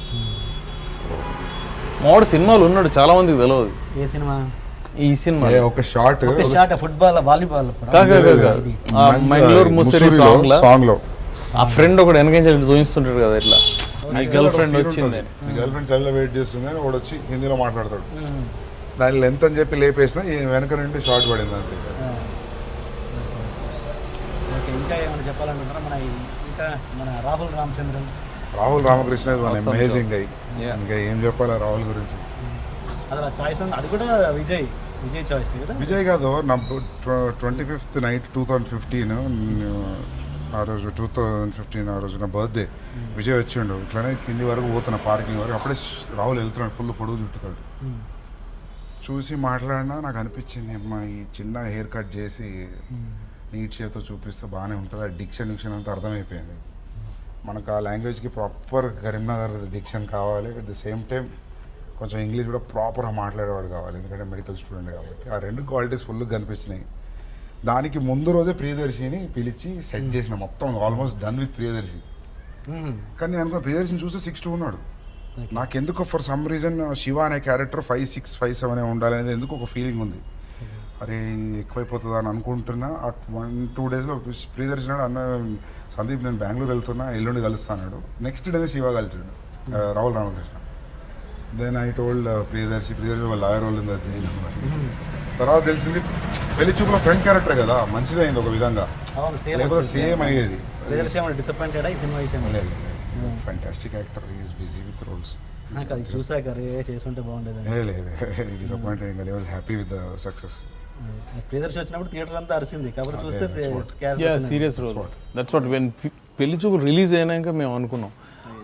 మావాడు సినిమాలు ఉన్నాడు, చాలా మందికి తెలియదు. ఏ సినిమా? ఈ సినిమా ఒక షార్ట్ ఫుట్బాల్ వాలీబాల్ మంగళూరు ముసిరి సాంగ్ లో ఆ ఫ్రెండ్ ఒకటి వెనక చూపిస్తుంటాడు కదా, ఇట్లా మీ గర్ల్ ఫ్రెండ్ వచ్చింది, మీ గర్ల్ ఫ్రెండ్ సెల్ లో వెయిట్ చేస్తుంది అని వాడు వచ్చి హిందీలో మాట్లాడతాడు. దాని లెంత్ అని చెప్పి లేపేసిన వెనక నుండి షార్ట్ పడింది అంతే. ఇంకా ఏమైనా చెప్పాలనుకుంటారా? మన రాహుల్ రామకృష్ణ అమేజింగ్ అయ్యి ఇంకా ఏం చెప్పాలి రాహుల్ గురించి. అది చాయిస్ అది కూడా విజయ్ చాయిస్ కదా. విజయ్ కాదు, నా 25th నైట్ 2015 ఆ రోజు 2015 ఆ రోజు నా బర్త్డే. విజయ్ వచ్చిండు, ఇట్లానే కింది వరకు పోతున్నా పార్కింగ్ వరకు. అప్పుడే రాహుల్ వెళ్తున్నాడు, ఫుల్ పొడుగు చుట్టుతాడు. చూసి మాట్లాడినా నాకు అనిపించింది అమ్మా ఈ చిన్న హెయిర్ కట్ చేసి నీట్ షేప్తో చూపిస్తే బాగానే ఉంటుంది. ఆ డిక్షన్ అంతా అర్థమైపోయింది మనకు. ఆ లాంగ్వేజ్కి ప్రాపర్ కరీంనగర్ డిక్షన్ కావాలి, అట్ ద సేమ్ టైం కొంచెం ఇంగ్లీష్ కూడా ప్రాపర్గా మాట్లాడేవాడు కావాలి, ఎందుకంటే మెడికల్ స్టూడెంట్ కాబట్టి. ఆ 2 క్వాలిటీస్ ఫుల్గా కనిపించినాయి. దానికి ముందు రోజే ప్రియదర్శిని పిలిచి సెట్ చేసిన మొత్తం ఆల్మోస్ట్ డన్ విత్ ప్రియదర్శి. కానీ నేను అనుకున్న ప్రియదర్శిని చూస్తే 6'2" ఉన్నాడు. నాకెందుకు ఫర్ సమ్ రీజన్ శివ అనే క్యారెక్టర్ 5'6", 5'7" ఉండాలనేది ఎందుకు ఒక ఫీలింగ్ ఉంది. అరే ఇది ఎక్కువైపోతుందా అని అనుకుంటున్నా. 1-2 డేస్లో ప్రియదర్శనాడు అన్న సందీప్ నేను బెంగళూరు వెళ్తున్నా, ఎల్లుండి కలుస్తాడు. నెక్స్ట్ డేనే శివ కలిసాడు, Rahul Ramakrishna. Then I told Priyadarshi వాళ్ళ లాయర్ వాళ్ళు ఉంది అది. తర్వాత తెలిసింది పెళ్లి చూపులో ఫ్రెండ్ క్యారెక్టర్ కదా, మంచిదే అయింది ఒక విధంగా, లేకపోతే సేమ్ అయ్యేది. డిసప్పాయింటెడ్ ఈ సినిమా విషయం. Fantastic actor, is busy with roles. నాకు అది చూసాక చేస్తుంటే బాగుండేది. లేదు డిసప్పాయింట్ అయ్యింది. I was happy with the success. Priyadarshi వచ్చినప్పుడు థియేటర్ అంతా అరిసింది, కాబట్టి చూస్తే serious role. That's what when Pelli Choopu release అయినాక మేము అనుకున్నాం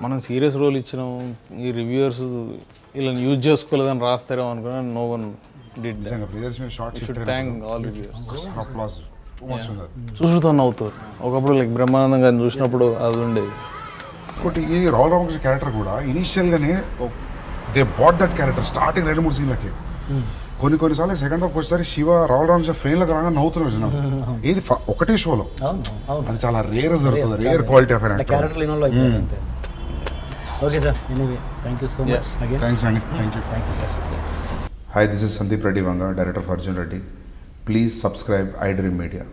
మనం సీరియస్ రోల్ ఇచ్చినాం, ఈ రివ్యూవర్స్ ఇలా యూజ్ చేసుకోలేదని రాస్తారో అనుకున్నా. No one did. నిజంగా Priyadarshi short thank all reviewers. Applause too much ఉంది. చూసుతో నవ్వుతారు. ఒకప్పుడు లైక్ బ్రహ్మానందం గారిని చూసినప్పుడు అది ఉండేది. ఇంకోటి ఈ రాహుల్ రామకృష్ణ క్యారెక్టర్ కూడా ఇనీషియల్గానే they bought that character starting 2-3 సీన్లకి. కొన్నిసార్లు సెకండ్ హాఫ్ వచ్చేసరి శివ రాహుల్ రామకృష్ణ ఫ్రేమ్లకు రాగా నవ్వుతున్నారు జనం. ఇది ఒకటే షోలో, అది చాలా రేర్ జరుగుతుంది, rare quality of character. Okay sir, anyway thank you so much. Thanks అండి. Thank you sir. Hi, this is Sandeep Reddy Vanga, director for Arjun Reddy. Please subscribe I dream media.